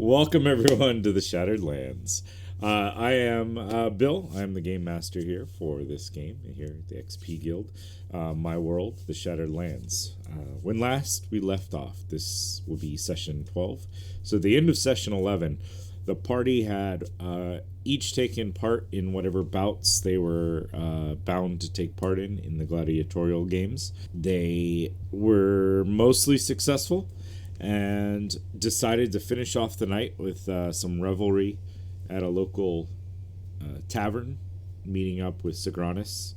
Welcome everyone to the Shattered Lands. I am Bill. I'm the game master here for this game here at the XP Guild. My world, the Shattered Lands. When last we left off, this will be session 12. So at the end of session 11, the party had each taken part in whatever bouts they were bound to take part in the gladiatorial games. They were mostly successful and decided to finish off the night with some revelry at a local tavern, meeting up with Segranis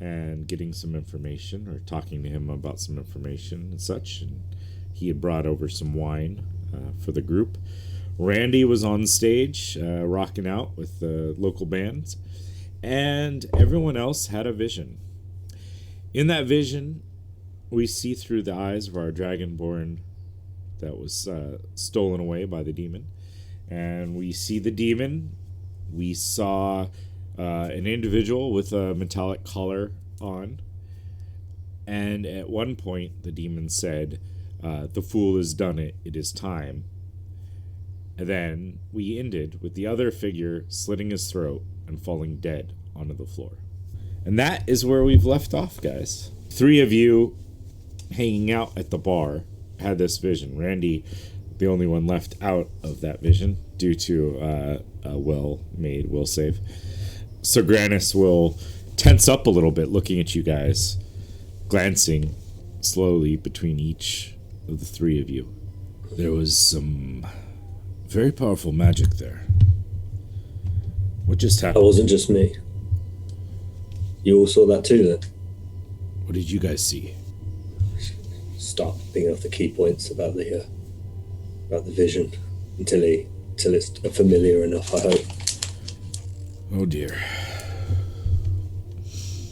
and getting some information, or talking to him about some information and such. And he had brought over some wine for the group. Randy was on stage rocking out with the local bands, and everyone else had a vision. In that vision, we see through the eyes of our dragonborn that was stolen away by the demon, and we see the demon. We saw an individual with a metallic collar on, and at one point the demon said, "The fool has done it, it is time." And then we ended with the other figure slitting his throat and falling dead onto the floor. And that is where we've left off, guys. Three of you hanging out at the bar had this vision. Randy, the only one left out of that vision due to a well-made will save. Segranis will tense up a little bit looking at you guys, glancing slowly between each of the three of you. There was some very powerful magic there. What just happened? That wasn't just me. You all saw that too, then? What did you guys see? Start thinking of the key points about the vision until it's familiar enough, I hope. Oh dear.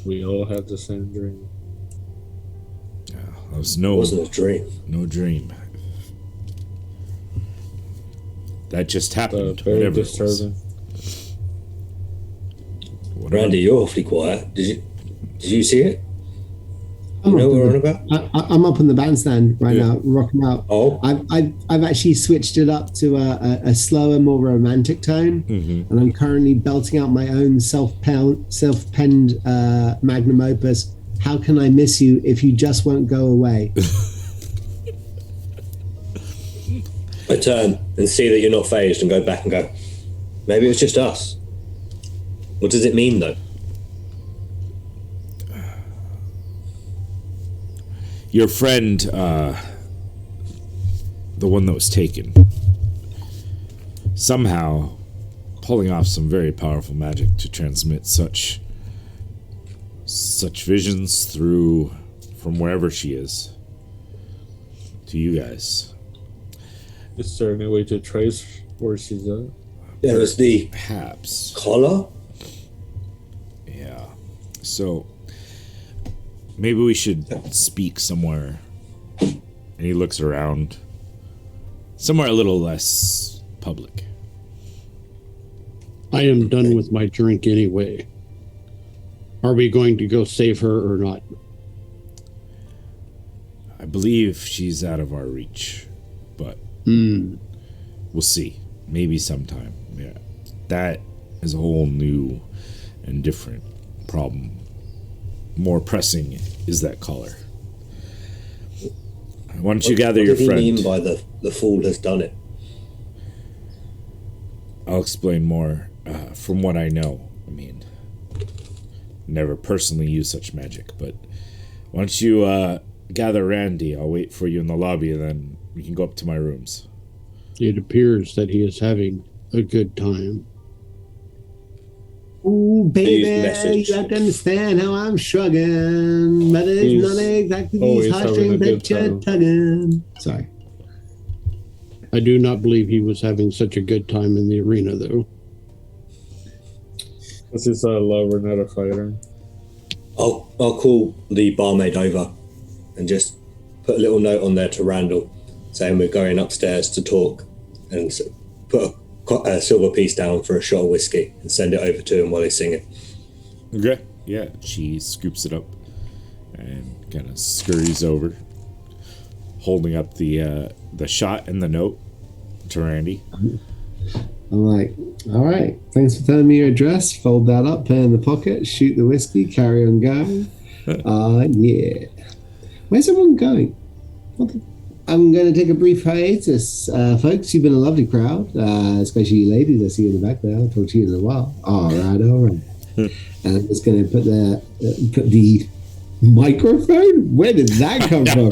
We all had the same dream. Yeah, that was It wasn't a dream. No dream. That just happened. Very disturbing. Randy, you're awfully quiet. Did you see it? You know what we're on about? I'm up on the bandstand right now, rocking out. Oh, I've actually switched it up to a slower, more romantic tone, and I'm currently belting out my own self-penned magnum opus. How can I miss you if you just won't go away? I turn and see that you're not phased and go back and go, maybe it was just us. What does it mean, though? Your friend, the one that was taken, somehow pulling off some very powerful magic to transmit such visions through from wherever she is to you guys. Is there any way to trace where she's at? There was the Perhaps. collar. Yeah. So maybe we should speak somewhere. And he looks around. Somewhere a little less public. I am done with my drink anyway. Are we going to go save her or not? I believe she's out of our reach, but we'll see. Maybe sometime. Yeah. That is a whole new and different problem. More pressing is that collar. Why don't you gather your friend? What do you mean by the fool has done it? I'll explain more from what I know. I mean, never personally used such magic, but why don't you gather Randy? I'll wait for you in the lobby, and then we can go up to my rooms. It appears that he is having a good time. Ooh, baby, you have to understand how I'm shrugging, but it's not exactly these heartstrings that you're tugging. Sorry. I do not believe he was having such a good time in the arena, though. This is a lover, not a fighter. I'll call the barmaid over and just put a little note on there to Randall saying we're going upstairs to talk, and put a silver piece down for a shot of whiskey and send it over to him while he's singing. Okay. Yeah. She scoops it up and kind of scurries over, holding up the shot and the note to Randy. I'm like, all right, thanks for telling me your address. Fold that up, put it in the pocket, shoot the whiskey, carry on going. Yeah. Where's everyone going? I'm going to take a brief hiatus. Folks, you've been a lovely crowd, especially you ladies. I see you in the back there. I'll talk to you in a while. All right. And I'm just going to put the microphone? Where did that come from?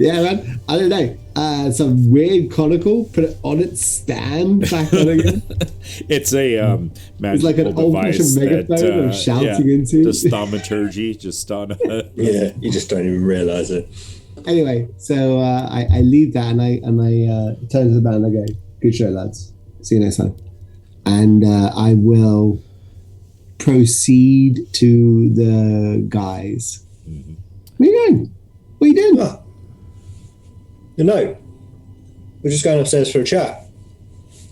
Yeah, man. I don't know. Some weird conical. Put it on its stand back on again. It's a magical it's like an device old-fashioned megaphone I'm shouting into. Just thaumaturgy, just on. Yeah, you just don't even realize it. Anyway, so I leave that and I turn to the band and I go, good show, lads. See you next time. And I will proceed to the guys. Mm-hmm. Where are you going? What are you doing? Oh. No, we're just going upstairs for a chat.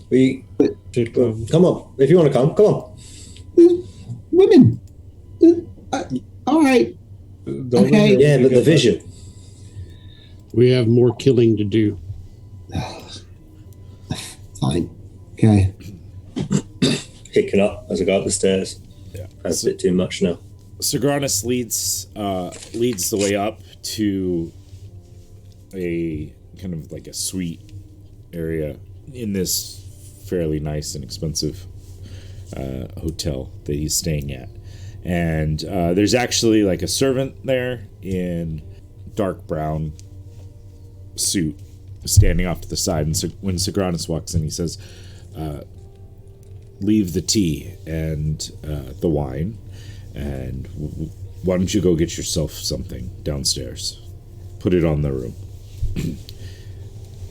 Come on. If you want to come on. Women. All right. Okay. Yeah, but the vision. We have more killing to do. Fine. Okay. Hicking up as I go up the stairs. Yeah. That's a bit too much now. Segranis leads the way up to a kind of like a suite area in this fairly nice and expensive hotel that he's staying at. And there's actually like a servant there in dark brown suit standing off to the side. And so when Segranis walks in, he says, leave the tea and the wine, and why don't you go get yourself something downstairs? Put it on the room.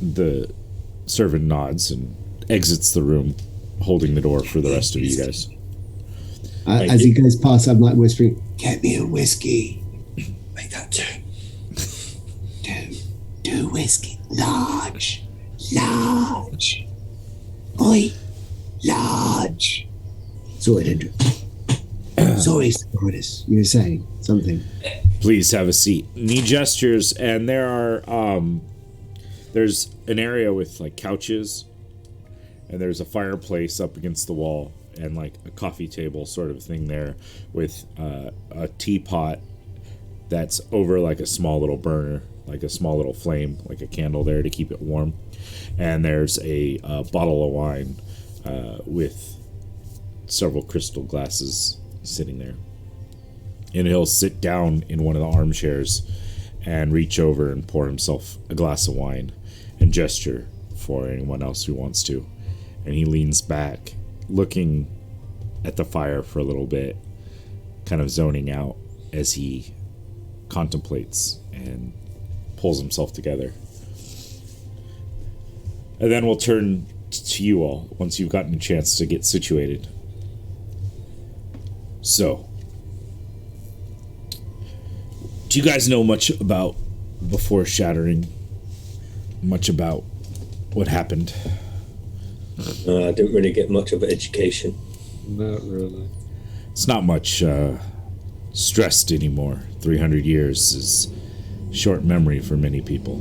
The servant nods and exits the room, holding the door for the rest of you guys. As he goes past, I'm like whispering, get me a whiskey. Make that two. Two whiskey. Large. Oi. Large. Sorry, Andrew. Sorry, Segranis. You were saying something. Please have a seat. And he gestures, and there are there's an area with like couches, and there's a fireplace up against the wall, and like a coffee table sort of thing there with a teapot that's over like a small little burner, like a small little flame, like a candle there to keep it warm. And there's a bottle of wine with several crystal glasses sitting there. And he'll sit down in one of the armchairs and reach over and pour himself a glass of wine and gesture for anyone else who wants to. And he leans back, looking at the fire for a little bit, kind of zoning out as he contemplates and pulls himself together. And then we'll turn to you all once you've gotten a chance to get situated. So, do you guys know much about before shattering? Much about what happened? I didn't really get much of an education. Not really. It's not much stressed anymore. 300 years is short memory for many people.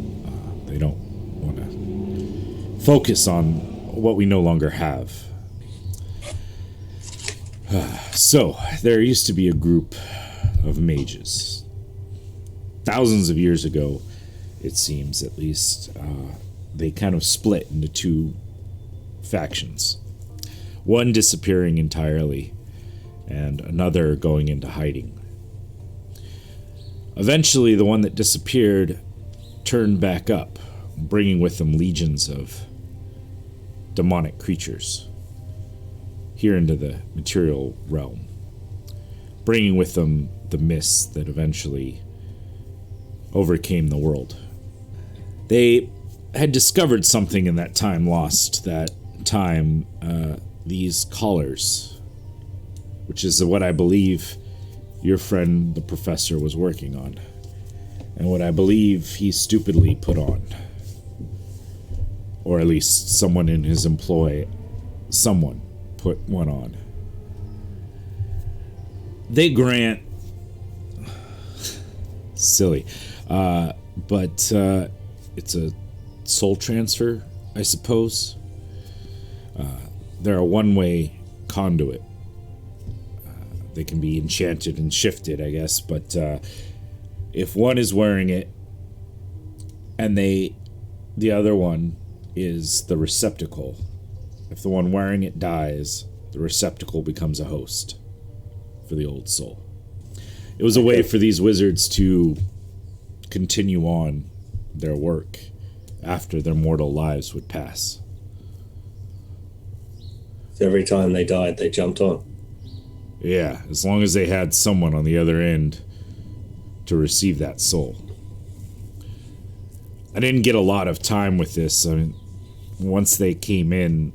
They don't want to focus on what we no longer have. So, there used to be a group of mages. Thousands of years ago, it seems, at least, they kind of split into two factions. One disappearing entirely, and another going into hiding. Eventually, the one that disappeared turned back up, bringing with them legions of demonic creatures here into the material realm, bringing with them the mists that eventually overcame the world. They had discovered something in that time lost, that time, these collars, which is what I believe your friend, the professor, was working on, and what I believe he stupidly put on. Or at least someone in his employ, someone put one on. They grant... Silly. But it's a soul transfer I suppose. They're a one-way conduit. They can be enchanted and shifted, I guess, but if one is wearing it and the other one is the receptacle, if the one wearing it dies, the receptacle becomes a host for the old soul. It was a way for these wizards to continue on their work after their mortal lives would pass. So every time they died, they jumped on. Yeah, as long as they had someone on the other end to receive that soul. I didn't get a lot of time with this. I mean, once they came in,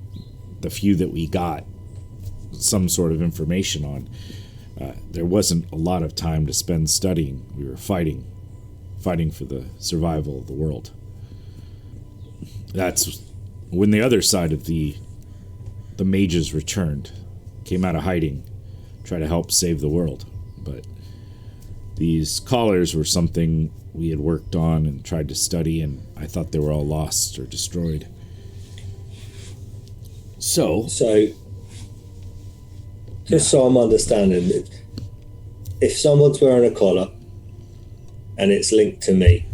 the few that we got some sort of information on, there wasn't a lot of time to spend studying. We were fighting for the survival of the world. That's when the other side of the mages returned, came out of hiding, tried to help save the world. But these collars were something we had worked on and tried to study, and I thought they were all lost or destroyed. So just so I'm understanding, if someone's wearing a collar and it's linked to me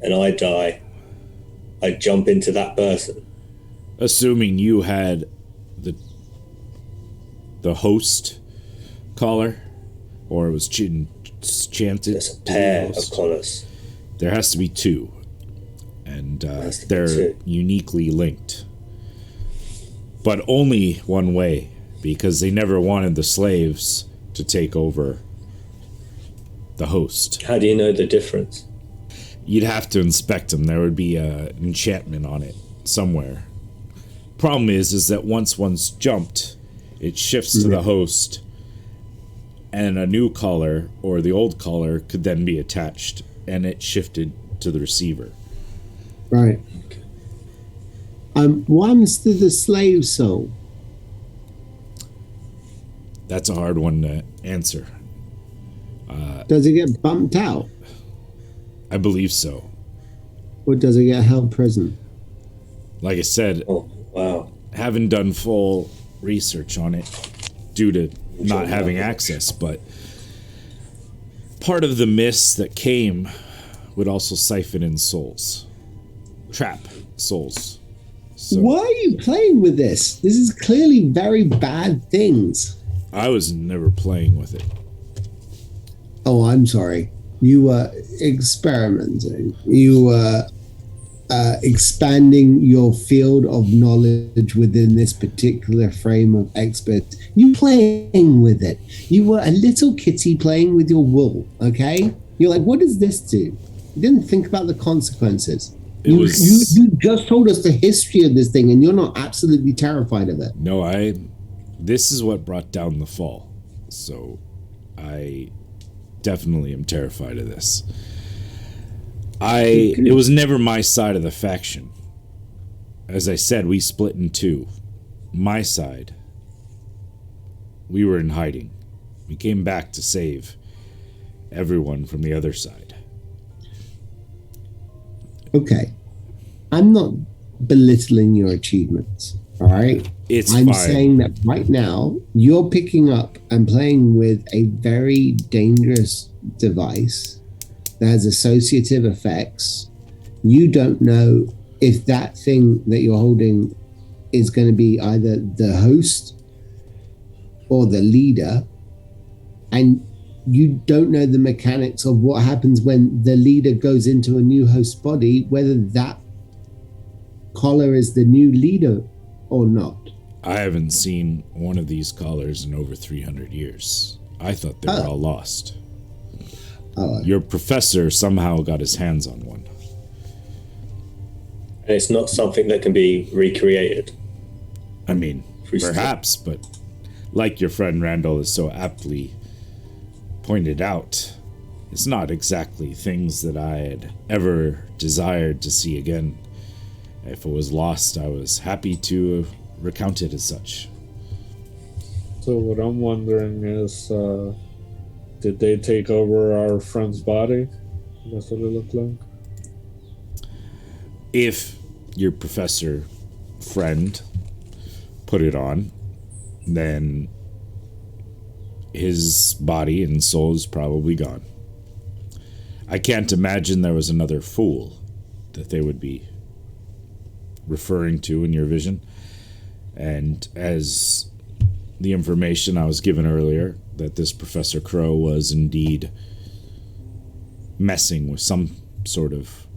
and I die, I jump into that person. assuming you had the host collar, or it was chanted. There's a pair of collars. There has to be two, and they're uniquely linked, but only one way, because they never wanted the slaves to take over the host. How do you know the difference? You'd have to inspect them. There would be an enchantment on it somewhere. Problem is that once one's jumped, it shifts to the host, and a new collar or the old collar could then be attached, and it shifted to the receiver. Right. What happens to the slave soul? That's a hard one to answer. Does it get bumped out? I believe so. Or does it get held prison? Like I said, Oh, wow. haven't done full research on it due to not having access, but part of the mist that came would also siphon in souls. Trap souls. So Why are you playing with this? This is clearly very bad things. I was never playing with it. Oh, I'm sorry. You were experimenting. You were expanding your field of knowledge within this particular frame of expert. You playing with it. You were a little kitty playing with your wool, okay? You're like, what does this do? You didn't think about the consequences. You just told us the history of this thing, and you're not absolutely terrified of it. No, this is what brought down the fall. So I definitely am terrified of this. It was never my side of the faction. As I said, we split in two. My side, we were in hiding. We came back to save everyone from the other side. Okay. I'm not belittling your achievements, all right? I'm fine. saying that right now, you're picking up and playing with a very dangerous device that has associative effects. You don't know if that thing that you're holding is going to be either the host or the leader, and you don't know the mechanics of what happens when the leader goes into a new host body, whether that collar is the new leader or not. I haven't seen one of these collars in over 300 years. I thought they were all lost. Your professor somehow got his hands on one. And it's not something that can be recreated. I mean, perhaps, but like your friend Randall has so aptly pointed out, it's not exactly things that I had ever desired to see again. If it was lost, I was happy to recount it as such. So what I'm wondering is, did they take over our friend's body? That's what it looked like. If your professor friend put it on, then his body and soul is probably gone. I can't imagine there was another fool that they would be referring to in your vision. And as the information I was given earlier, that this Professor Crow was indeed messing with some sort of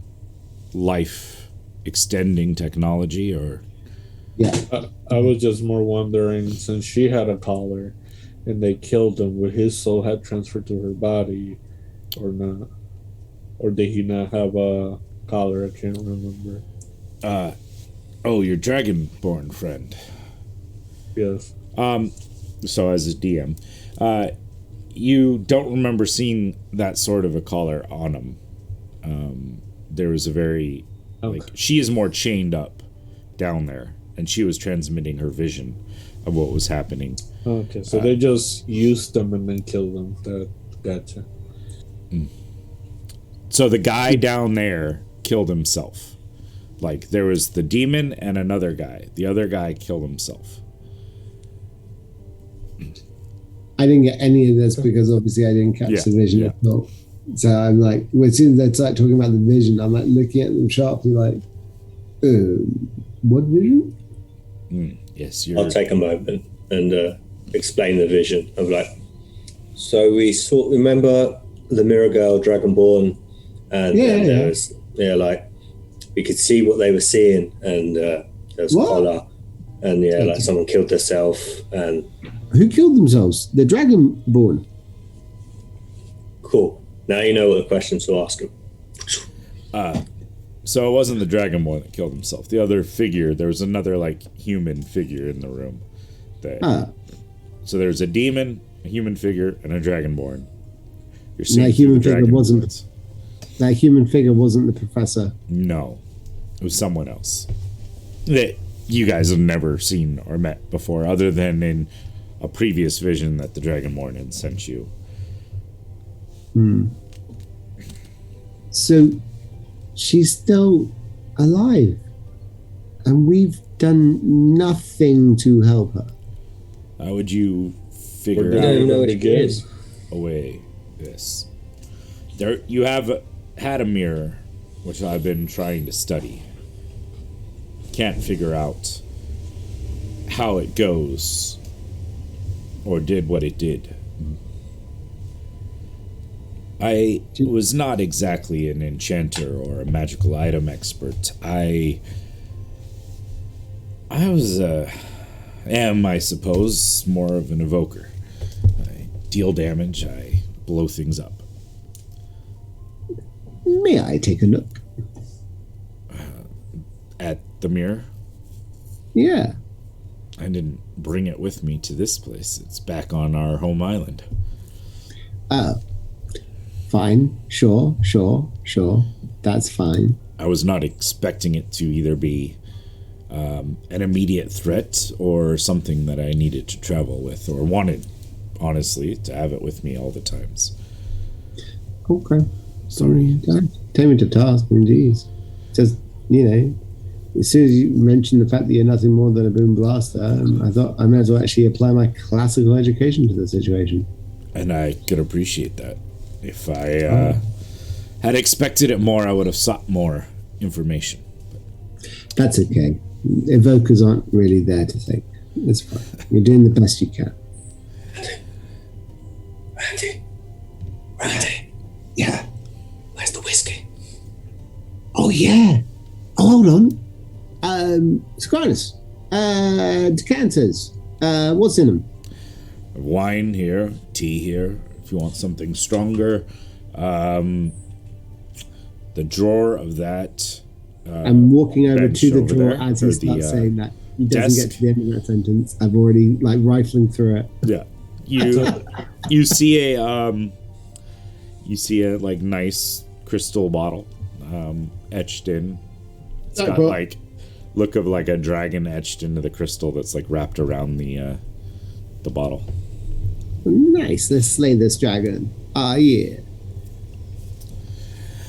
life extending technology, or Yeah. I was just more wondering, since she had a collar and they killed him, would his soul have transferred to her body or not? Or did he not have a collar? I can't remember. oh, your dragonborn friend. Yes. So as a DM, you don't remember seeing that sort of a collar on him. There was a very, she is more chained up down there, and she was transmitting her vision of what was happening. Okay, so they just used them and then killed them. Gotcha. So the guy down there killed himself. Like, there was the demon and another guy. The other guy killed himself. I didn't get any of this because obviously I didn't catch the vision at all. So I'm like, as soon as they start talking about the vision, I'm like looking at them sharply, like, what vision? Yes, I'll take a moment and explain the vision of like. So we saw. Remember the Mirror Girl, Dragonborn, and there was like we could see what they were seeing, and there was a collar, and like someone killed themselves, and who killed themselves? The Dragonborn. Cool. Now you know what the questions to ask him. So it wasn't the Dragonborn that killed himself. The other figure, there was another like human figure in the room. So there's a demon, a human figure, and a Dragonborn. You're seeing that human the figure wasn't. That human figure wasn't the professor. No, it was someone else that you guys have never seen or met before, other than in a previous vision that the Dragonborn had sent you. So she's still alive, and we've done nothing to help her. How would you figure I don't even know what it is. away this? There, you have had a mirror, which I've been trying to study. Can't figure out how it goes, or did what it did. I was not exactly an enchanter or a magical item expert. I was am, I suppose, more of an evoker. I deal damage, I blow things up. May I take a look? At the mirror? Yeah. I didn't bring it with me to this place. It's back on our home island. Oh. Fine. Sure. That's fine. I was not expecting it to either be an immediate threat or something that I needed to travel with, or wanted, honestly, to have it with me all the times. Okay. Sorry. Take me to task, indeed. Just, as soon as you mentioned the fact that you're nothing more than a boom blaster, I thought I may as well actually apply my classical education to the situation. And I could appreciate that. If I had expected it more, I would have sought more information. That's okay. Evokers aren't really there to think. It's fine. You're doing the best you can. Randy. Yeah. Where's the whiskey? Oh, yeah. Oh, hold on. Segranis. Decanters. What's in them? Wine here, tea here. If you want something stronger, the drawer of that. I'm walking over to the drawer there, as he starts saying that. He doesn't get to the end of that sentence. I've already rifling through it. Yeah, you see a nice crystal bottle etched in. It's got look of like a dragon etched into the crystal that's wrapped around the bottle. Nice. Let's slay this dragon. Ah, yeah.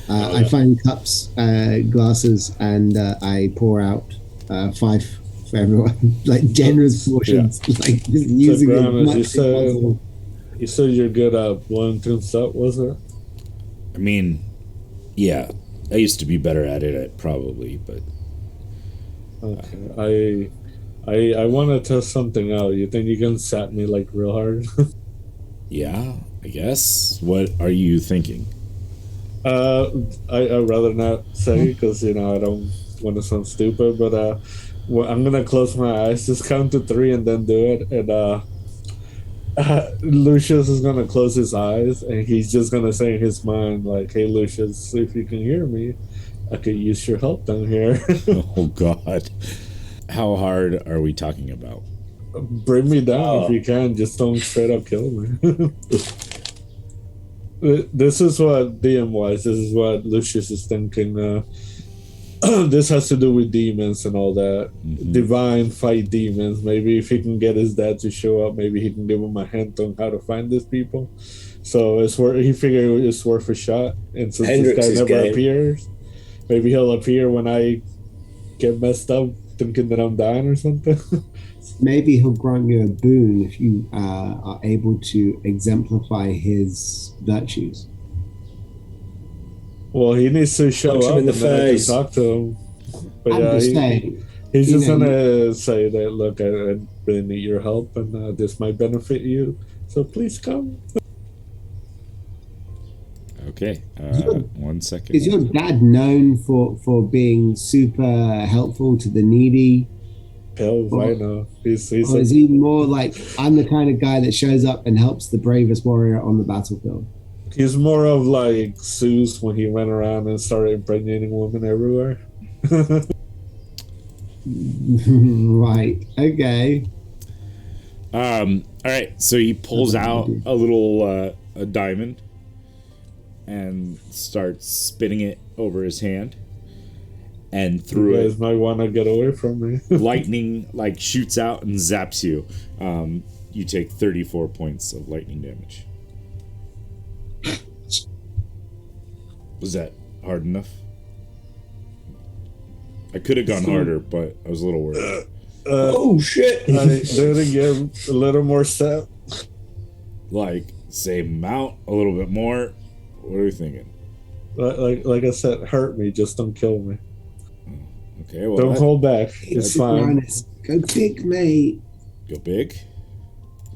I find cups, glasses, and I pour out 5 for everyone, like generous portions, like just using it as Segranis, much as possible. you said you're good at blowing things up, was it? I mean, yeah, I used to be better at it, probably, but Okay. I want to test something out. You think you can sap me like real hard? yeah, I guess. What are you thinking? I'd rather not say because I don't want to sound stupid. But well, I'm gonna close my eyes, just count to 3, and then do it. And Lucius is gonna close his eyes, and he's just gonna say in his mind, like, "Hey, Lucius, if you can hear me, I could use your help down here." Oh God, how hard are we talking about? Bring me down if you can. Just don't straight up kill me. This is what DM wise. This is what Lucius is thinking. This has to do with demons and all that. Mhm. Divine fight demons. Maybe if he can get his dad to show up, maybe he can give him a hint on how to find these people. So it's worth. He figured it's worth a shot. And since Hendrix this is guy never game. appears, maybe he'll appear when I get messed up, thinking that I'm dying or something. Maybe he'll grant you a boon if you are able to exemplify his virtues. Well, he needs to show Punch him up in the and then I can face. talk to him. But I'm yeah, just saying, he's you just know, gonna say that, look, I really need your help, and this might benefit you. So please come. Okay, Sure. 1 second. is your dad known for being super helpful to the needy? Hell, I know. He's Or is he more like, I'm the kind of guy that shows up and helps the bravest warrior on the battlefield? he's more of like Zeus when he went around and started impregnating women everywhere. Right. Okay. All right, so he pulls out a little a diamond and starts spinning it over his hand, and through You it, guys might want to get away from me. lightning like shoots out and zaps you. You take 34 points of lightning damage. Was that hard enough? I could have gone harder, but I was a little worried. Oh shit! I didn't give a little more step. Like, same amount, a little bit more. What are you thinking? Like I said, hurt me, just don't kill me. Okay, well, Don't hold back. It's fine. Segranis, go big, mate. go big.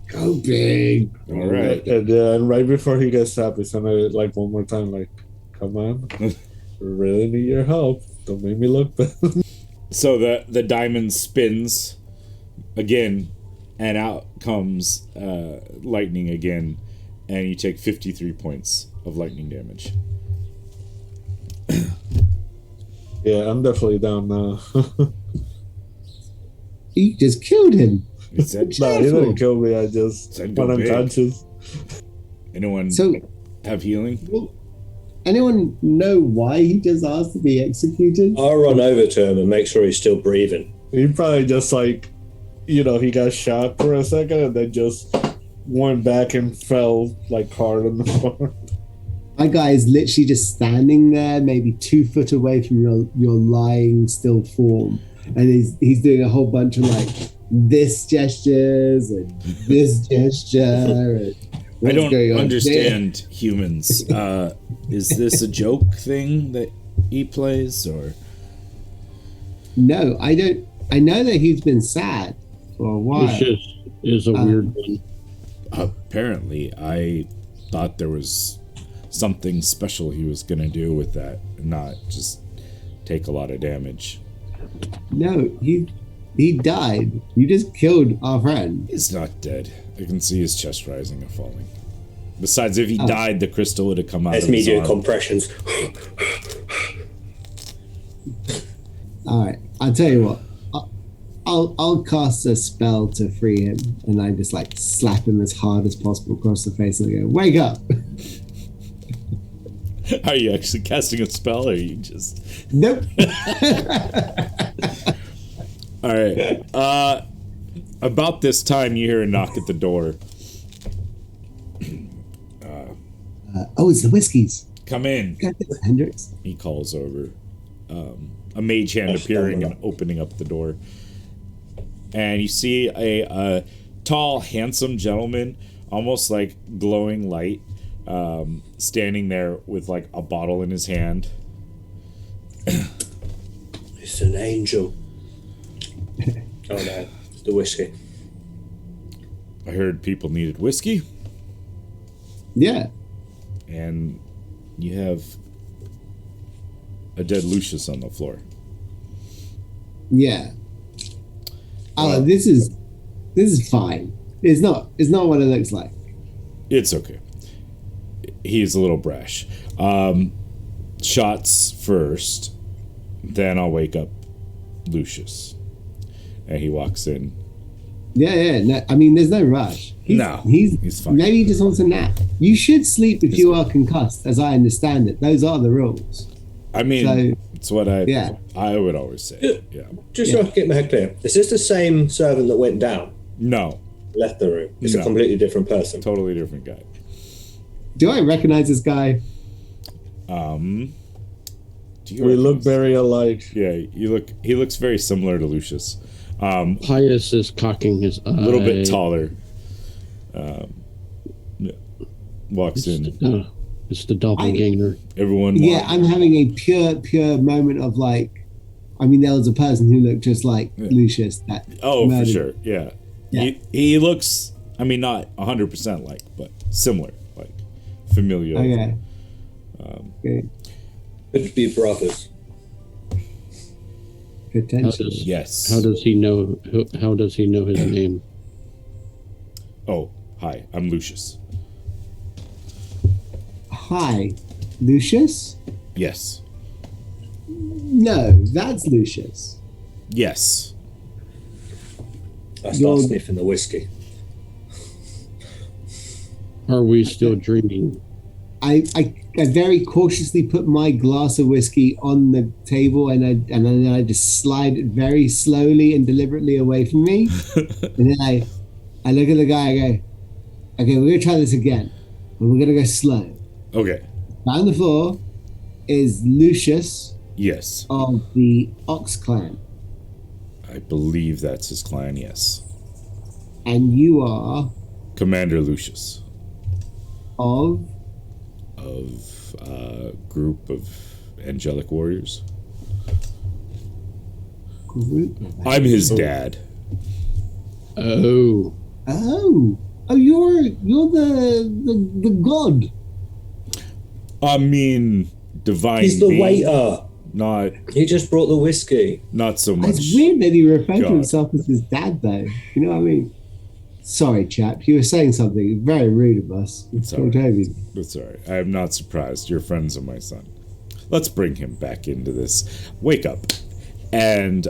Go big. All right. And right before he gets stabbed, he's gonna like one more time, like, come on, really need your help. Don't make me look bad. So the diamond spins again, and out comes lightning again, and you take 53 points of lightning damage. Yeah, I'm definitely down now. You just killed him. It said, No, he didn't kill me. I just Said went go big. unconscious. anyone So, have healing? anyone know why he just asked to be executed? I'll run over to him and make sure he's still breathing. He probably just like, he got shot for a second and then just went back and fell like hard on the floor. My guy is literally just standing there, maybe 2 foot away from your lying still form, and he's doing a whole bunch of like this gestures and this gesture. And I don't going on understand humans. Is this a joke thing that he plays, or? No, I don't. I know that he's been sad for a while. Lucius is a weird one. Apparently, I thought there was something special he was gonna do with that, and not just take a lot of damage. No, he died. You just killed our friend. He's not dead. I can see his chest rising and falling. Besides, if he died, the crystal would have come out That's of me his doing arm. compressions. All right, I'll tell you what. I'll cast a spell to free him, and I just like slap him as hard as possible across the face, and I go, "Wake up!" Are you actually casting a spell, or are you just? Nope. All right. About this time, you hear a knock at the door. Oh, it's the whiskeys. come in. Hendrix. He calls over. A mage hand appearing and opening up the door. And you see a tall, handsome gentleman, almost like glowing light, standing there with like a bottle in his hand. It's an angel. Oh no, it's the whiskey. I heard people needed whiskey, Yeah. and you have a dead Lucius on the floor. Yeah. Oh, this is fine. It's not what it looks like. It's okay. He's a little brash. Shots first, then I'll wake up Lucius. And he walks in. Yeah. No, I mean, there's no rush. He's fine. Maybe he just wants a nap. You should sleep if you are concussed, as I understand it. Those are the rules. I mean, it's what I would always say. Yeah. Just so I can get my head clear, is this the same servant that went down? No. Left the room. It's No. a completely different person. Totally different guy. Do I recognize this guy? Do you We look recognize- very alike. Yeah, he looks very similar to Lucius. Pius is cocking his eye. A little bit taller. Walks in. It's the doppelganger. Everyone. Yeah, I'm having a pure moment of like, I mean, there was a person who looked just like Lucius. That Oh, murdered. for sure. Yeah. Yeah. He looks. I mean, not 100% like, but similar, like familiar. Okay. Okay. Could be brothers. Potentially. Yes. How does he know? How does he know his name? Oh, hi. I'm Lucius. Hi, Lucius? Yes. No, that's Lucius. Yes. I start You're- sniffing the whiskey. Are we still dreaming? I very cautiously put my glass of whiskey on the table and then I just slide it very slowly and deliberately away from me. And then I look at the guy, I go, okay, we're gonna try this again. But we're gonna go slow. Okay. Down the floor is Lucius Yes. of the Ox clan. I believe that's his clan. Yes. And you are Commander Lucius of of a group of angelic warriors. group. I'm his dad. Oh, Oh, you're the god. I mean, divine. He's the being, waiter. Not He just brought the whiskey. so much. It's weird that he referred to God. himself as his dad, though. You know what I mean? Sorry, chap. You were saying something very rude of us. It's Don't all right. tell me. That's all right. I am not surprised. You're friends of my son. Let's bring him back into this. Wake up. And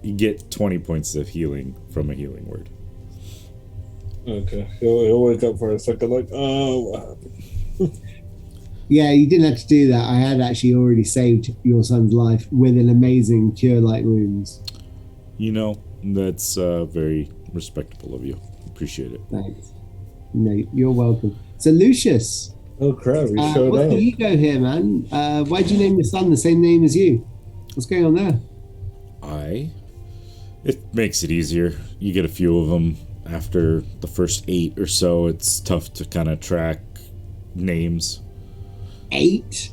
you get 20 points of healing from a healing word. Okay, he'll wake up for a second, like, oh, what happened? Yeah, you didn't have to do that. I had actually already saved your son's life with an amazing cure light wounds. You know, that's very respectable of you. Appreciate it. Thanks. No, you're welcome. So, Lucius, Oh crap, he showed what's up. the ego here, man? Why'd you name your son the same name as you? What's going on there? It makes it easier. You get a few of them. After the first 8 or so, it's tough to kind of track names. 8?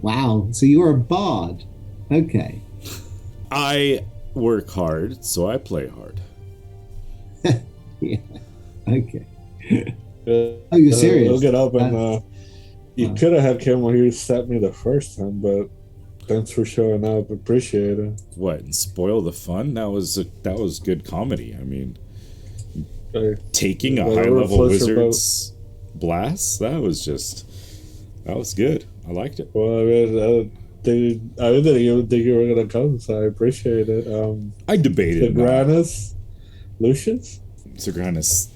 Wow. So you're a bard. Okay. I work hard, so I play hard. Yeah. Okay. Oh, you're serious? He'll get up and you could have had him when he set me the first time, but thanks for showing up. Appreciate it. What, and spoil the fun? That was good comedy. I mean, Hey, taking a whatever high level floats your wizard's blast, that was good. I liked it. well, I mean, I didn't even think you were gonna come, so I appreciate it. I debated. Segranis, Lucius. Segranis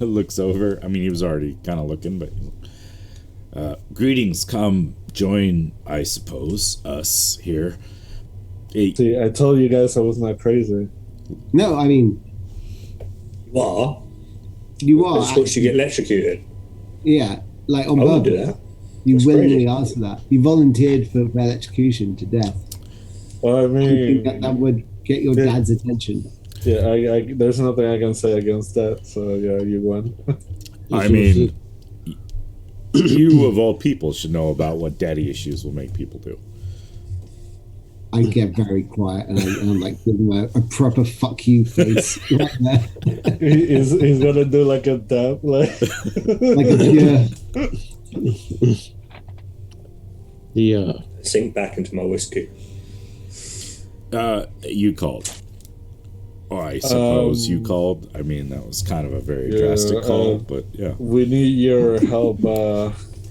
looks over. I mean, he was already kind of looking, but greetings. Come join, I suppose, us here. Hey, See, I told you guys I was not crazy. No, I mean, You are? you I are. just watched you get electrocuted. Yeah, like on I wouldn't do purpose. that. You That's willingly crazy. asked for that. You volunteered for electrocution to death. Well, I I think mean, that would get your Yeah. dad's attention. yeah, there's nothing I can say against that. So yeah, you won. I mean, you of all people should know about what daddy issues will make people do. I get very quiet and I'm like giving him a proper fuck you face right there. He's gonna do like a dab, like Like a pure. Yeah. Sink back into my whiskey. You called. Or I suppose you called. I mean, that was kind of a very drastic call, but yeah. We need your help.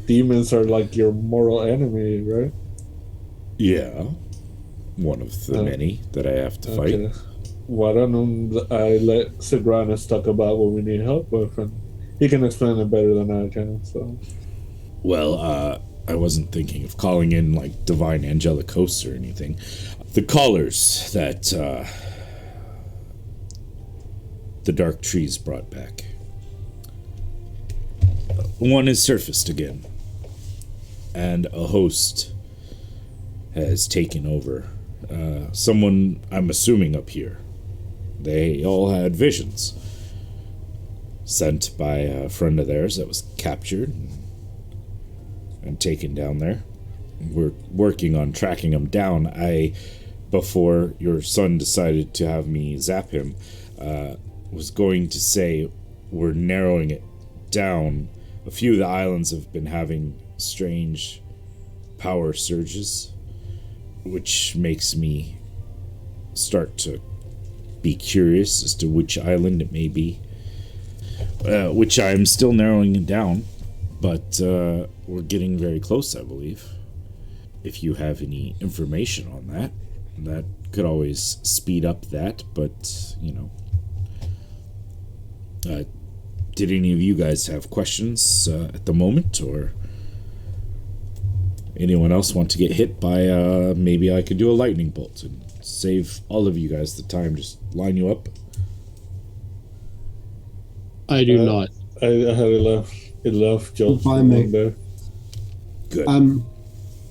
Demons are like your mortal enemy, right? Yeah. One of the many that I have to fight. Why don't I let Segranis talk about what we need help with, and he can explain it better than I can. So, Well, I wasn't thinking of calling in like divine angelic hosts or anything. The callers that the dark trees brought back. One has surfaced again, and a host has taken over. Someone, I'm assuming, up here. They all had visions sent by a friend of theirs that was captured and taken down there. We're working on tracking him down. Before your son decided to have me zap him, was going to say we're narrowing it down. A few of the islands have been having strange power surges, which makes me start to be curious as to which island it may be, which I'm still narrowing it down, but we're getting very close, I believe. If you have any information on that, that could always speed up that, but, you know. Did any of you guys have questions at the moment, or anyone else want to get hit by, maybe I could do a lightning bolt and save all of you guys the time, just line you up? I do not. I had enough jokes Fine, mate. one day. Good.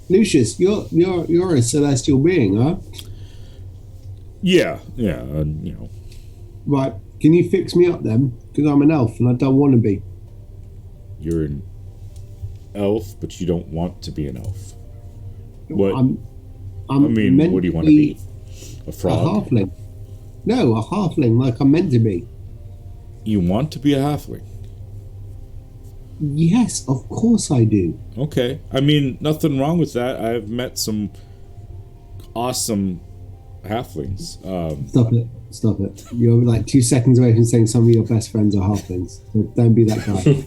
Lucius, you're a celestial being, huh? Yeah, you know. Right. Can you fix me up then? Because I'm an elf and I don't want to be. You're an elf, but you don't want to be an elf. What? I'm I mean, meant what do you want to be? A A frog? halfling. No, a halfling like I'm meant to be. You want to be a halfling? Yes, of course I do. Okay. I mean, nothing wrong with that. I've met some awesome halflings. Stop it. You're like 2 seconds away from saying some of your best friends are halflings. So don't be that guy.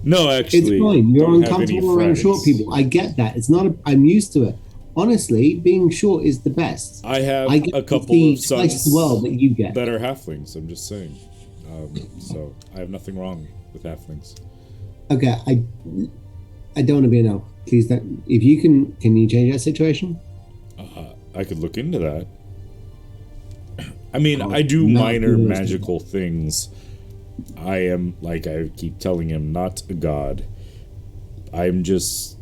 No, actually, It's fine. You're don't have any uncomfortable around short friends. people. I get that. It's not. I'm used to it. Honestly, being short is the best. I have I get a to couple see of twice sons as well that you get. that are halflings. I'm just saying. So I have nothing wrong with halflings. Okay, I don't want to be an elf. Please don't. If you can you change that situation? I could look into that. I mean, Oh, I do not minor realistic. magical things. I am, like I keep telling him, not a god. I'm just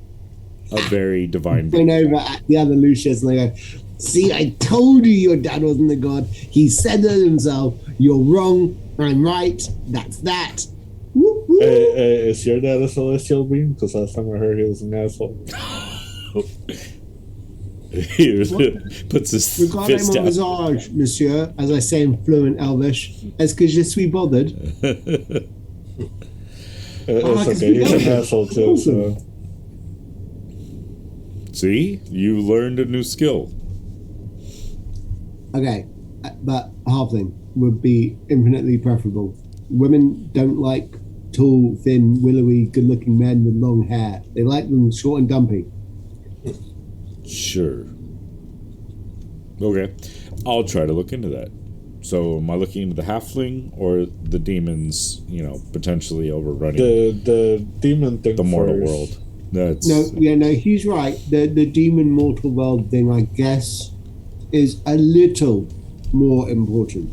a very divine Going being. over at the other Lucius and I go, see, I told you your dad wasn't a god. He said it himself. You're wrong. I'm right. That's that. Whoop, whoop. Hey, is your dad a celestial being? Because last time I heard he was an asshole. He puts his Regardez fist mon out. visage, monsieur, as I say in fluent Elvish. Est-ce que je suis bothered? It's I can okay, speak he's an Elvish. asshole too, so. See? You learned a new skill. Okay, but halfling would be infinitely preferable. Women don't like tall, thin, willowy, good-looking men with long hair. They like them short and dumpy. Sure. Okay. I'll try to look into that. So, am I looking into the halfling or the demons, you know, potentially overrunning The demon thing the mortal first. world? That's No, he's right. The demon mortal world thing, I guess, is a little more important.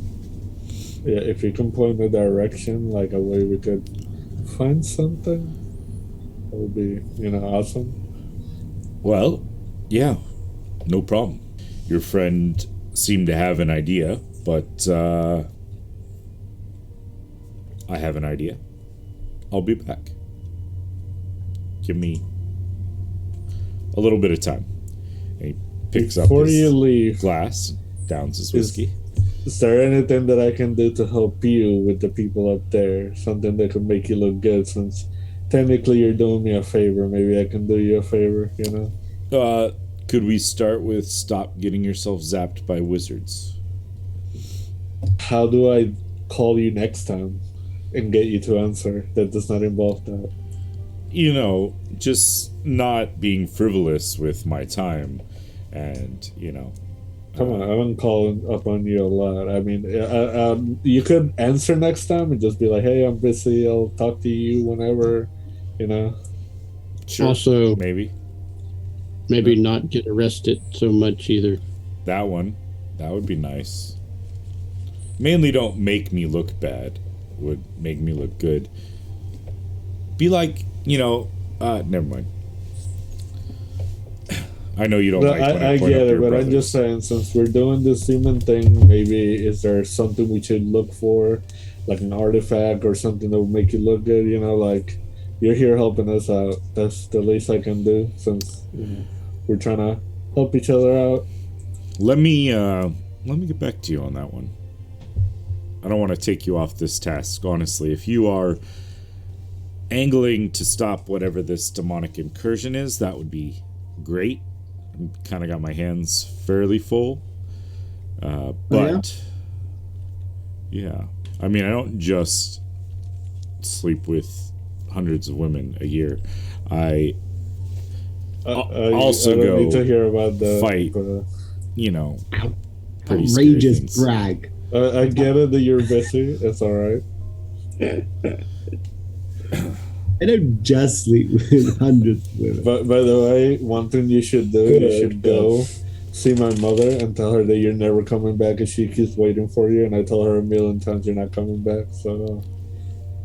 Yeah, if you can point the direction, like a way we could find something. That would be, awesome. Well, yeah, no problem. Your friend seemed to have an idea, but I have an idea. I'll be back. Give me a little bit of time. And he picks up Before you his leave, glass, downs his whiskey. is there anything that I can do to help you with the people up there? Something that could make you look good, since technically you're doing me a favor. Maybe I can do you a favor, Could we start with stop getting yourself zapped by wizards? How do I call you next time and get you to answer that does not involve that? Just not being frivolous with my time and, Come on, I've been calling up on you a lot. I mean, you could answer next time and just be like, hey, I'm busy. I'll talk to you whenever, Sure, Also, maybe. not get arrested so much either. That would be nice. Mainly don't make me look bad. Would make me look good. Be like, never mind. I know you don't like when I point get up it, your but brothers. I'm just saying, since we're doing this human thing, maybe is there something we should look for, like an artifact or something that would make you look good? Like you're here helping us out. That's the least I can do, since we're trying to help each other out. Let me get back to you on that one. I don't want to take you off this task, honestly. If you are angling to stop whatever this demonic incursion is, that would be great. I kind of got my hands fairly full. But yeah. I mean, I don't just sleep with hundreds of women a year. I also I don't go need to hear about the fight, pretty scary Outrageous things. brag. I get it that you're busy. It's all right. I don't just sleep with hundreds of women. But by the way, one thing you should do, you should go see my mother and tell her that you're never coming back, and she keeps waiting for you. And I tell her a million times you're not coming back. So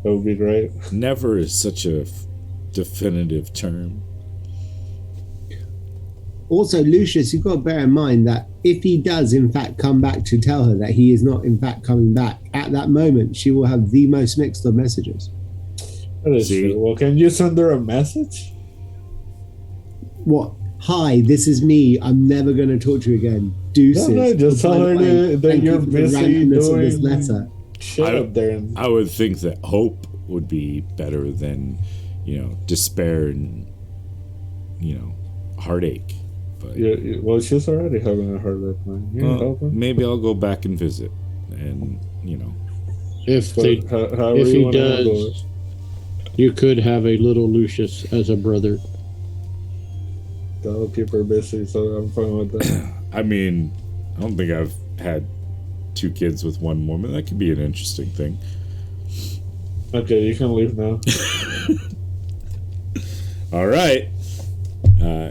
that would be great. Never is such a definitive term. Also, Lucius, you've got to bear in mind that if he does, in fact, come back to tell her that he is not, in fact, coming back, at that moment, she will have the most mixed of messages. That is See? true. Well, can you send her a message? What? Hi, this is me. I'm never going to talk to you again. Deuces. No, just Oh, by tell the her way, that thank you're you for the busy randomness of this doing letter. shit up there. And I would think that hope would be better than, despair and, heartache. But well, she's already having a heartache, man. You well, help her? maybe I'll go back and visit, and If But they, however if you he want to handle it. does, you could have a little Lucius as a brother. That'll keep her busy, so I'm fine with that. I mean, I don't think I've had 2 kids with one woman. That could be an interesting thing. Okay, you can leave now. All right.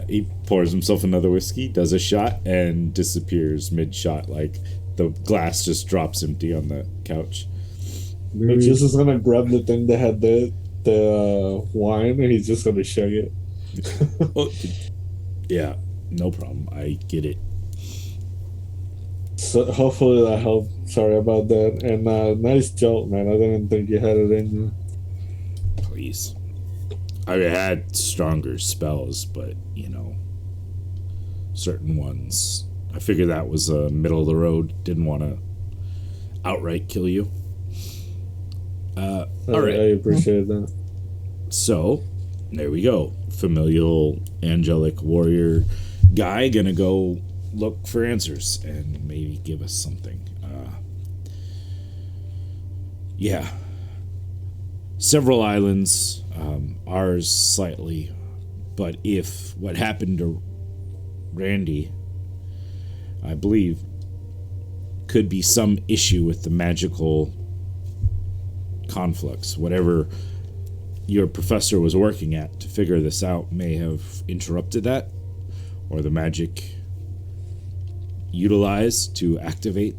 He pours himself another whiskey, does a shot, and disappears mid-shot. Like the glass just drops empty on the couch. He's just gonna grab the thing that had the wine, and he's just gonna shake it. Oh, yeah, no problem. I get it. So hopefully that helped. Sorry about that. And nice jolt, man. I didn't think you had it in you. Please. I had stronger spells, but, certain ones. I figured that was middle of the road. Didn't want to outright kill you. All right. I appreciate that. So, there we go. Familial, angelic warrior guy gonna go look for answers and maybe give us something. Yeah. Several islands, ours slightly, but if what happened to Randy, I believe, could be some issue with the magical conflux, whatever your professor was working at to figure this out may have interrupted that, or the magic utilized to activate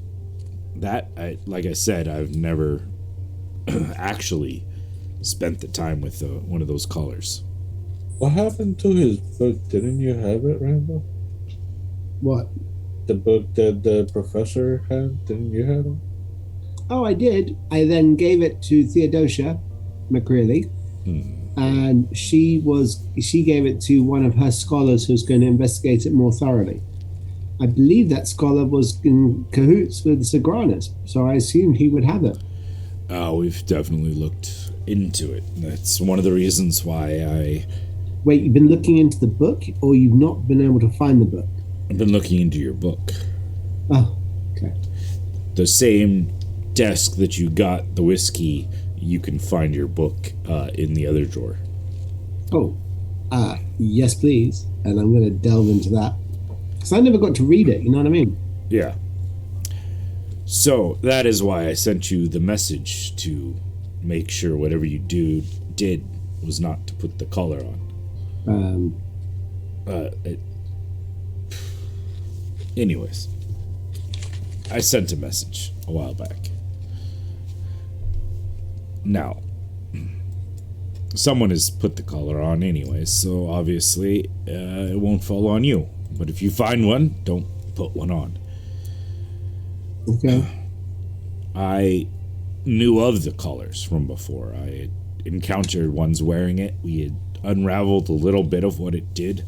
that. Like I said, I've never actually spent the time with one of those callers. What happened to his book? Didn't you have it, Randall? What? The book that the professor had? Didn't you have it? Oh, I did. I then gave it to Theodosia McCreely, and she gave it to one of her scholars who's going to investigate it more thoroughly. I believe that scholar was in cahoots with Segranis, so I assumed he would have it. We've definitely looked into it. That's one of the reasons why Wait, you've been looking into the book, or you've not been able to find the book? I've been looking into your book. Oh, okay. The same desk that you got the whiskey, you can find your book in the other drawer. Oh, yes, please. And I'm going to delve into that. Because I never got to read it, you know what I mean? Yeah. So that is why I sent you the message, to make sure whatever you did was not to put the collar on. Anyways, I sent a message a while back. Now, someone has put the collar on anyway, so obviously it won't fall on you. But if you find one, don't put one on. Okay. I knew of the collars from before. I had encountered ones wearing it. We had unraveled a little bit of what it did.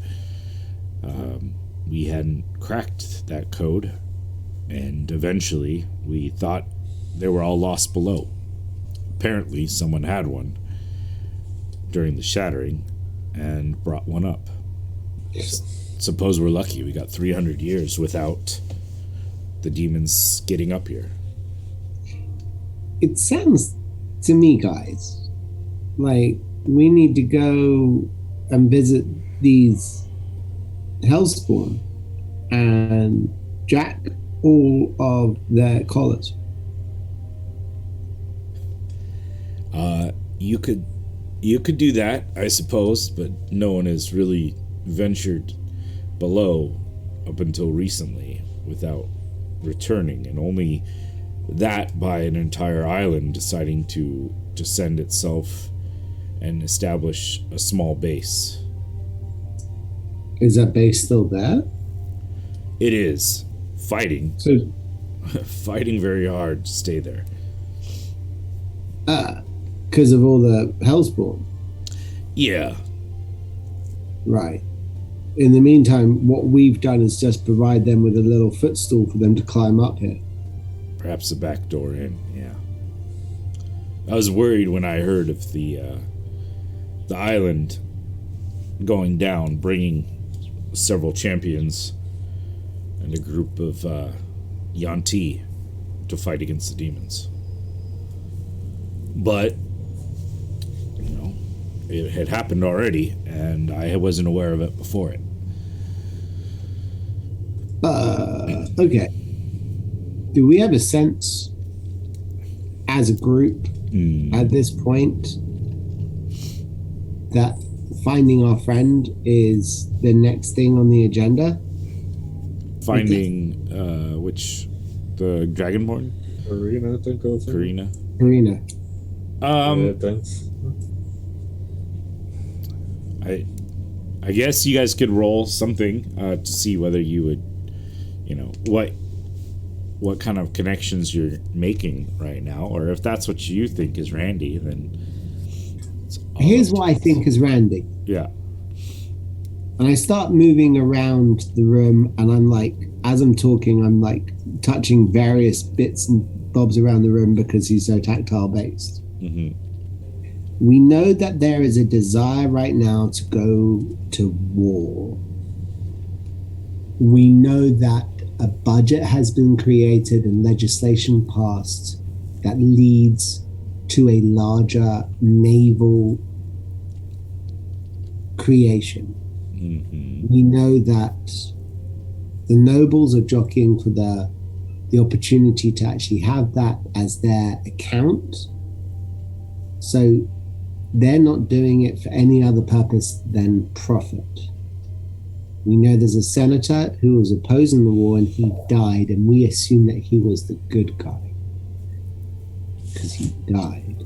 We hadn't cracked that code, and eventually we thought they were all lost below. Apparently someone had one during the shattering and brought one up. Suppose we're lucky we got 300 years without the demons getting up here. It sounds to me, guys, like we need to go and visit these Hellspawn and jack all of their collars. You could do that, I suppose, but no one has really ventured below up until recently without returning, and only that by an entire island deciding to descend itself and establish a small base. Is that base still there? It is fighting, So, fighting very hard to stay there. because of all the Hellspawn. Yeah, Right. In the meantime, what we've done is just provide them with a little footstool for them to climb up here. perhaps a back door in. Yeah, I was worried when I heard of the island going down, bringing several champions and a group of Yanti to fight against the demons. But, you know, it had happened already, and I wasn't aware of it before it. Okay. Do we have a sense as a group at this point that finding our friend is the next thing on the agenda? Finding, the Dragonborn? Karina, I think of it. Karina? Karina. Yeah, thanks. I guess you guys could roll something to see whether you would, what kind of connections you're making right now, or if that's what you think is Randy, then Here's what I think is Randy. yeah. And I start moving around the room, and I'm like, as I'm talking, I'm like touching various bits and bobs around the room because he's so tactile based. Mm-hmm. We know that there is a desire right now to go to war. We know that a budget has been created and legislation passed that leads to a larger naval creation. Mm-hmm. We know that the nobles are jockeying for the opportunity to actually have that as their account. So they're not doing it for any other purpose than profit. We know there's a senator who was opposing the war and he died, and we assume that he was the good guy because he died.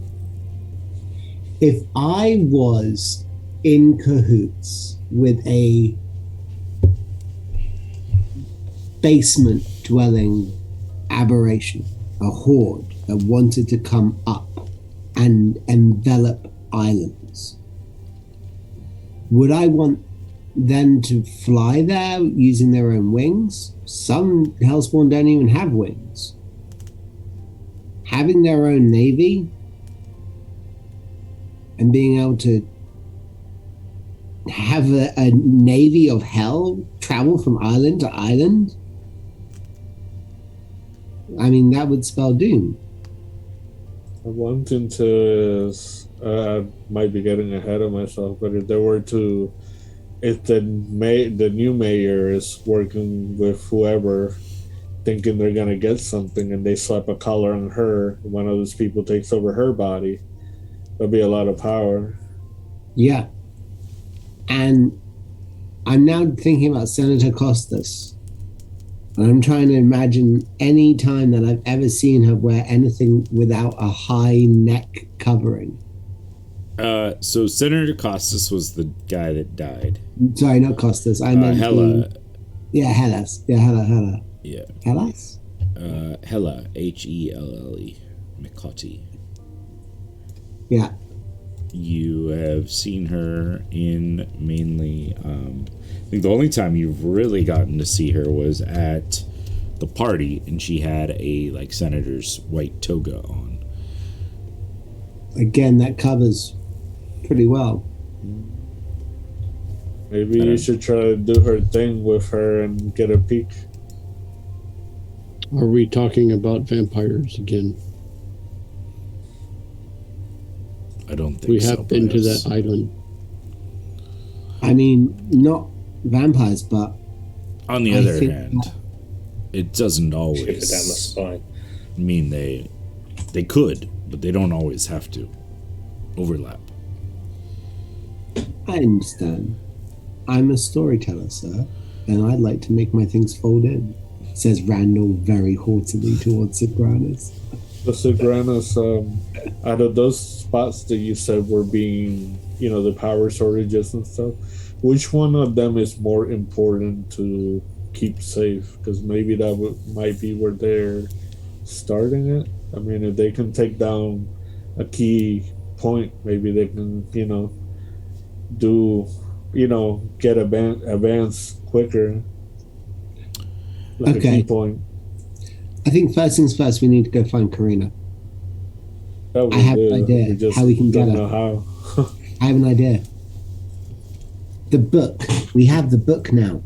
If I was in cahoots with a basement dwelling aberration, a horde that wanted to come up and envelop islands. Would I want them to fly there using their own wings? Some Hellspawn don't even have wings. Having their own navy and being able to have a navy of hell travel from island to island, I mean, that would spell doom. One thing to is, I might be getting ahead of myself, but if the new mayor is working with whoever, thinking they're gonna get something, and they slap a collar on her, one of those people takes over her body, there'll be a lot of power. Yeah. And I'm now thinking about Senator Costas. And I'm trying to imagine any time that I've ever seen her wear anything without a high neck covering. So Senator Costas was the guy that died. Sorry, not Costas. I meant Hela. Yeah, Hellas. Yeah, Hela. Yeah. Hellas? Hela. Helle. Mikoti. Yeah. You have seen her in mainly. I think the only time you've really gotten to see her was at the party, and she had a senator's white toga on. Again, that covers pretty well. Maybe you should try to do her thing with her and get a peek. Are we talking about vampires again? I don't think We so. have been to that island. I mean, not vampires, but On the I other think hand, it doesn't Ship it down my always spine. mean they could, but they don't always have to overlap. I understand. I'm a storyteller, sir, and I'd like to make my things fold in, says Randall very haughtily towards Segranis. The Segranis, out of those spots that you said were being, the power shortages and stuff, which one of them is more important to keep safe? Because maybe that might be where they're starting it. I mean, if they can take down a key point, maybe they can, get advance quicker. Like Okay. a key point. I think first things first, we need to go find Karina. That would I have do. an idea We just how we can don't get know her. how. I have an idea. The book. We have the book now.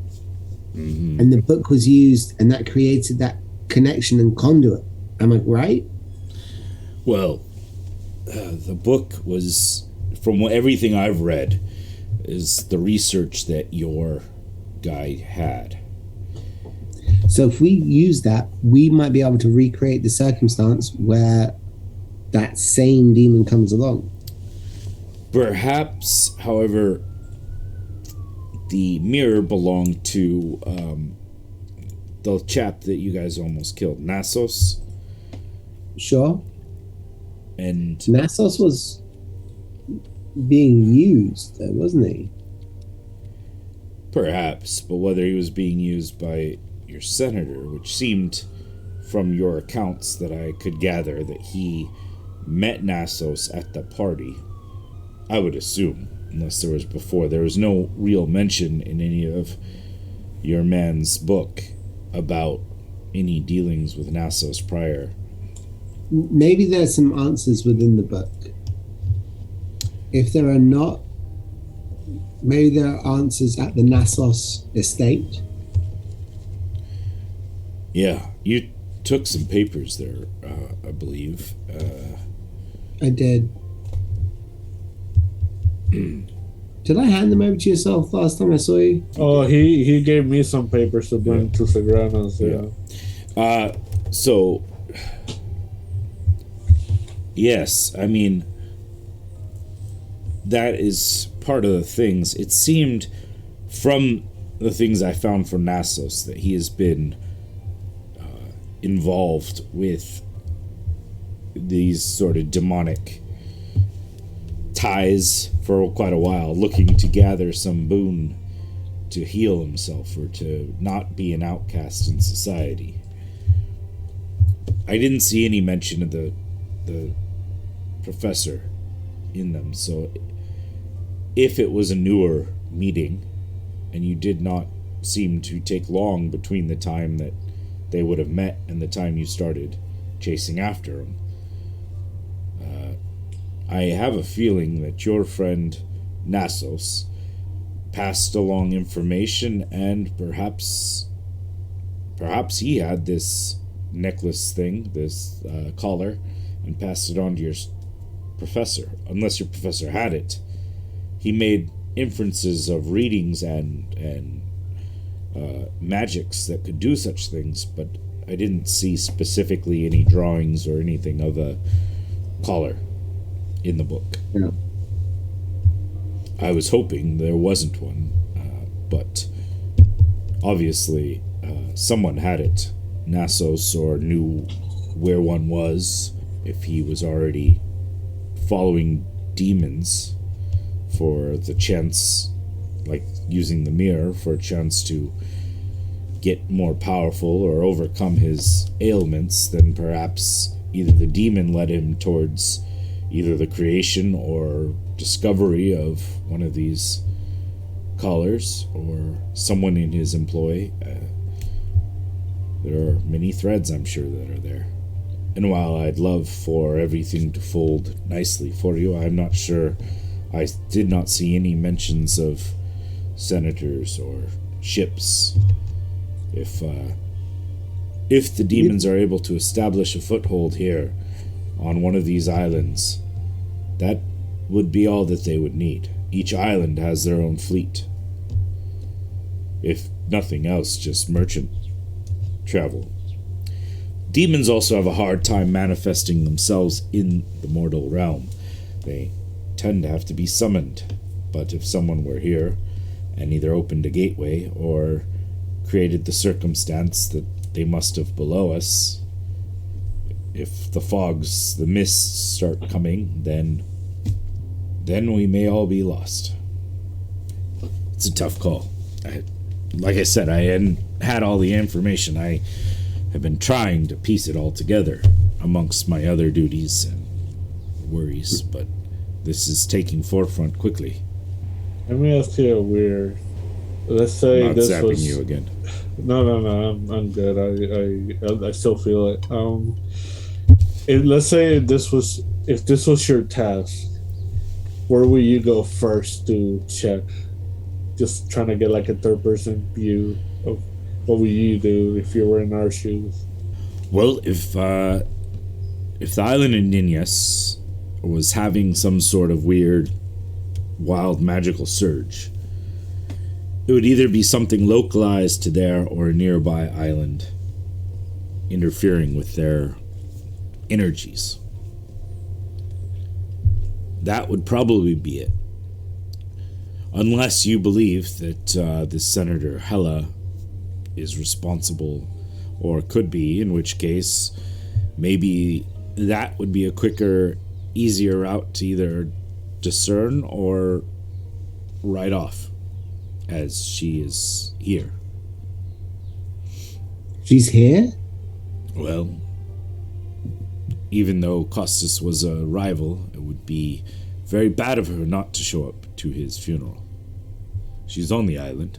Mm-hmm. And the book was used, and that created that connection and conduit. Am I right? Well, the book was, from everything I've read, is the research that your guy had. So if we use that, we might be able to recreate the circumstance where that same demon comes along. Perhaps, however, the mirror belonged to the chap that you guys almost killed, Nassos. Sure. And Nassos was being used, though, wasn't he? perhaps, but whether he was being used by your senator, which seemed from your accounts that I could gather that he met Nassos at the party, I would assume, unless there was before. There was no real mention in any of your man's book about any dealings with Nassos prior. Maybe there's some answers within the book. If there are not, maybe there are answers at the Nassos estate. Yeah, you took some papers there, I believe. I did. Did I hand them over to yourself last time I saw you? Oh, he gave me some papers to bring to Segranis. Yeah. So, yes, I mean, that is part of the things. It seemed from the things I found from Nassos that he has been involved with these sort of demonic ties for quite a while, looking to gather some boon to heal himself or to not be an outcast in society. I didn't see any mention of the professor in them, so if it was a newer meeting and you did not seem to take long between the time that they would have met and the time you started chasing after him, I have a feeling that your friend Nassos passed along information, and perhaps he had this necklace thing, this collar, and passed it on to your professor. Unless your professor had it, he made inferences of readings and magics that could do such things, but I didn't see specifically any drawings or anything of a collar in the book. Yeah. I was hoping there wasn't one, but obviously someone had it. Nassos or knew where one was, if he was already following demons for the chance, like using the mirror for a chance to get more powerful or overcome his ailments, then perhaps either the demon led him towards either the creation or discovery of one of these collars, or someone in his employ. There are many threads, I'm sure, that are there. And while I'd love for everything to fold nicely for you, I'm not sure. I did not see any mentions of senators or ships. If the demons are able to establish a foothold here on one of these islands, that would be all that they would need. Each island has their own fleet. If nothing else, just merchant travel. Demons also have a hard time manifesting themselves in the mortal realm. They tend to have to be summoned. But if someone were here and either opened a gateway or created the circumstance that they must have below us, if the mists start coming, then we may all be lost. It's a tough call. Like I said, I hadn't had all the information. I have been trying to piece it all together amongst my other duties and worries, but this is taking forefront quickly. Let me ask you a weird. Let's say Not this zapping was you again. No, I'm good. I still feel it. Let's say if this was your task, where would you go first to check? Just trying to get like a third person view of what would you do if you were in our shoes. Well, if the island in Ninyas was having some sort of weird, wild magical surge, it would either be something localized to there or a nearby island interfering with their energies. That would probably be it. Unless you believe that this Senator Hella is responsible, or could be, in which case maybe that would be a quicker, easier route to either discern or write off, as she is here. She's here? Well, even though Costas was a rival, it would be very bad of her not to show up to his funeral. She's on the island.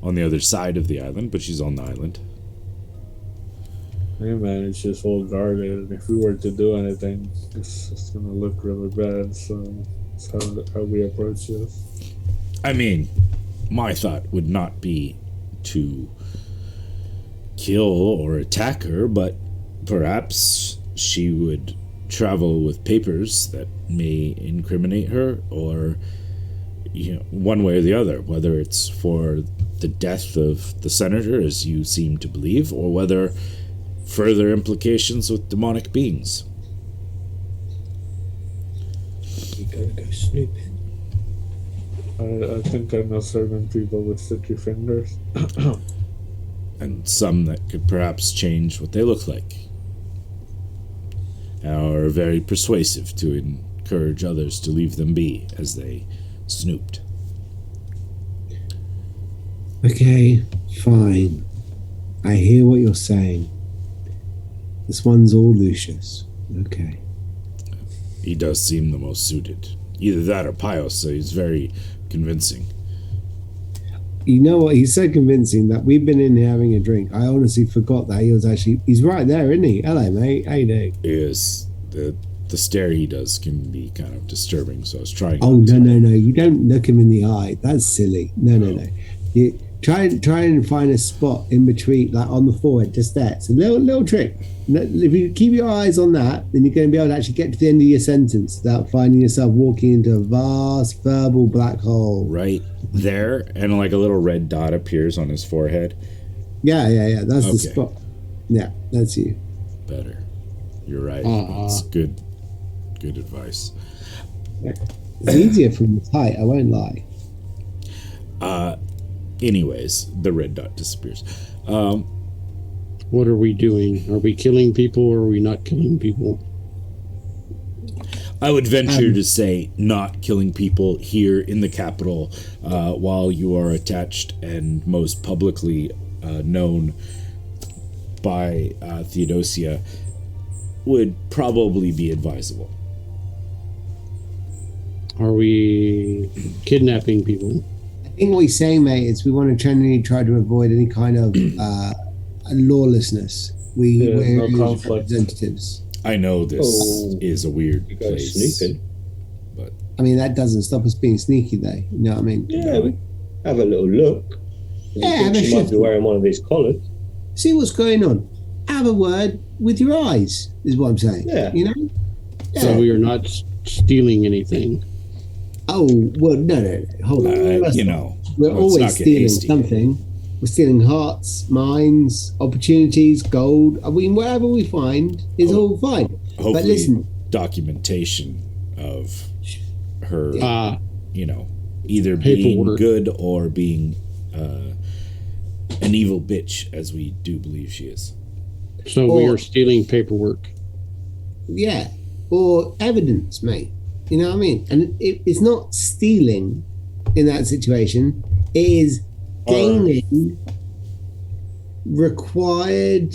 On the other side of the island, but she's on the island. Hey man, it's just all guarded, and if we were to do anything, it's gonna look really bad, so that's how we approach this. I mean, my thought would not be to kill or attack her, but perhaps she would travel with papers that may incriminate her, or one way or the other, whether it's for the death of the senator, as you seem to believe, or whether further implications with demonic beings. You gotta go snooping. I think I know certain people with sticky fingers. And some that could perhaps change what they look like, or are very persuasive to encourage others to leave them be as they snooped. Okay, fine. I hear what you're saying. This one's all Lucius. Okay. He does seem the most suited. Either that or Pios, so he's very convincing. You know what? He's so convincing that we've been in here having a drink. I honestly forgot that he's right there, isn't he? Hello, mate. How you doing? He is. The stare he does can be kind of disturbing, so I was trying. Oh, no. You don't look him in the eye. That's silly. No. You try and find a spot in between, like on the forehead, just there. It's a little trick. If you keep your eyes on that, then you're going to be able to actually get to the end of your sentence without finding yourself walking into a vast verbal black hole. Right there, and like a little red dot appears on his forehead. Yeah. That's the spot. Yeah, that's you. Better. You're right. That's good advice. It's easier from the height, I won't lie. Anyways, the red dot disappears. What are we doing? Are we killing people or are we not killing people? I would venture to say not killing people here in the capital while you are attached and most publicly known by Theodosia would probably be advisable. Are we kidnapping people? I think what he's saying, mate, is we want to generally try to avoid any kind of lawlessness. We're no conflict. representatives. I know this is a weird You guys place, sneaking. but I mean, that doesn't stop us being sneaky, though. You know what I mean? Yeah, we have a little look. Yeah, I think have a she might shift. be wearing one of these collars. See what's going on. Have a word with your eyes, is what I'm saying. Yeah. You know? Yeah. So we are not stealing anything. Oh, well, no. Hold on. First you of know, all, we're let's always not get stealing hasty. something. We're stealing hearts, minds, opportunities, gold. I mean, whatever we find is all fine. Hopefully, But listen, documentation of her, Ah, either being paperwork. good or being an evil bitch, as we do believe she is. so we are stealing paperwork. yeah, or evidence, mate. You know what I mean? And it's not stealing in that situation. It is gaining required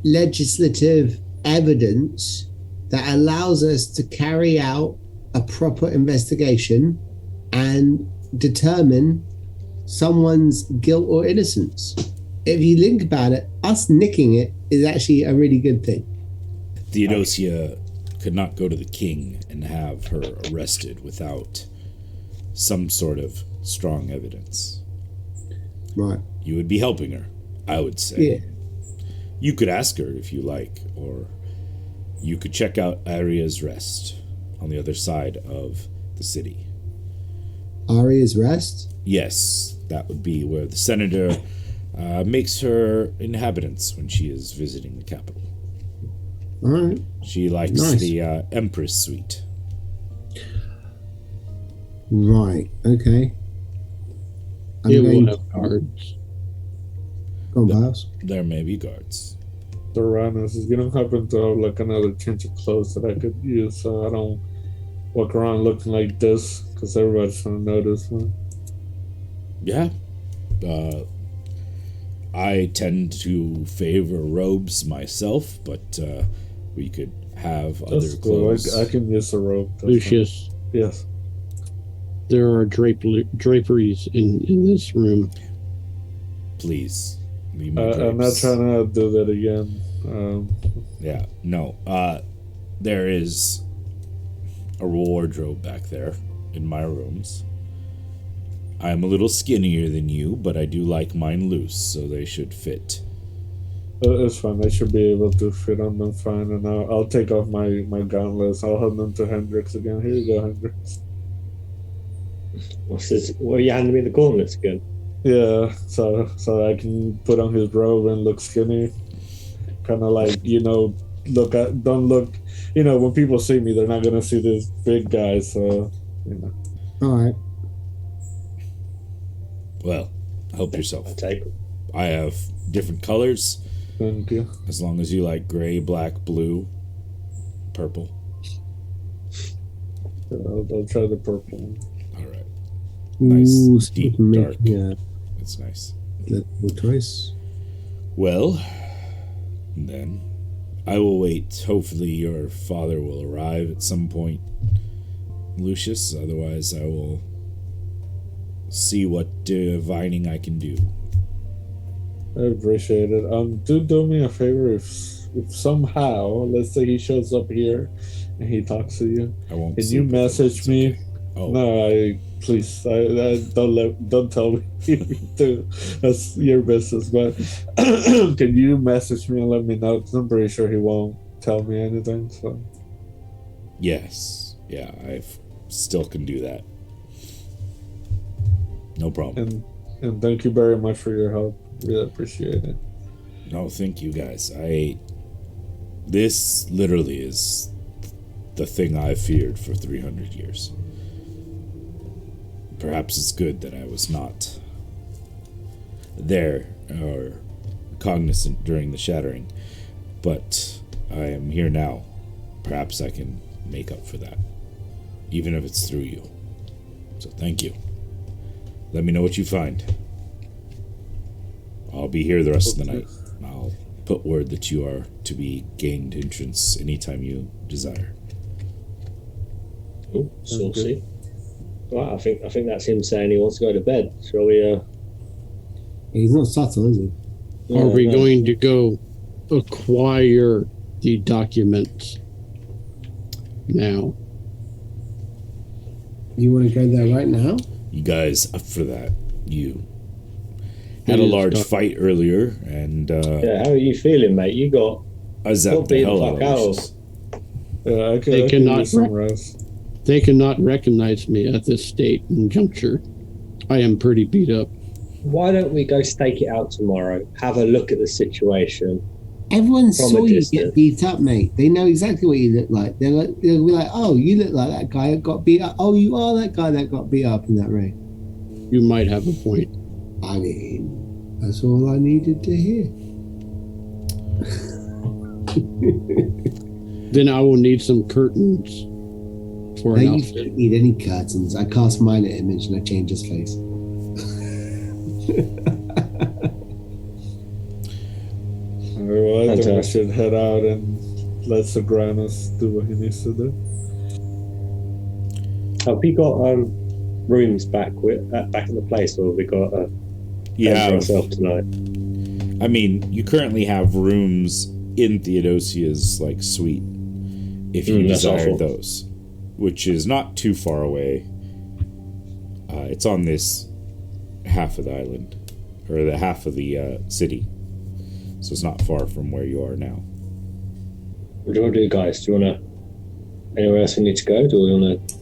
legislative evidence that allows us to carry out a proper investigation and determine someone's guilt or innocence. If you think about it, us nicking it is actually a really good thing. Theodosia could not go to the king and have her arrested without some sort of strong evidence. Right. You would be helping her, I would say. Yeah. You could ask her if you like, or you could check out Aria's Rest on the other side of the city. Aria's Rest? Yes, that would be where the senator makes her inhabitants when she is visiting the capital. All right. She likes Nice. the Empress Suite. Right. Okay. I'm It going will have guards. Go on, Piles. There may be guards. Segranis is gonna happen to have like another change of clothes that I could use, so I don't walk around looking like this because everybody's gonna notice me. Yeah. I tend to favor robes myself, but we could have other That's cool. clothes. I can use a rope. That's Lucius, fine. Yes. there are draperies in this room. Please. Leave my I'm not drapes. trying to do that again. Yeah, no. There is a wardrobe back there in my rooms. I'm a little skinnier than you, but I do like mine loose, so they should fit. It's fine. I should be able to fit on them fine, and I'll take off my gauntlets. I'll hand them to Hendrix again. Here you go, Hendrix. What's this? What are you handing me the gauntlets again? Yeah, so I can put on his robe and look skinny. Kind of like, don't look, when people see me, they're not going to see this big guy, so, All right. Well, help yourself. I'll take them. I have different colors, thank you. as long as you like gray, black, blue, purple. I'll try the purple one. All right. Nice, Ooh, deep, make- dark. Yeah, That's nice. little choice. Well, then, I will wait. Hopefully your father will arrive at some point, Lucius. Otherwise, I will see what divining I can do. I appreciate it. Do me a favor if somehow, let's say he shows up here and he talks to you, I won't. can sleep you with him. message It's me? okay. Oh, No, please, don't tell me to. That's your business. But can you message me and let me know? 'Cause I'm pretty sure he won't tell me anything. So yes. Yeah, I still can do that. No problem. and thank you very much for your help. Really appreciate it. No, thank you guys. This literally is the thing I've feared for 300 years. Perhaps it's good that I was not there or cognizant during the shattering, but I am here now. Perhaps I can make up for that, even if it's through you. So thank you. Let me know what you find. I'll be here the rest of the night. I'll put word that you are to be gained entrance anytime you desire. Oh, saucy. Right, I think that's him saying he wants to go to bed. Shall we? He's not subtle, is he? Are we no. going to go acquire the documents now? You want to go there right now? You guys up for that? You had a It is large dark. fight earlier, and Yeah, how are you feeling, mate? You got I zapped the beat the hell out fuck of out. Lucius. Yeah, I They can cannot use some rec- rest. They cannot recognize me at this state and juncture. I am pretty beat up. Why don't we go stake it out tomorrow? Have a look at the situation. Everyone From saw a you distance. get beat up, mate. They know exactly what you look like. They'll be like, "Oh, you look like that guy that got beat up. Oh, you are that guy that got beat up in that raid." You might have a point. I mean, that's all I needed to hear. Then I will need some curtains for No, an you outfit. don't need any curtains. I cast minor image and I change his face. Well, I think we Fantastic. should head out and let Segranis do what he needs to do. Have we got rooms back back in the place, or have we got You for have, ourselves tonight? I mean, you currently have rooms in Theodosia's like suite, if you That's desired awful. those, which is not too far away. It's on this half of the island, or the half of the city, so it's not far from where you are now. What do you want to do, guys? Do you want to? Anywhere else we need to go? Do we want to?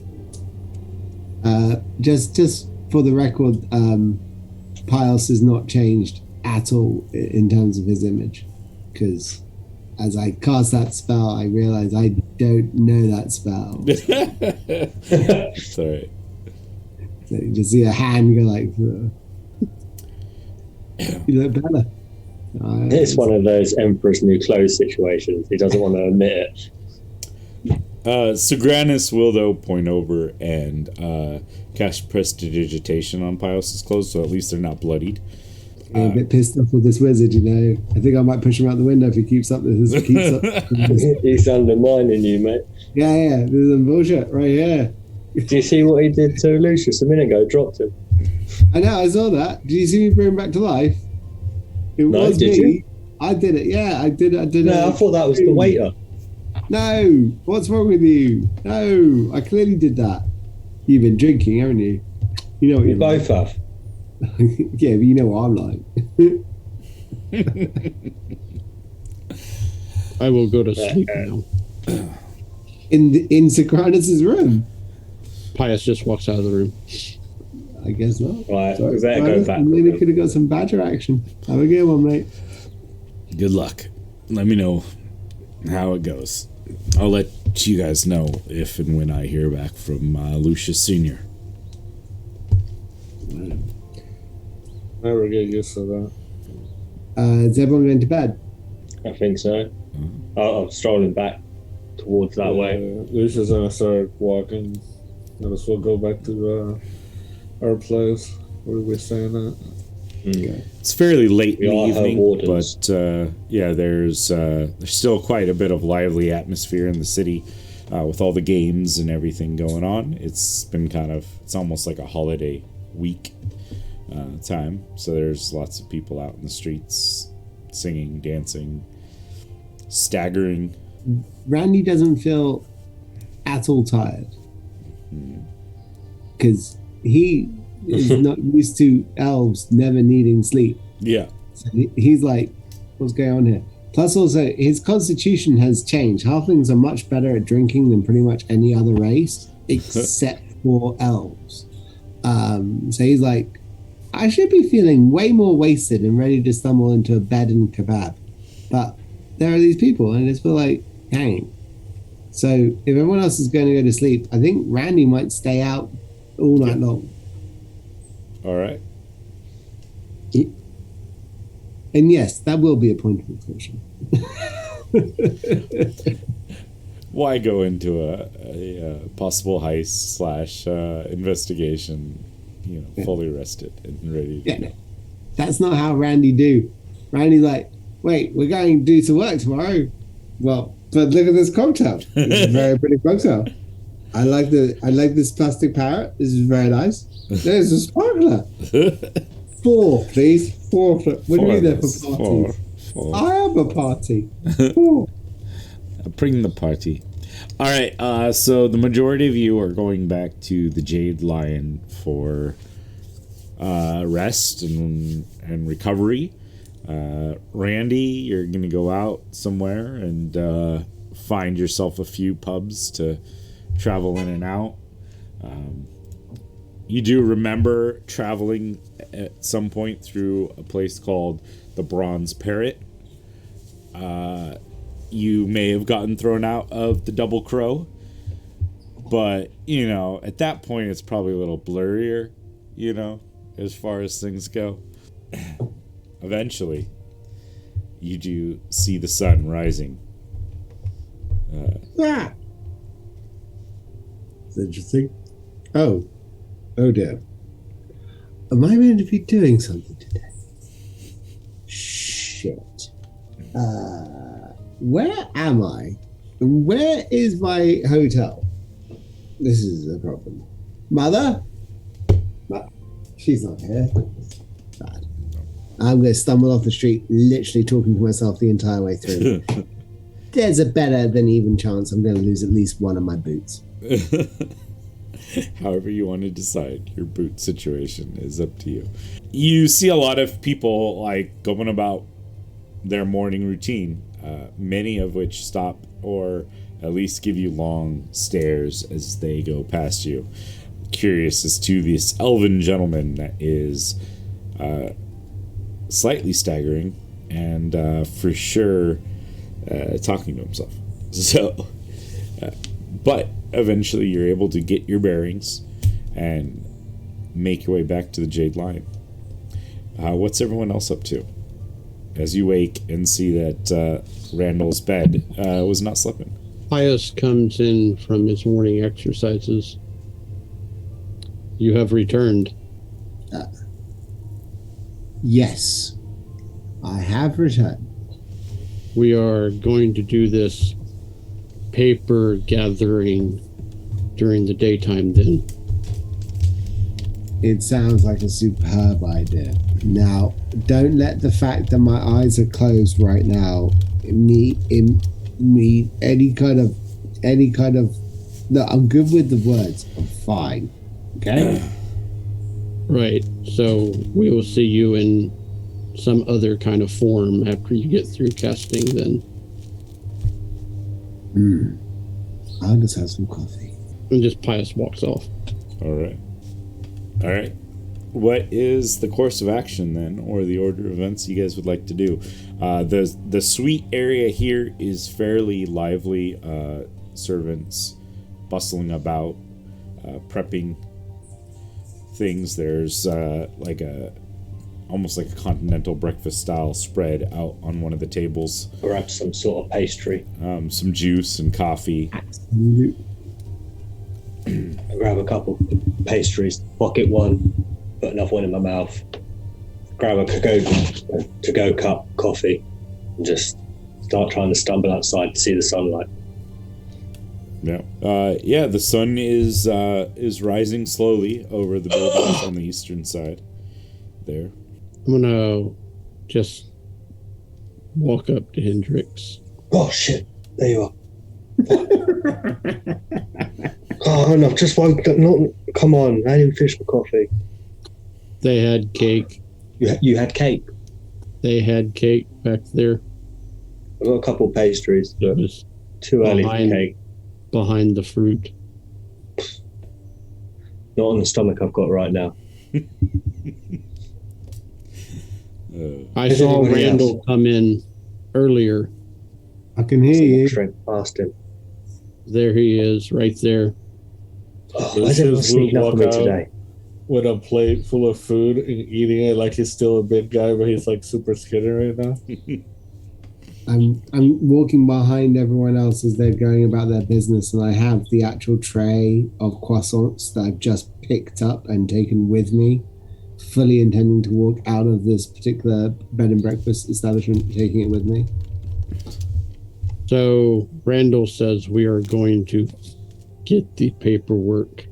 Just for the record, Piles has not changed at all in terms of his image, because as I cast that spell, I realize I don't know that spell. It's all right. So you just see a hand go like, you look better. It's one of those Emperor's New Clothes situations. He doesn't want to admit it. Segranis will though point over and cast prestidigitation on Pios's clothes, so at least they're not bloodied. I'm a bit pissed off with this wizard, you know. I think I might push him out the window if he keeps up this. He's undermining you, mate. Yeah, this is some bullshit right here. Do you see what he did to Lucius a minute ago? Dropped him. I know, I saw that. Did you see me bring him back to life? It No, was did me. you? I did it. Yeah, I did. I did. No, I thought that was the waiter. No, what's wrong with you? No, I clearly did that. You've been drinking, haven't you? You know what We you're both like. have. Yeah, but you know what I'm like. I will go to sleep now. In Segranis' room. Pius just walks out of the room. I guess not. Right, Sorry, we better go Segranis, back. maybe could have got some badger action. Have a good one, mate. Good luck. Let me know how it goes. I'll let you guys know if and when I hear back from Lucius Sr. Never get used to that. Is everyone going to bed? I think so. I'm strolling back towards that way. Lucius gonna start walking Let us well go back to our place. Where are we staying at? It's fairly late in the all have evening, wardens. but yeah, there's still quite a bit of lively atmosphere in the city with all the games and everything going on. It's been it's almost like a holiday week time. So there's lots of people out in the streets singing, dancing, staggering. Randy doesn't feel at all tired because he is not used to elves never needing sleep. Yeah. So he's like, what's going on here? Plus, also, his constitution has changed. Halflings are much better at drinking than pretty much any other race, except for elves. So he's like, I should be feeling way more wasted and ready to stumble into a bed and kebab. But there are these people, and I just feel like, dang. So if everyone else is going to go to sleep, I think Randy might stay out all night long. All right. And yes, that will be a point of inflection. Why go into a possible heist / investigation, fully rested and ready to go? That's not how Randy do. Randy's like, wait, we're going to do some work tomorrow. Well, but look at this cocktail. It's a very pretty cocktail. I like this plastic parrot. This is very nice. There's a sparkler. 4, please. 4. What do you mean there for parties? 4. I am a party. 4. Bring the party. All right. So the majority of you are going back to the Jade Lion for rest and recovery. Randy, you're gonna go out somewhere and find yourself a few pubs to travel in and out. You do remember traveling at some point through a place called the Bronze Parrot. You may have gotten thrown out of the Double Crow, but at that point it's probably a little blurrier, as far as things go. Eventually, you do see the sun rising. It's interesting. Oh dear. Am I going to be doing something today? Shit. Where am I? Where is my hotel? This is a problem. Mother? She's not here. Bad. I'm going to stumble off the street, literally talking to myself the entire way through. There's a better than even chance I'm going to lose at least one of my boots. However you want to decide, your boot situation is up to you. You see a lot of people going about their morning routine, many of which stop or at least give you long stares as they go past you. Curious as to this elven gentleman that is slightly staggering and for sure talking to himself. So, but eventually you're able to get your bearings and make your way back to the Jade Lion. What's everyone else up to as you wake and see that Randall's bed was not sleeping? Pius comes in from his morning exercises. You have returned. Yes, I have returned. We are going to do this paper gathering during the daytime then. It sounds like a superb idea. Now, don't let the fact that my eyes are closed right now me any kind of no, I'm good with the words. I'm fine. Okay? Right. So we will see you in some other kind of form after you get through casting then. I'll just have some coffee. And just Pius walks off. All right. What is the course of action then, or the order of events you guys would like to do? The suite area here is fairly lively. Servants bustling about, prepping things. There's almost like a continental breakfast style spread out on one of the tables. Perhaps some sort of pastry. Some juice and coffee. I grab a couple pastries, pocket one, put another one in my mouth, grab a to-go cup coffee, and just start trying to stumble outside to see the sunlight. Yeah. The sun is rising slowly over the buildings on the eastern side. There. I'm gonna just walk up to Hendrix. Oh shit! There you are. Oh no! Just woke up. Come on! I didn't finish my coffee. They had cake. You had cake. They had cake back there. I got a couple pastries, It but was too early for cake. behind the fruit. Not on the stomach I've got right now. I Is saw anybody Randall else? come in earlier. I can hear you. Straight past him. There he is, right there. Oh, why is everyone sneaking up on me today? with a plate full of food and eating it like he's still a big guy, but he's like super skinny right now. I'm walking behind everyone else as they're going about their business, and I have the actual tray of croissants that I've just picked up and taken with me, fully intending to walk out of this particular bed and breakfast establishment, taking it with me. So Randall says we are going to get the paperwork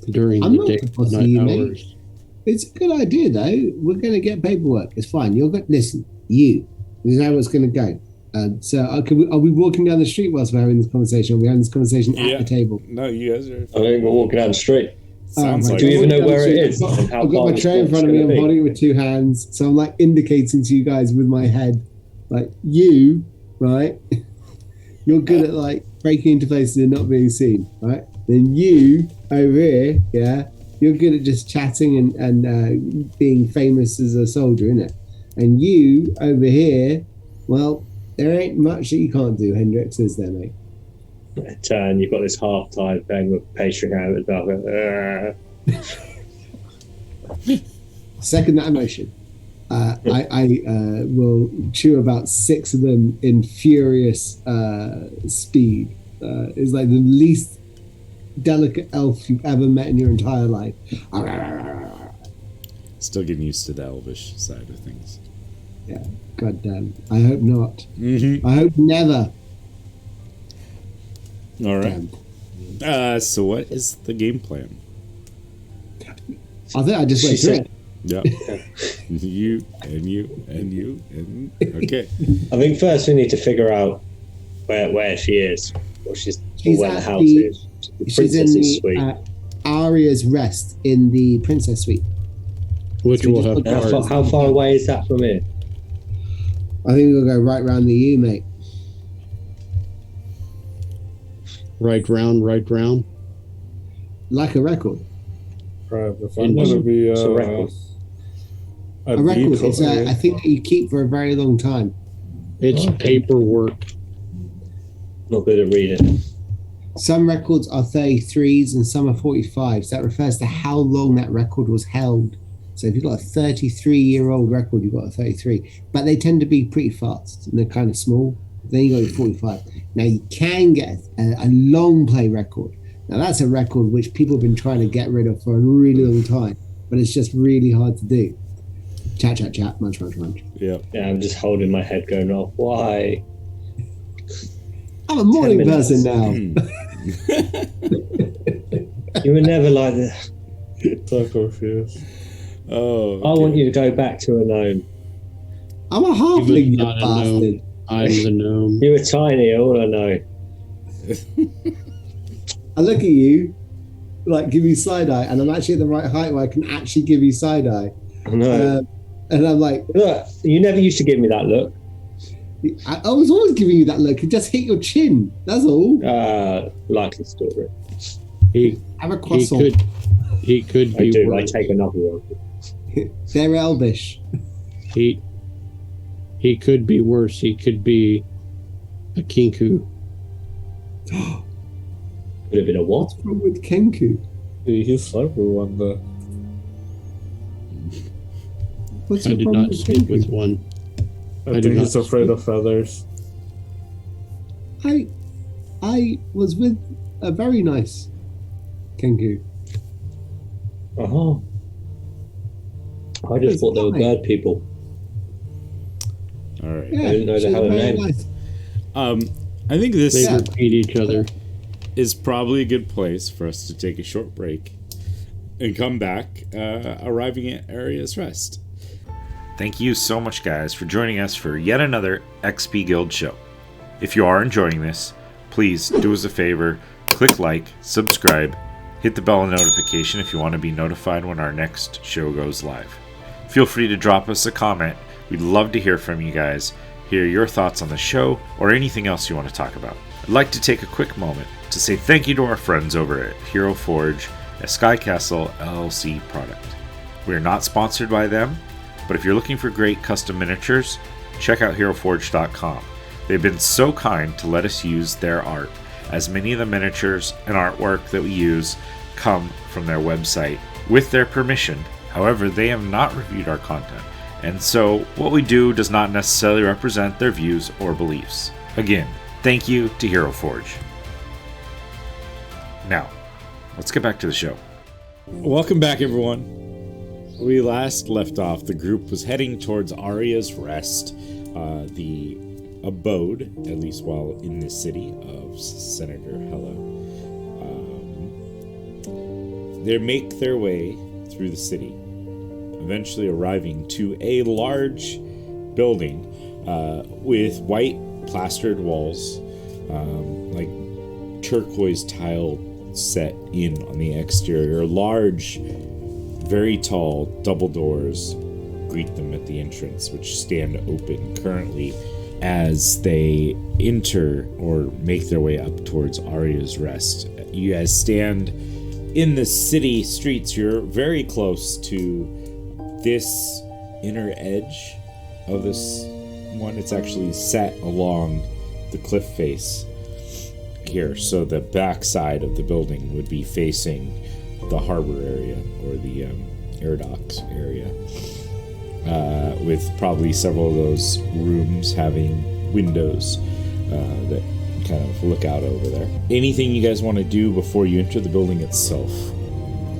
during I'm the not day supposed to, night you hours. mate. It's a good idea, though. We're going to get paperwork. It's fine. You're going. Listen, you. This is how it's going to go. So, are we walking down the street whilst we're having this conversation? Are we having this conversation at the table? No, you guys are. I think we're walking down the street. Sounds like Do you even know where it I've is? got, and how I've got far my this tray in walk's front of me. gonna I'm be? holding it with two hands. So I'm like indicating to you guys with my head, like, you, right? You're good at like breaking into places and not being seen, right? Then you over here, yeah, you're good at just chatting and being famous as a soldier, innit? And you over here, well, there ain't much that you can't do, Hendrix, is there, mate? Turn, you've got this half-tied thing with pastry hand at the Second that emotion. I will chew about 6 of them in furious speed. It's like the least delicate elf you've ever met in your entire life. Still getting used to the elvish side of things. Yeah, goddamn. I hope not. Mm-hmm. I hope never. All right. So what is the game plan? I think I just went through it. Yeah. you and you and you and okay. I think first we need to figure out where she is, or She's where the at house the- is. The She's in princess's suite. the Arya's Rest in the Princess Suite. Which So we will just have look How cards. far, how far away is that from here? I think we'll go right round the U, mate. Right round. Like a record. Right, if I'm gonna be It's a record. A record is decoy, a thing that you keep for a very long time. It's paperwork. Not good at reading. Some records are 33s and some are 45s. That refers to how long that record was held. So if you've got a 33-year-old record, you've got a 33. But they tend to be pretty fast and they're kind of small. Then you got your 45. Now you can get a long play record. Now that's a record which people have been trying to get rid of for a really long time, but it's just really hard to do. Chat, munch. Yeah. Yeah, I'm just holding my head going, oh, why? I'm a morning 10 minutes. person now. You were never like this. So confused. Oh. I want you to go back to a gnome. I'm a halfling, was you not a bastard. gnome. I'm the gnome. You were tiny, all I know. I look at you, like give you side eye, and I'm actually at the right height where I can actually give you side eye. No. And I'm like, Look, you never used to give me that look. I was always giving you that look. It just hit your chin. That's all. Likely story. He Have a he croissant. could I be do. I worse. take another one. They're elvish. He could be worse. He could be a kinku. Could have been a what? What's wrong with Kenku? He's everyone though. What's I the did problem not with speak with Kenku? one. I I think do he's not afraid of feathers. I was with a very nice Kenku. Uh-huh. I just thought they were bird people. All right. Yeah, I didn't know they she's had a very name. nice. I think this They repeat each other. is probably a good place for us to take a short break and come back, arriving at Aria's Rest. Thank you so much, guys, for joining us for yet another XP Guild show. If you are enjoying this, please do us a favor, click like, subscribe, hit the bell notification if you want to be notified when our next show goes live. Feel free to drop us a comment. We'd love to hear from you guys, hear your thoughts on the show, or anything else you want to talk about. I'd like to take a quick moment to say thank you to our friends over at Hero Forge, a Sky Castle LLC product. We are not sponsored by them, but if you're looking for great custom miniatures, check out HeroForge.com. They've been so kind to let us use their art, as many of the miniatures and artwork that we use come from their website with their permission. However, they have not reviewed our content, and so what we do does not necessarily represent their views or beliefs. Again, thank you to Hero Forge. Now, let's get back to the show. Welcome back, everyone. We last left off, the group was heading towards Aria's Rest, the abode, at least while in the city, of Senator Hella. They make their way through the city, eventually arriving to a large building with white plastered walls, like turquoise tile set in on the exterior. Large, very tall double doors greet them at the entrance, which stand open currently as they enter or make their way up towards Aria's Rest. You guys stand in the city streets. You're very close to this inner edge of this one. It's actually set along the cliff face here, so the back side of the building would be facing the harbor area or the air docks area, with probably several of those rooms having windows that kind of look out over there. Anything you guys want to do before you enter the building itself?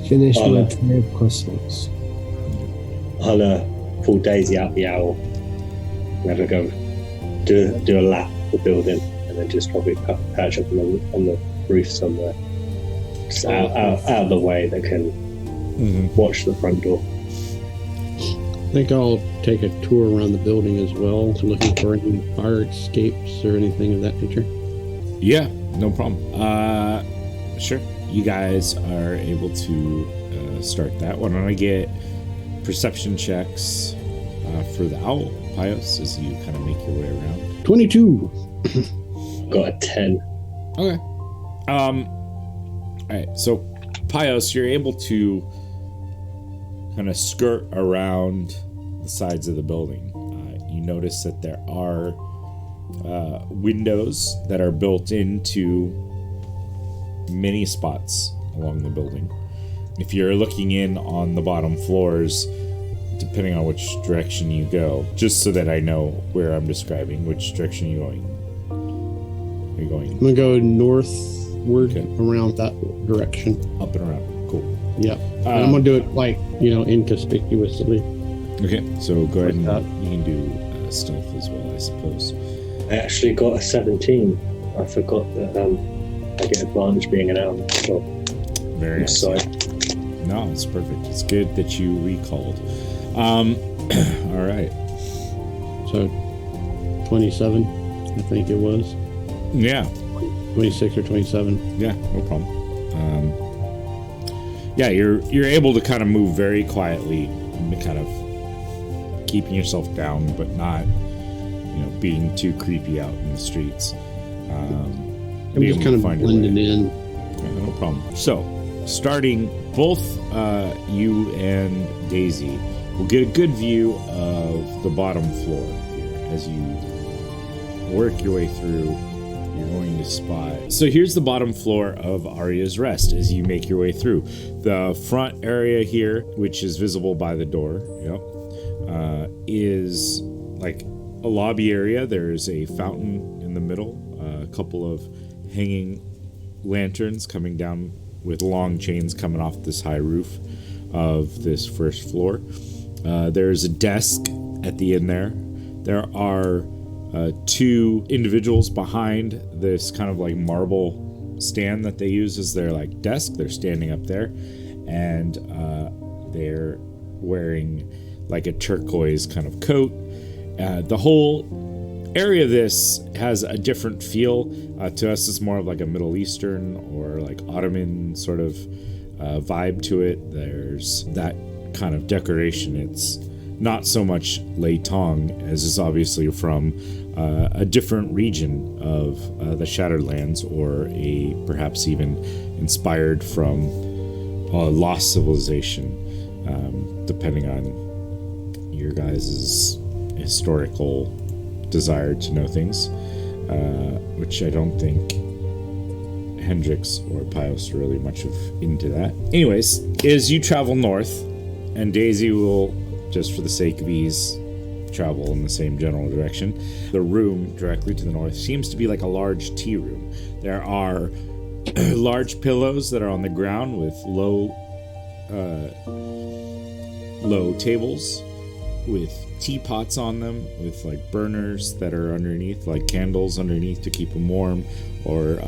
Finish my tray of croissants. I'll pull Daisy out the owl and have a go do a lap of the building, and then just probably perch up on the roof somewhere, just out of the way that can watch the front door. I think I'll take a tour around the building as well, looking for any fire escapes or anything of that nature. Yeah, no problem. Sure. You guys are able to start that. Why don't I get perception checks for the owl, Pios, as you kind of make your way around? 22. Got a 10. Okay. All right. So, Pios, you're able to kind of skirt around the sides of the building. You notice that there are windows that are built into many spots along the building. If you're looking in on the bottom floors, depending on which direction you go, just so that I know where I'm describing, which direction are you going? Are you going I'm going to go northward around that direction. up and around? Cool. Yeah. And I'm going to do it like, inconspicuously. Okay, so go ahead and Like you can do stealth as well, I suppose. I actually got a 17. I forgot that I get advantage being an owl. So, Very nice. sorry. No, it's perfect. It's good that you recalled. All right. So 27, I think it was. Yeah. 26 or 27. Yeah, no problem. Yeah, you're able to kind of move very quietly, and kind of keeping yourself down, but not, being too creepy out in the streets. I'm just kind of blending in. Yeah, no problem. So, starting, both you and Daisy will get a good view of the bottom floor here as you work your way through. You're going to spot. So here's the bottom floor of Aria's Rest as you make your way through. The front area here, which is visible by the door, is like a lobby area. There's a fountain in the middle, a couple of hanging lanterns coming down with long chains coming off this high roof of this first floor. There's a desk at the end there. There are two individuals behind this kind of like marble stand that they use as their like desk. They're standing up there, and they're wearing like a turquoise kind of coat. The whole area of this has a different feel. To us, it's more of like a Middle Eastern or like Ottoman sort of vibe to it. There's that kind of decoration. It's not so much Leitong, as is obviously from a different region of the Shattered Lands, or a perhaps even inspired from a lost civilization, depending on your guys' historical desire to know things, which I don't think Hendrix or Pios are really much of into that. Anyways, as you travel north, and Daisy will, just for the sake of ease, travel in the same general direction, the room directly to the north seems to be like a large tea room. There are large pillows that are on the ground with low tables with teapots on them, with like burners that are underneath, like candles underneath to keep them warm, or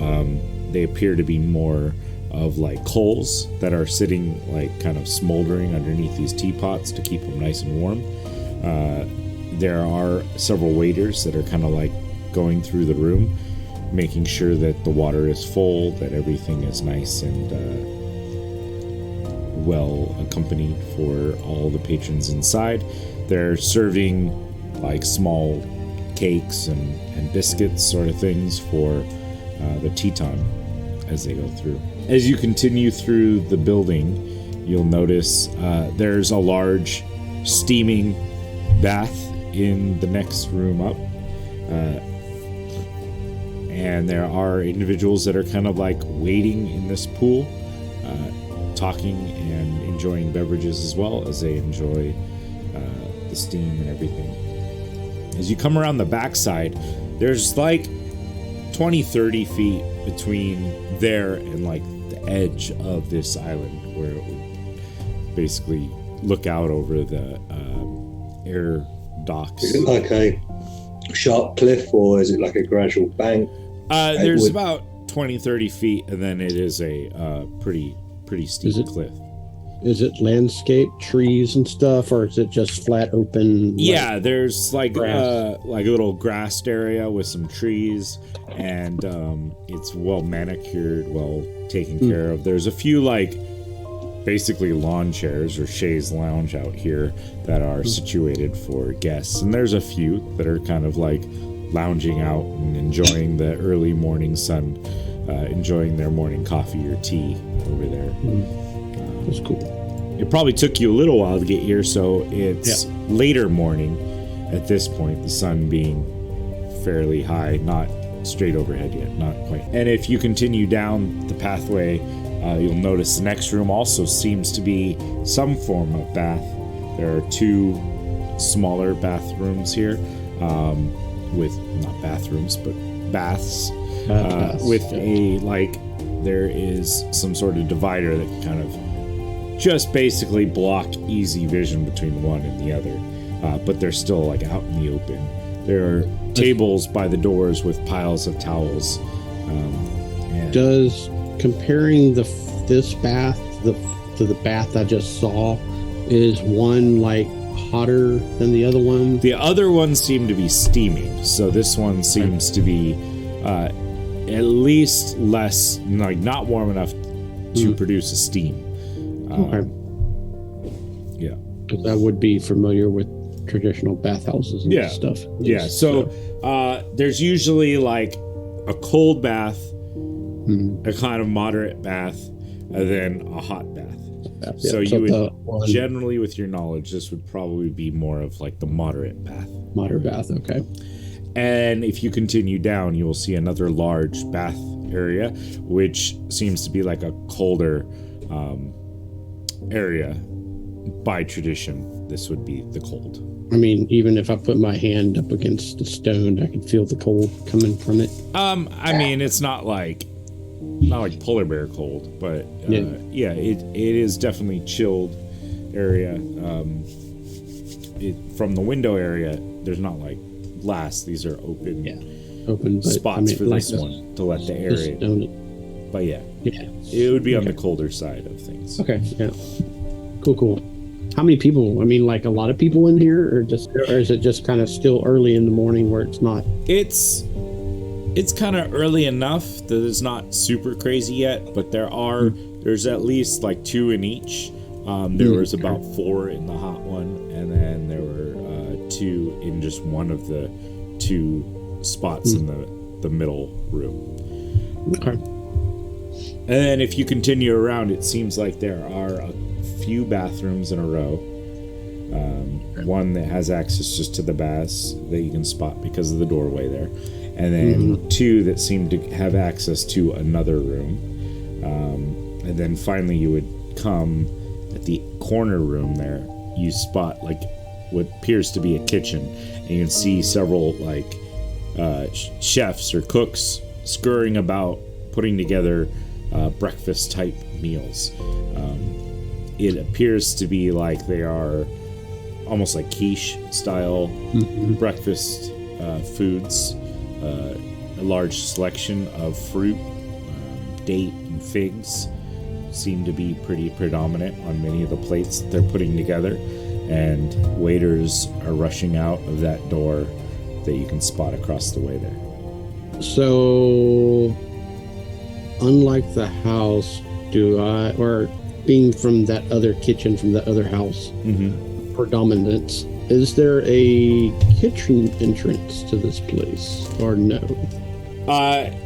they appear to be more of like coals that are sitting like kind of smoldering underneath these teapots to keep them nice and warm. There are several waiters that are kind of like going through the room, making sure that the water is full, that everything is nice and well accompanied for all the patrons inside. They're serving like small cakes and biscuits sort of things for the tea time as they go through. As you continue through the building, you'll notice there's a large steaming bath in the next room up. And there are individuals that are kind of like waiting in this pool, talking and enjoying beverages as well as they enjoy the steam and everything. As you come around the backside, there's like 20-30 feet between there and like the edge of this island, where it would basically look out over the air docks. Is it like a sharp cliff, or is it like a gradual bank? There's about 20-30 feet, and then it is a pretty steep cliff. Is it landscape, trees and stuff, or is it just flat open? Yeah, there's like a little grassed area with some trees, and it's well manicured, well taken care of. There's a few like basically lawn chairs or chaise lounge out here that are situated for guests, and there's a few that are kind of like lounging out and enjoying the early morning sun, enjoying their morning coffee or tea over there. That's cool. It probably took you a little while to get here, so it's later morning at this point, the sun being fairly high, not straight overhead yet, not quite. And if you continue down the pathway, you'll notice the next room also seems to be some form of bath. There are two smaller bathrooms here, with not bathrooms, but baths, with a like there is some sort of divider that can kind of just basically block easy vision between one and the other, but they're still like out in the open. There are tables by the doors with piles of towels. Does comparing this bath to the bath I just saw, is one like hotter than the other one? The other ones seem to be steaming, so this one seems to be at least less, like not warm enough to produce a steam. Okay. Yeah. Because I would be familiar with traditional bathhouses and stuff. Yeah. So there's usually like a cold bath, a kind of moderate bath, and then a hot bath. So you would generally, with your knowledge, this would probably be more of like the moderate bath. Moderate bath, okay. And if you continue down, you will see another large bath area, which seems to be like a colder area. By tradition, this would be the cold. I mean, even if I put my hand up against the stone, I can feel the cold coming from it. I mean, it's not like not like polar bear cold, but it is definitely chilled area. From the window area, there's not like glass. These are open spots for this one to let the air in. But it would be on the colder side of things. Okay, yeah, cool. How many people? I mean, like a lot of people in here, or is it just kind of still early in the morning where it's not? It's kind of early enough that it's not super crazy yet, but there's at least like 2 in each. There was about 4 in the hot one, and then there were 2 in just one of the 2 spots in the middle room. Okay. And then if you continue around, it seems like there are a few bathrooms in a row. One that has access just to the baths that you can spot because of the doorway there. And then 2 that seem to have access to another room. And then finally you would come at the corner room there. You spot like what appears to be a kitchen. And you can see several like chefs or cooks scurrying about, putting together breakfast type meals. It appears to be like they are almost like quiche style breakfast foods. A large selection of fruit, date and figs seem to be pretty predominant on many of the plates that they're putting together, and waiters are rushing out of that door that you can spot across the way there. So, unlike the house, or being from that other kitchen, from that other house, predominance, is there a kitchen entrance to this place, or no?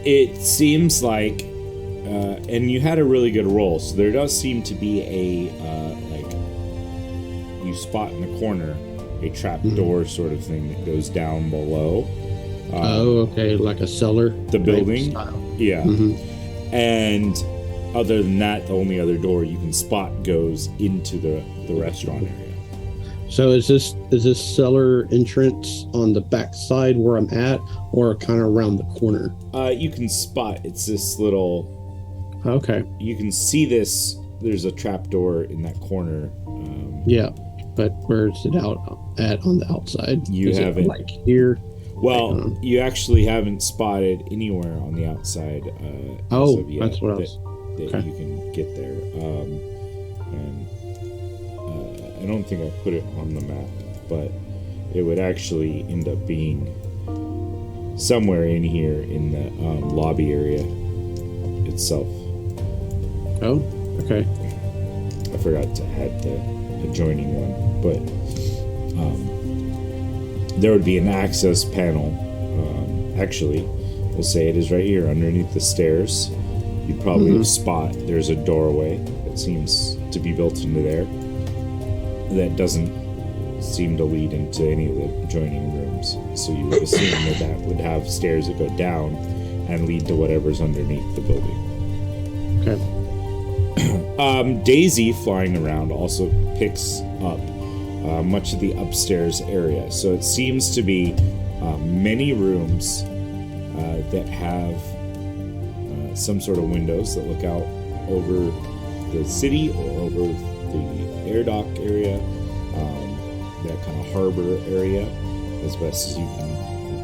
It seems like, and you had a really good roll, so there does seem to be you spot in the corner a trap door sort of thing that goes down below. Okay, like a cellar. The building, style. Yeah. And other than that, the only other door you can spot goes into the restaurant area. So is this cellar entrance on the back side where I'm at, or kind of around the corner? You can spot it's this little. Okay. You can see this. There's a trap door in that corner. Yeah, but where's it out at on the outside? You haven't, like here. Well, you actually haven't spotted anywhere on the outside. Oh, as of yet that's what I was. That you can get there. And I don't think I put it on the map, but it would actually end up being somewhere in here in the lobby area itself. Oh, okay. I forgot to add the adjoining one, but there would be an access panel. Actually, we'll say it is right here underneath the stairs. You'd probably spot there's a doorway that seems to be built into there that doesn't seem to lead into any of the adjoining rooms. So you would assume that would have stairs that go down and lead to whatever's underneath the building. Okay. Daisy flying around also picks up much of the upstairs area. So it seems to be many rooms that have some sort of windows that look out over the city or over the air dock area, that kind of harbor area, as best as you can with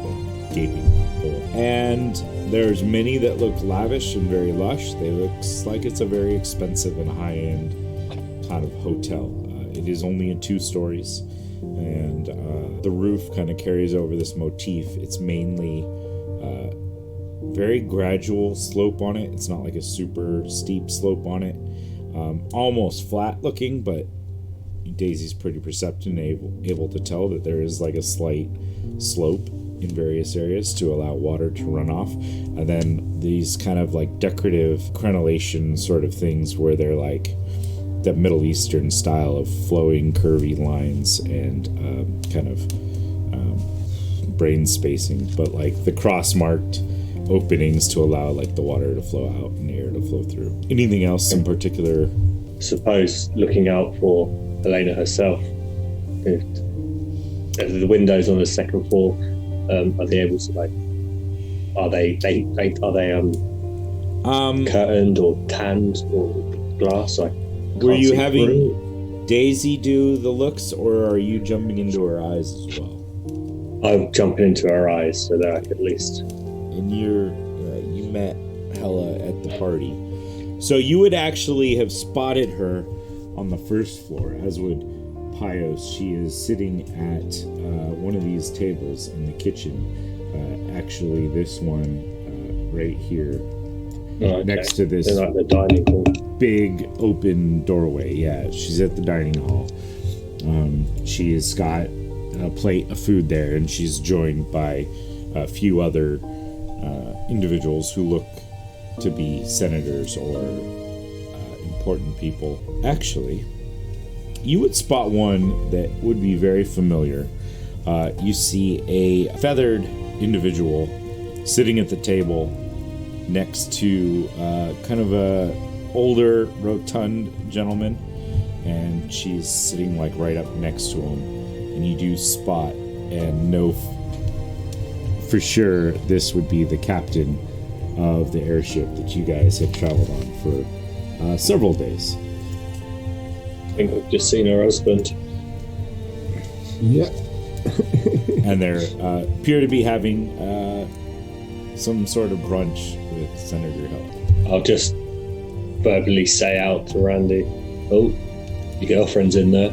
the gaping hole. And there's many that look lavish and very lush. They looks like it's a very expensive and high-end kind of hotel. It is only in 2 stories, and the roof kind of carries over this motif. It's mainly very gradual slope on it. It's not like a super steep slope on it. Almost flat looking, but Daisy's pretty perceptive and able to tell that there is like a slight slope in various areas to allow water to run off. And then these kind of like decorative crenellation sort of things where they're like that Middle Eastern style of flowing curvy lines and kind of brain spacing, but like the cross-marked openings to allow like the water to flow out and the air to flow through. Anything else in particular? Suppose looking out for Elena herself. If the windows on the second floor, are they able to like? Are they curtained or tanned or glass. Were you having Daisy do the looks, or are you jumping into her eyes as well? I'm jumping into her eyes so that I could at least. And you met Hella at the party, so you would actually have spotted her on the first floor, as would Pios. She is sitting at one of these tables in the kitchen. Actually, this one right here, next to this like the dining hall. big open doorway. Yeah, she's at the dining hall. She has got a plate of food there, and she's joined by a few other individuals who look to be senators or important people. Actually, you would spot one that would be very familiar. You see a feathered individual sitting at the table next to kind of a older, rotund gentleman, and she's sitting like right up next to him. And you do spot and know for sure this would be the captain of the airship that you guys have traveled on for several days. I think we've just seen her husband. Yeah. And they appear to be having some sort of brunch with Senator Hill. I'll just verbally say out to Randy, "Oh, your girlfriend's in there.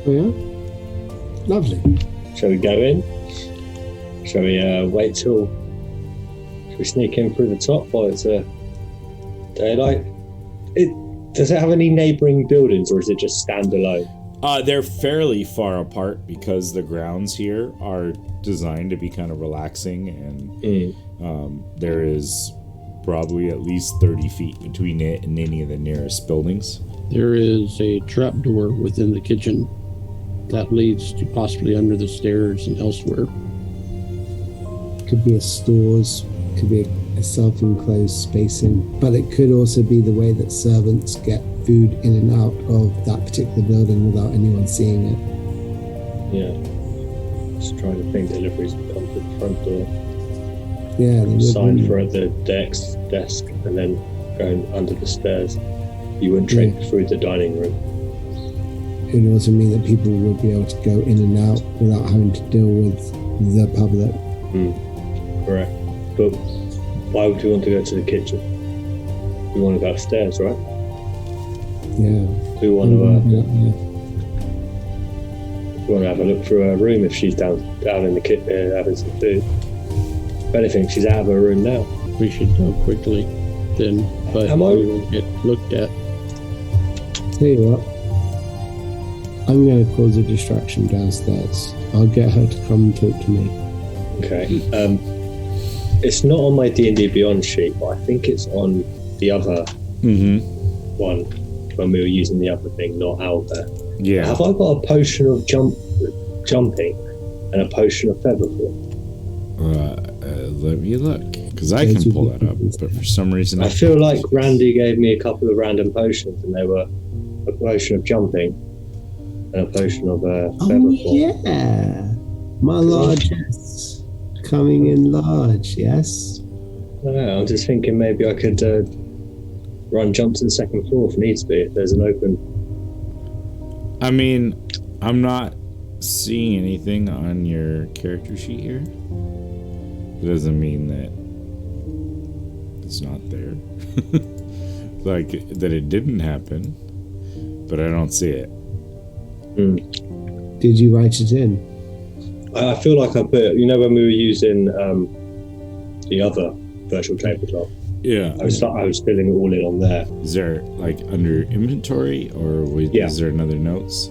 Oh, yeah? Lovely. Shall we go in? Shall we wait till... Shall we sneak in through the top while it's daylight? Does it have any neighbouring buildings, or is it just standalone? They're fairly far apart because the grounds here are designed to be kind of relaxing, and there is probably at least 30 feet between it and any of the nearest buildings. There is a trapdoor within the kitchen that leads to possibly under the stairs and elsewhere. Could be a stores, could be a self-enclosed spacing, but it could also be the way that servants get food in and out of that particular building without anyone seeing it. Yeah. Just trying to think deliveries would come to the front door. Yeah, they would. Sign for at the desk and then going under the stairs. You wouldn't trek through the dining room. It would also mean that people would be able to go in and out without having to deal with the public. Correct. But why would you want to go to the kitchen? We want to go upstairs, right? Yeah. We want to have a look through her room if she's down in the kitchen having some food. If anything, she's out of her room now. We should go quickly then, but we will get looked at. Tell you what, I'm going to cause a distraction downstairs. I'll get her to come and talk to me. Okay. It's not on my D&D Beyond sheet, but I think it's on the other one when we were using the other thing, not Owlbear. Yeah. Have I got a potion of jumping and a potion of featherfall? Let me look, because I can pull that up, but for some reason I feel like Randy gave me a couple of random potions, and they were a potion of jumping and a potion of featherfall. Yeah, my largesse coming in large. Yes. I don't know, I'm just thinking maybe I could run jump to the second floor if needs be, if there's an open. I mean, I'm not seeing anything on your character sheet here. It doesn't mean that it's not there. Like, that it didn't happen, but I don't see it. Did you write it in? I feel like I put it, when we were using the other virtual tabletop. Yeah. I was filling it all in on there. Is there, like, under inventory, or is there another notes?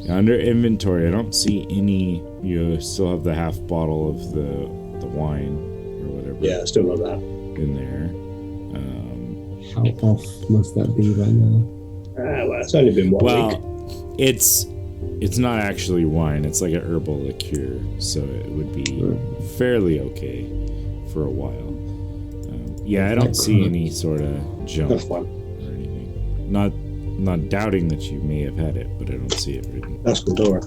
Under inventory, I don't see any. You still have the half bottle of the wine or whatever. Yeah, still got that in there. How off must that be by now? Well, it's only been 1 week. Well, it's not actually wine. It's like a herbal liqueur, so it would be fairly okay for a while. I don't see any sort of jump or anything. Not doubting that you may have had it, but I don't see it written. That's cool, don't worry.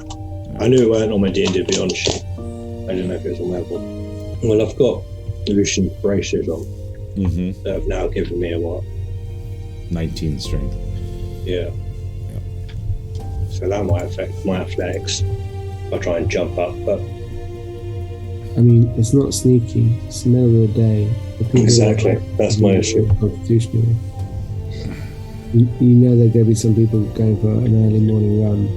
I knew it weren't on my D&D Beyond sheet. I didn't know if it was on my book. Well, I've got Lucian braces on. Mm-hmm. that have now given me a what? 19 strength. Yeah. So that might affect my athletics. I'll try and jump up, but I mean, it's not sneaky. It's the middle of the day. The people exactly, that's my issue. Constitutional. You know there are going to be some people going for an early morning run,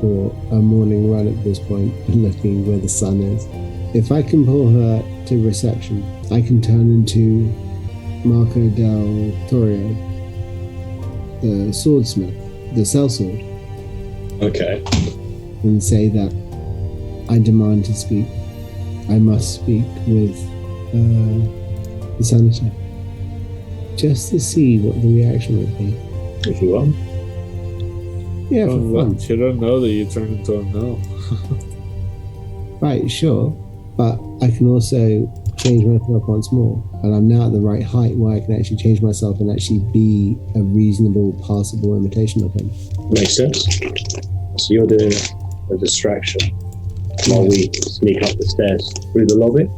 or a morning run at this point, looking where the sun is. If I can pull her to reception, I can turn into Marco del Torio, the swordsmith, the sellsword, Okay. and say that I demand to speak. I must speak with the senator, just to see what the reaction would be. If you want. Yeah, for fun. You don't know that you turn into a no. Right, sure. But I can also change myself once more. And I'm now at the right height where I can actually change myself and actually be a reasonable, passable imitation of him. Makes sense. So you're doing a distraction while we sneak up the stairs through the lobby?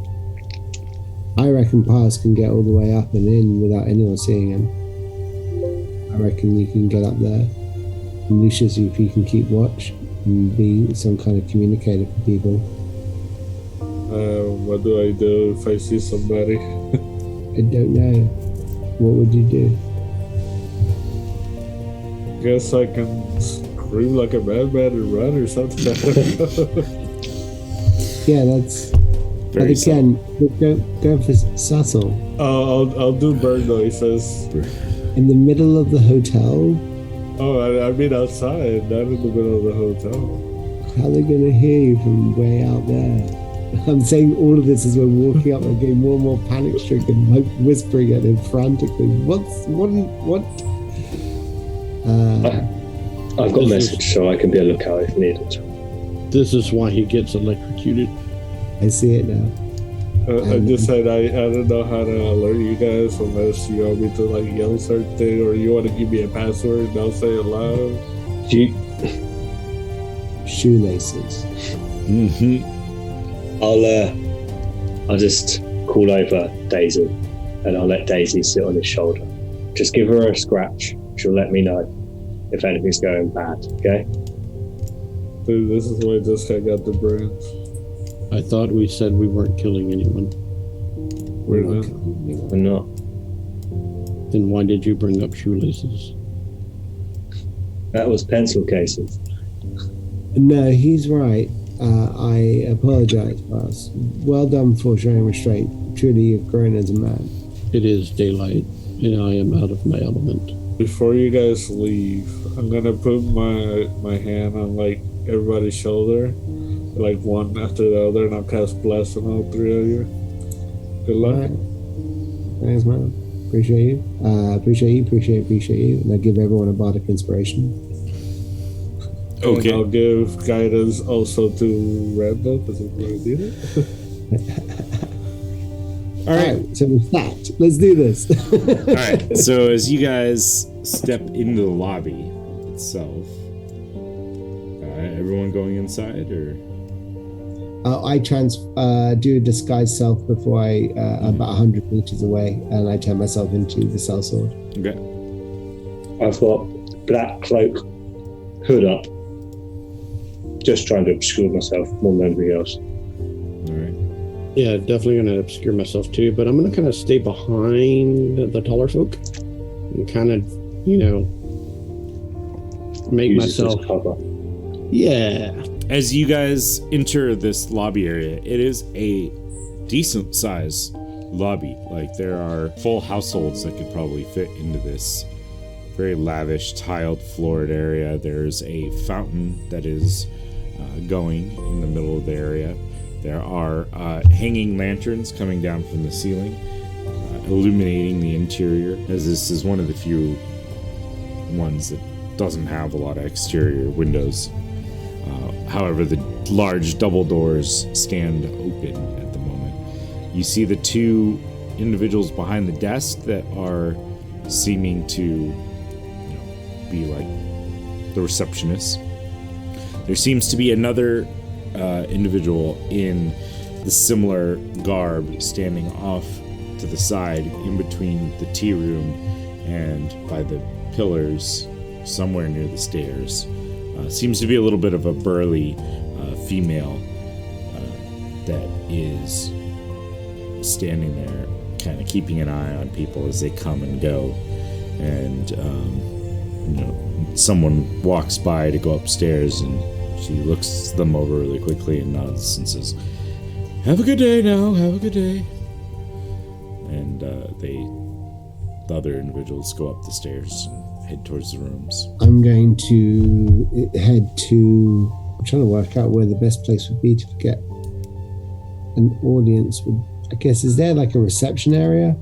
I reckon Paz can get all the way up and in without anyone seeing him. I reckon you can get up there. And Lucius, if you can keep watch and be some kind of communicator for people. What do I do if I see somebody? I don't know. What would you do? Guess I can scream like a madman and run or something. Yeah, that's... Very But again, go for subtle. I'll do bird noises. In the middle of the hotel, Oh, I mean outside, not in the middle of the hotel. how are they going to hear you from way out there? I'm saying all of this as we're walking up and getting more and more panic stricken, like whispering at him frantically. What? I've got a message, so I can be a lookout if needed. This is why he gets electrocuted. I see it now. I just said I don't know how to alert you guys unless you want me to like yell something or you want to give me a password and I'll say it loud. Shoelaces. Mm-hmm. I'll just call over Daisy and I'll let Daisy sit on his shoulder. Just give her a scratch. She'll let me know if anything's going bad, okay? Dude, this is why this guy got the brains. I thought we said we weren't killing anyone. We're not. I'm not. Then why did you bring up shoelaces? That was pencil cases. No, he's right. I apologize, Paz. Well done for showing restraint. Truly, you've grown as a man. It is daylight, and I am out of my element. Before you guys leave, I'm gonna put my hand on like everybody's shoulder, like one after the other, and I'll cast bless on all three of you. Good luck. Right. Thanks, man. Appreciate you. Appreciate you. And I give everyone a bardic inspiration. Okay. And I'll give guidance also to Randall because I'm going to do it. All right. So with that, let's do this. All right. So as you guys step into the lobby itself, everyone going inside, or I do a disguise self before I about 100 meters away, and I turn myself into the sellsword. okay? I've got black cloak, hood up, just trying to obscure myself more than anything else. All right. Yeah, definitely going to obscure myself too, but I'm going to kind of stay behind the taller folk and kind of, make Use it as myself cover. Yeah. As you guys enter this lobby area, it is a decent size lobby. Like, there are full households that could probably fit into this very lavish tiled floored area. There's a fountain that is going in the middle of the area. There are hanging lanterns coming down from the ceiling, illuminating the interior, as this is one of the few ones that doesn't have a lot of exterior windows. However, the large double doors stand open at the moment. You see the two individuals behind the desk that are seeming to be like the receptionists. There seems to be another individual in the similar garb standing off to to the side, in between the tea room and by the pillars, somewhere near the stairs, seems to be a little bit of a burly female that is standing there, kind of keeping an eye on people as they come and go. And someone walks by to go upstairs, and she looks them over really quickly and nods and says, "Have a good day now, have a good day." And the other individuals go up the stairs and head towards the rooms. I'm going to head to... I'm trying to work out where the best place would be to get an audience with... I guess, is there like a reception area?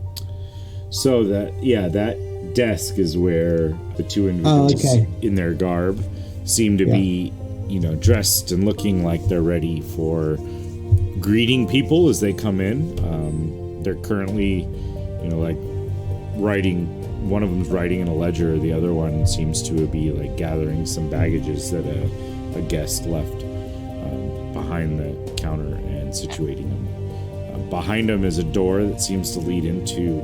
So that desk is where the two individuals in their garb seem to be, dressed and looking like they're ready for greeting people as they come in. They're currently, writing. One of them's writing in a ledger. The other one seems to be like gathering some baggages that a guest left behind the counter and situating them. Behind them is a door that seems to lead into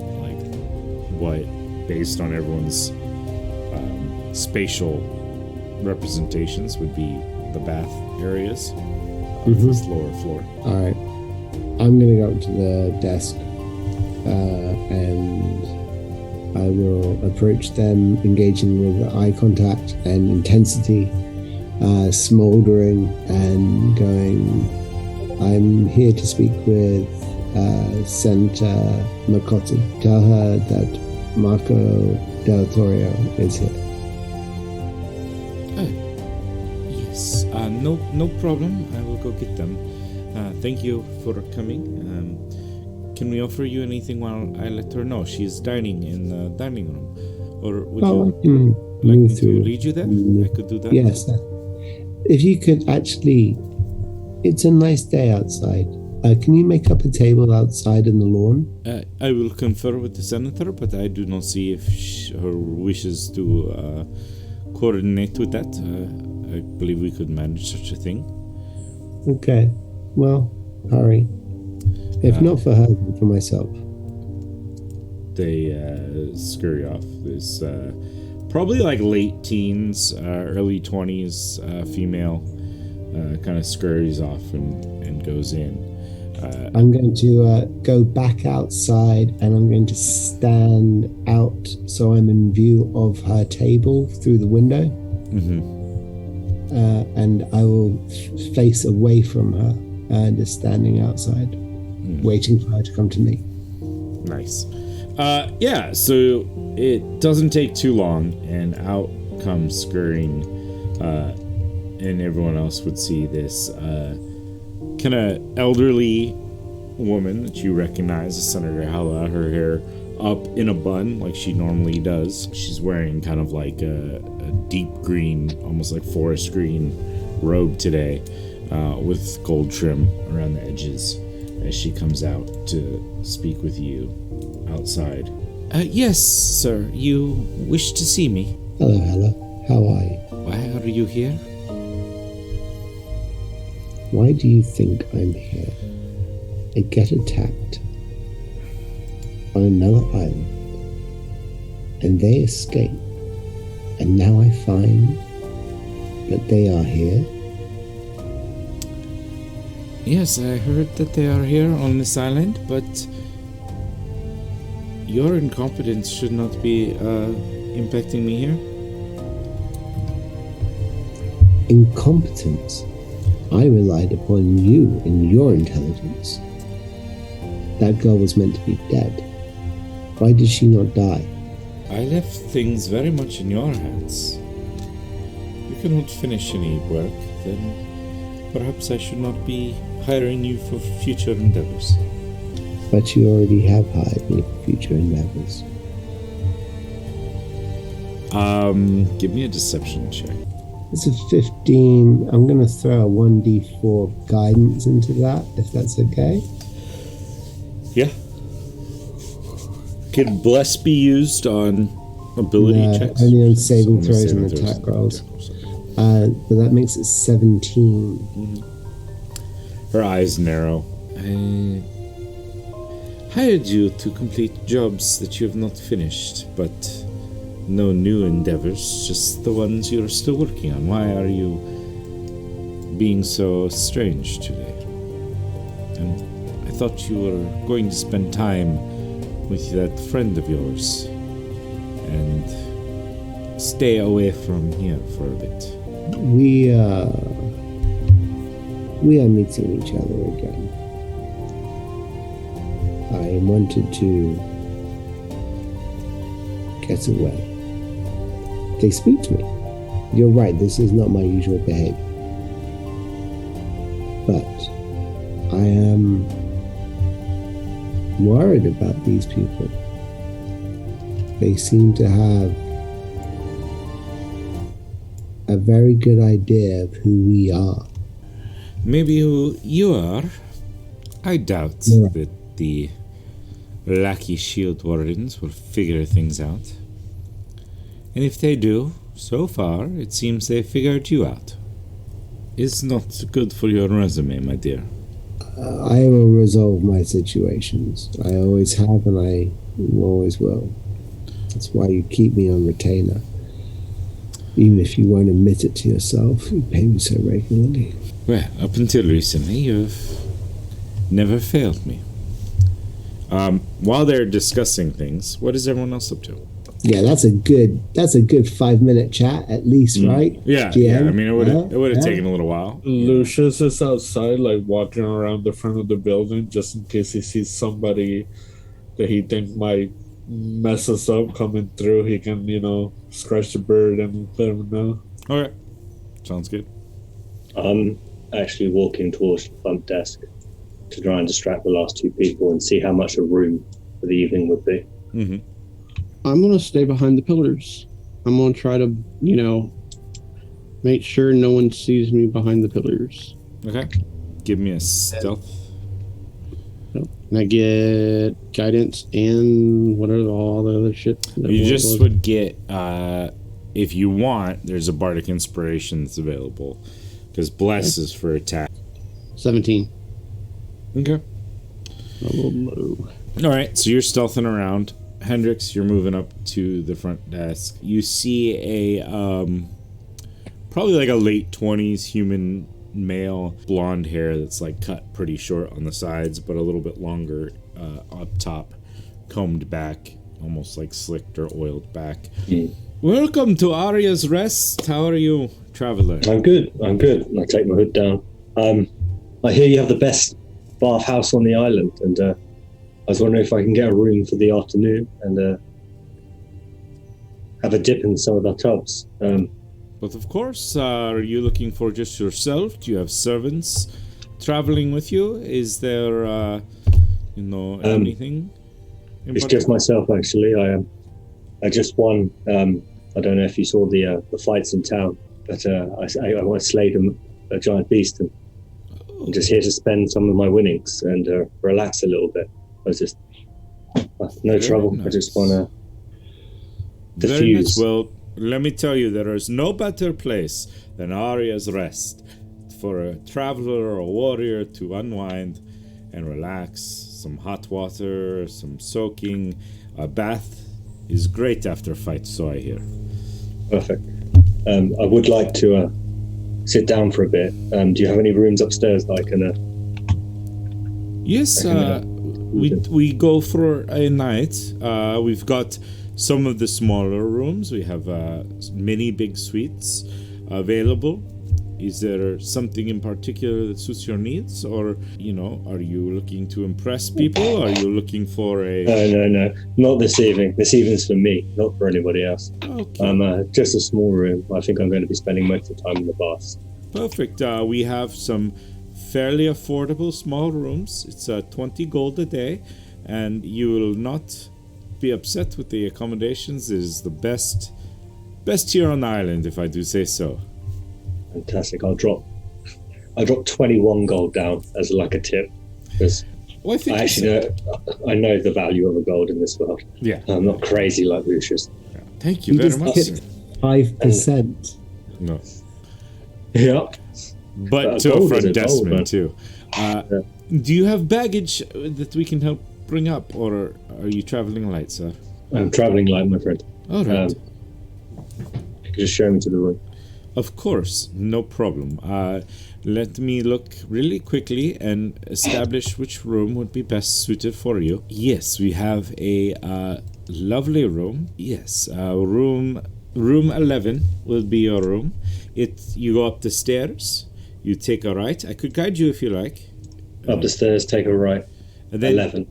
what, based on everyone's spatial representations, would be the bath areas of this lower floor. All right. I'm going to go up to the desk and I will approach them, engaging with eye contact and intensity, smoldering and going, "I'm here to speak with Senator Macotti. Tell her that Marco Del Torio is here." Yes, no problem. I will go get them. Thank you for coming. Can we offer you anything while I let her know? She's dining in the dining room. Or would you like me to lead you there? I could do that. Yes. If you could actually... It's a nice day outside. Can you make up a table outside in the lawn? I will confer with the senator, but I do not see if her wishes to coordinate with that. I believe we could manage such a thing. Okay. Well, hurry. If not for her, then for myself. They scurry off. This probably like late teens, early 20s female kind of scurries off and goes in. I'm going to go back outside, and I'm going to stand out so I'm in view of her table through the window. And I will face away from her, just standing outside, waiting for her to come to me. Nice. So it doesn't take too long, and out comes scurrying, and everyone else would see this kind of elderly woman that you recognize as Senator Hella, her hair up in a bun like she normally does. She's wearing kind of like a deep green, almost like forest green robe today, with gold trim around the edges as she comes out to speak with you outside. Yes, sir. You wish to see me? Hello, Hella. How are you? Why are you here? Why do you think I'm here? I get attacked on another island, and they escape, and now I find that they are here. Yes, I heard that they are here on this island, but your incompetence should not be impacting me here. Incompetence? I relied upon you and your intelligence. That girl was meant to be dead. Why did she not die? I left things very much in your hands. You cannot finish any work, then perhaps I should not be hiring you for future endeavors. But you already have hired me for future endeavors. Give me a deception check. It's a 15. I'm going to throw a 1d4 guidance into that, if that's okay. Yeah. Can bless be used on ability checks? Only on saving throws and attack rolls. But that makes it 17. Her eyes narrow. hired you to complete jobs that you have not finished, but no new endeavors, just the ones you're still working on. Why are you being so strange today? And I thought you were going to spend time with that friend of yours and stay away from here for a bit. We are meeting each other again. I wanted to get away. They spooked me. You're right, this is not my usual behavior. But I am worried about these people. They seem to have a very good idea of who we are. Maybe who you are. I doubt that the lackey shield wardens will figure things out. And if they do, so far it seems they figured you out. It's not good for your resume, my dear. I will resolve my situations. I always have and I always will. That's why you keep me on retainer. Even if you won't admit it to yourself, you pay me so regularly. Well, up until recently, you've never failed me. While they're discussing things, what is everyone else up to? Yeah, that's a good 5-minute chat at least, right? Yeah, GM? yeah. I mean, it would have taken a little while. Lucius is outside, like walking around the front of the building, just in case he sees somebody that he thinks might mess us up coming through. He can, scratch the bird and let him know. Okay, sounds good. I'm actually walking towards the front desk to try and distract the last two people and see how much a room for the evening would be. Mm-hmm. I'm going to stay behind the pillars. I'm going to try to, make sure no one sees me behind the pillars. Okay. Give me a stealth. And I get guidance and whatever, all the other shit. You just would get, if you want, there's a bardic inspiration that's available. Because bless is for attack. 17. Okay. A little low. All right, so you're stealthing around. Hendrix, you're moving up to the front desk. You see a probably like a late 20s human male, blonde hair that's like cut pretty short on the sides, but a little bit longer up top, combed back, almost like slicked or oiled back. Welcome to Arya's Rest. How are you, traveler? I'm good. I take my hood down. I hear you have the best bathhouse on the island, and I was wondering if I can get a room for the afternoon and have a dip in some of the tubs. But of course, are you looking for just yourself? Do you have servants traveling with you? Is there, anything? It's just myself, actually. I just won. I don't know if you saw the fights in town, but I slayed a giant beast, and I'm just here to spend some of my winnings and relax a little bit. I was just no Very trouble. nice. I just want to Very nice. diffuse. Well, let me tell you, there is no better place than Arya's Rest for a traveler or a warrior to unwind and relax. Some hot water, some soaking. A bath is great after a fight, so I hear. Perfect. I would like to sit down for a bit. Do you have any rooms upstairs that I can? Yes, we go for a night. We've got some of the smaller rooms. We have mini big suites available. Is there something in particular that suits your needs, or are you looking to impress people? Are you looking for a? No, not this evening. This evening's for me, not for anybody else. Okay. Just a small room. I think I'm going to be spending most of the time in the baths. Perfect. We have some fairly affordable small rooms. It's 20 gold a day, and you will not be upset with the accommodations. It is the best here on the island, if I do say so. Fantastic. I'll drop 21 gold down as like a tip, because Well, I think I actually know the value of a gold in this world. Yeah. I'm not crazy like Lucius. Thank you You very just much. hit 5%. No. Yeah. But Gold to a is front a gold, deskman man. too. Do you have baggage that we can help bring up, or are you traveling light, sir? I'm traveling light, my friend. All right. You can just show me to the room. Of course, no problem. Let me look really quickly and establish which room would be best suited for you. Yes, we have a lovely room. Yes, room 11 will be your room. You go up the stairs, you take a right. I could guide you if you like. Up the stairs, take a right. And then 11.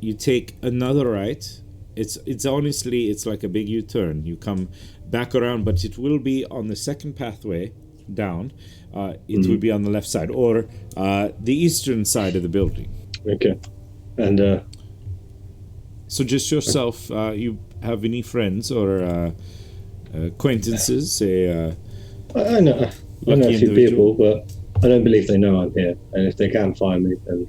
you take another right. It's honestly, it's like a big U-turn. You come back around, but it will be on the second pathway down. It will be on the left side, or the eastern side of the building. Okay. And so just yourself. You have any friends or acquaintances? I know a few individual. people, but I don't believe they know I'm here. And if they can find me, then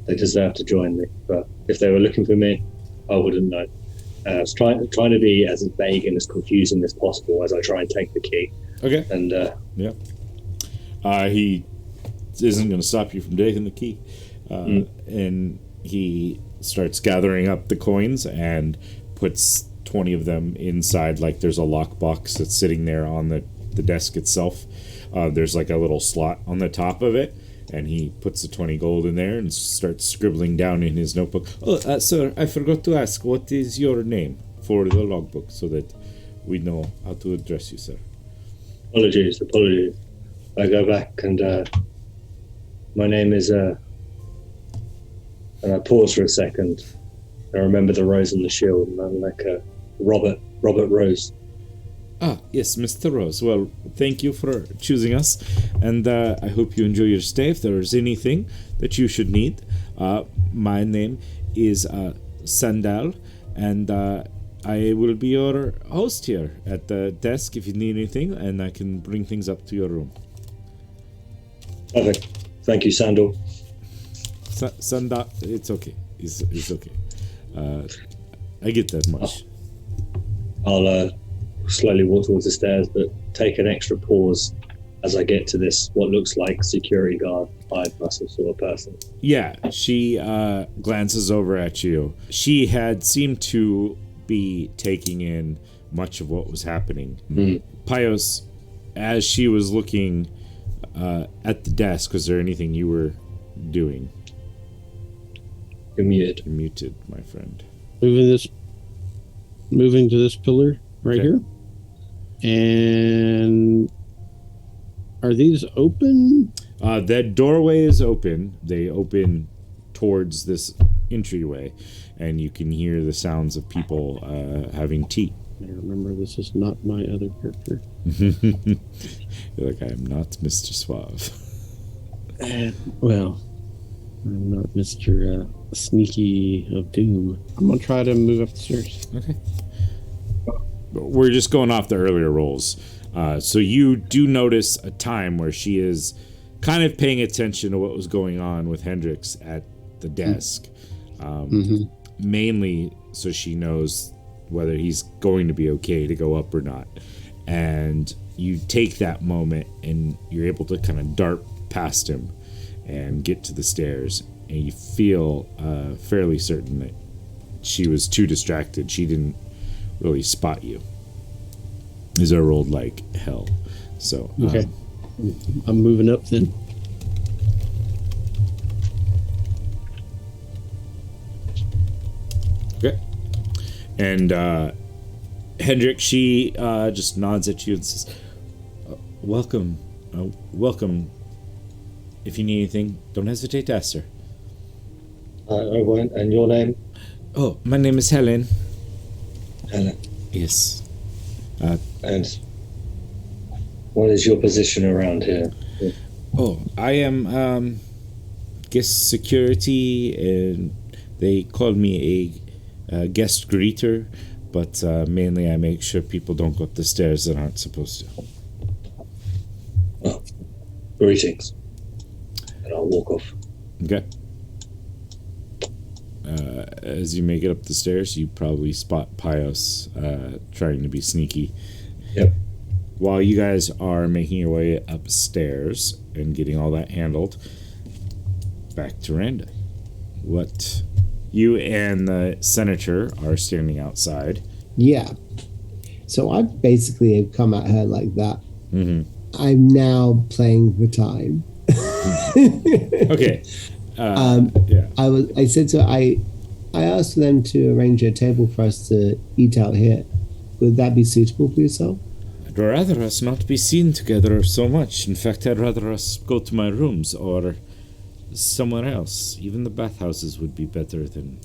they deserve to join me. But if they were looking for me, I wouldn't know. I was trying to be as vague and as confusing as possible as I try and take the key. Okay. And yeah. He isn't going to stop you from taking the key. And he starts gathering up the coins and puts 20 of them inside. Like there's a lockbox that's sitting there on the desk itself. There's like a little slot on the top of it. And he puts the 20 gold in there and starts scribbling down in his notebook. Oh, sir, I forgot to ask, what is your name for the logbook so that we know how to address you, sir? Apologies. I go back and my name is and I pause for a second. I remember the rose and the shield, and I'm like Robert Rose. Ah, yes, Mr. Rose. Well, thank you for choosing us, and I hope you enjoy your stay. If there is anything that you should need, my name is Sandal, and I will be your host here at the desk if you need anything, and I can bring things up to your room. Perfect. Thank you, Sandal. Sandal, it's okay. It's okay. I get that much. I'll slowly walk towards the stairs, but take an extra pause as I get to this, what looks like security guard, five muscle sort of person. Yeah, she glances over at you. She had seemed to be taking in much of what was happening. Pios, as she was looking at the desk, was there anything you were doing? You're muted. You're muted, my friend. Moving to this pillar right here. And are these open? That doorway is open. They open towards this entryway, and you can hear the sounds of people having tea. I remember this is not my other character. You're like, I am not Mr. Suave. Well, I'm not Mr. Sneaky of Doom. I'm going to try to move up the stairs. Okay. We're just going off the earlier rolls. So you do notice a time where she is kind of paying attention to what was going on with Hendrix at the desk. Mainly so she knows whether he's going to be okay to go up or not. And you take that moment and you're able to kind of dart past him and get to the stairs. And you feel fairly certain that she was too distracted. She didn't really spot you. Is I rolled like hell. So okay. I'm moving up then. Okay. And Hendrik, she just nods at you and says, welcome. Welcome. If you need anything, don't hesitate to ask her. I won't. And your name? Oh, my name is Helen. Helen. Yes. And what is your position around here? Oh, I am guest security, and they call me a guest greeter, but mainly I make sure people don't go up the stairs that aren't supposed to. Oh, greetings. And I'll walk off. Okay. As you make it up the stairs, you probably spot Pios trying to be sneaky. Yep. While you guys are making your way upstairs and getting all that handled, back to Randa. What You and the senator are standing outside. Yeah. So I basically have come at her like that. Mm-hmm. I'm now playing for time. Okay. Yeah. I said to her, I asked them to arrange a table for us to eat out here. Would that be suitable for yourself? I'd rather us not be seen together so much. In fact, I'd rather us go to my rooms or somewhere else. Even the bathhouses would be better than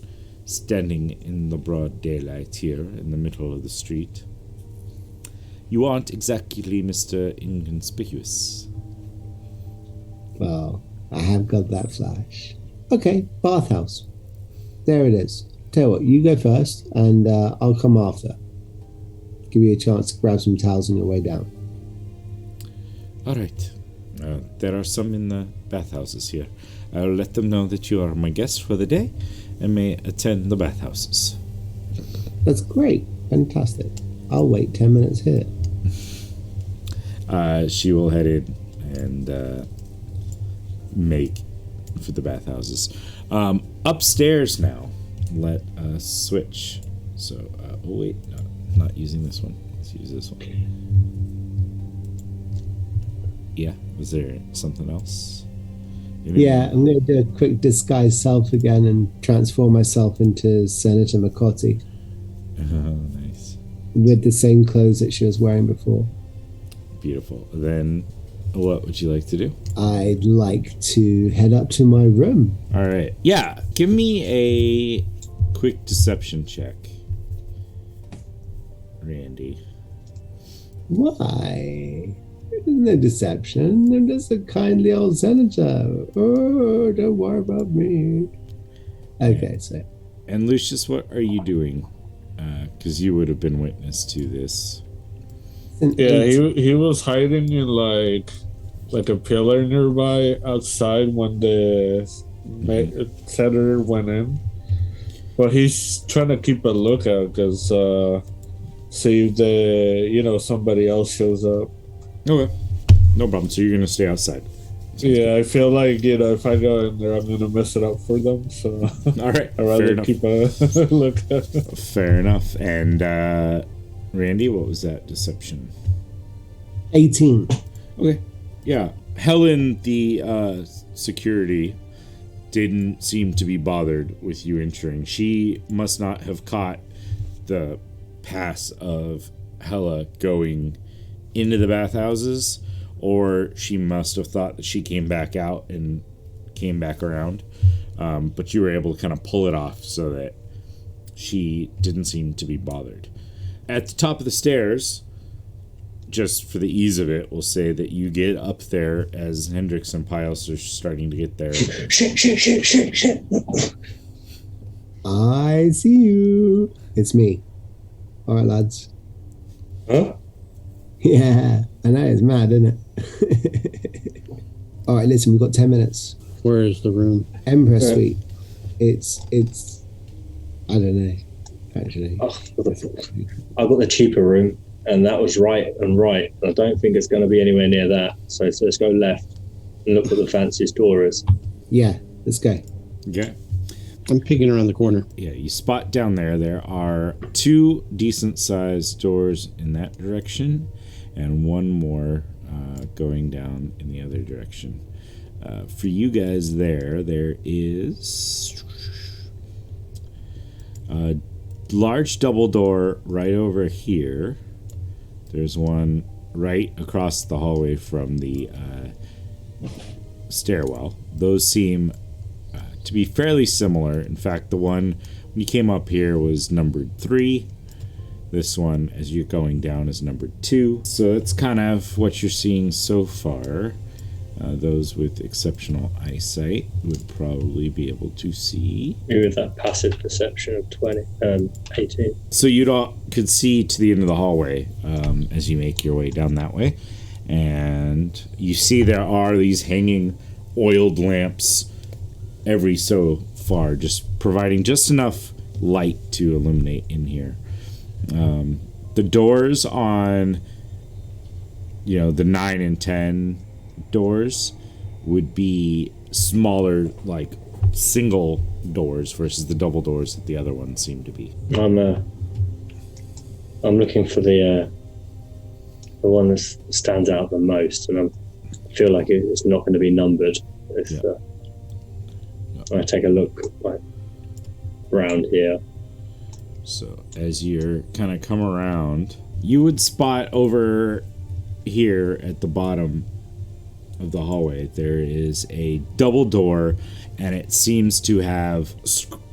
standing in the broad daylight here in the middle of the street. You aren't exactly Mr. Inconspicuous. Well, I have got that flash. Okay, bathhouse. There it is. Tell you what, you go first, and I'll come after. Give you a chance to grab some towels on your way down. All right. There are some in the bathhouses here. I'll let them know that you are my guest for the day and may attend the bathhouses. That's great. Fantastic. I'll wait 10 minutes here. She will head in and make for the bathhouses. Upstairs now. Let us switch. So, oh wait, no, not using this one. Let's use this one. Yeah, was there something else? Yeah, I'm going to do a quick disguise self again and transform myself into Senator McCarthy. Oh, nice. With the same clothes that she was wearing before. Beautiful. Then, what would you like to do? I'd like to head up to my room. All right. Yeah, give me a quick deception check, Randy. Why? No deception. I'm just a kindly old senator. Oh, don't worry about me. Okay, so. And Lucius, what are you doing? Because you would have been witness to this. Yeah, he was hiding in like a pillar nearby outside when the senator went in. But he's trying to keep a lookout because see if somebody else shows up. Okay. No problem. So you're going to stay outside. Yeah, I feel like, if I go in there, I'm going to mess it up for them. So all right. I'd rather keep a lookout. Fair enough. And Randy, what was that deception? 18. Okay. Yeah. Helen, the security, didn't seem to be bothered with you entering. She must not have caught the pass of Hella going into the bathhouses, or she must have thought that she came back out and came back around. But you were able to kind of pull it off so that she didn't seem to be bothered. At the top of the stairs, just for the ease of it, we'll say that you get up there as Hendrix and Pios are starting to get there. Shit. I see you. It's me. All right, lads. Huh? Yeah, I know, it's mad, isn't it? All right, listen, we've got 10 minutes. Where is the room? Empress Suite. It's I don't know, actually. Oh, I got the cheaper room, and that was right. I don't think it's going to be anywhere near that. So let's go left and look what the fanciest door is. Yeah, let's go. Okay. I'm peeking around the corner. Yeah, you spot down there. There are 2 decent-sized doors in that direction, and one more going down in the other direction. For you guys there is a large double door right over here. There's one right across the hallway from the stairwell. Those seem to be fairly similar. In fact, the one when you came up here was numbered 3. This one, as you're going down, is numbered 2. So that's kind of what you're seeing so far. Those with exceptional eyesight would probably be able to see. Maybe with that passive perception of 18. So you could see to the end of the hallway as you make your way down that way. And you see there are these hanging oiled lamps every so far, just providing just enough light to illuminate in here. The doors on, the 9 and 10 doors would be smaller, like single doors versus the double doors that the other ones seem to be. I'm looking for the one that stands out the most, and I feel like it's not going to be numbered. I take a look like around here. So as you're kind of come around, you would spot over here at the bottom of the hallway there is a double door, and it seems to have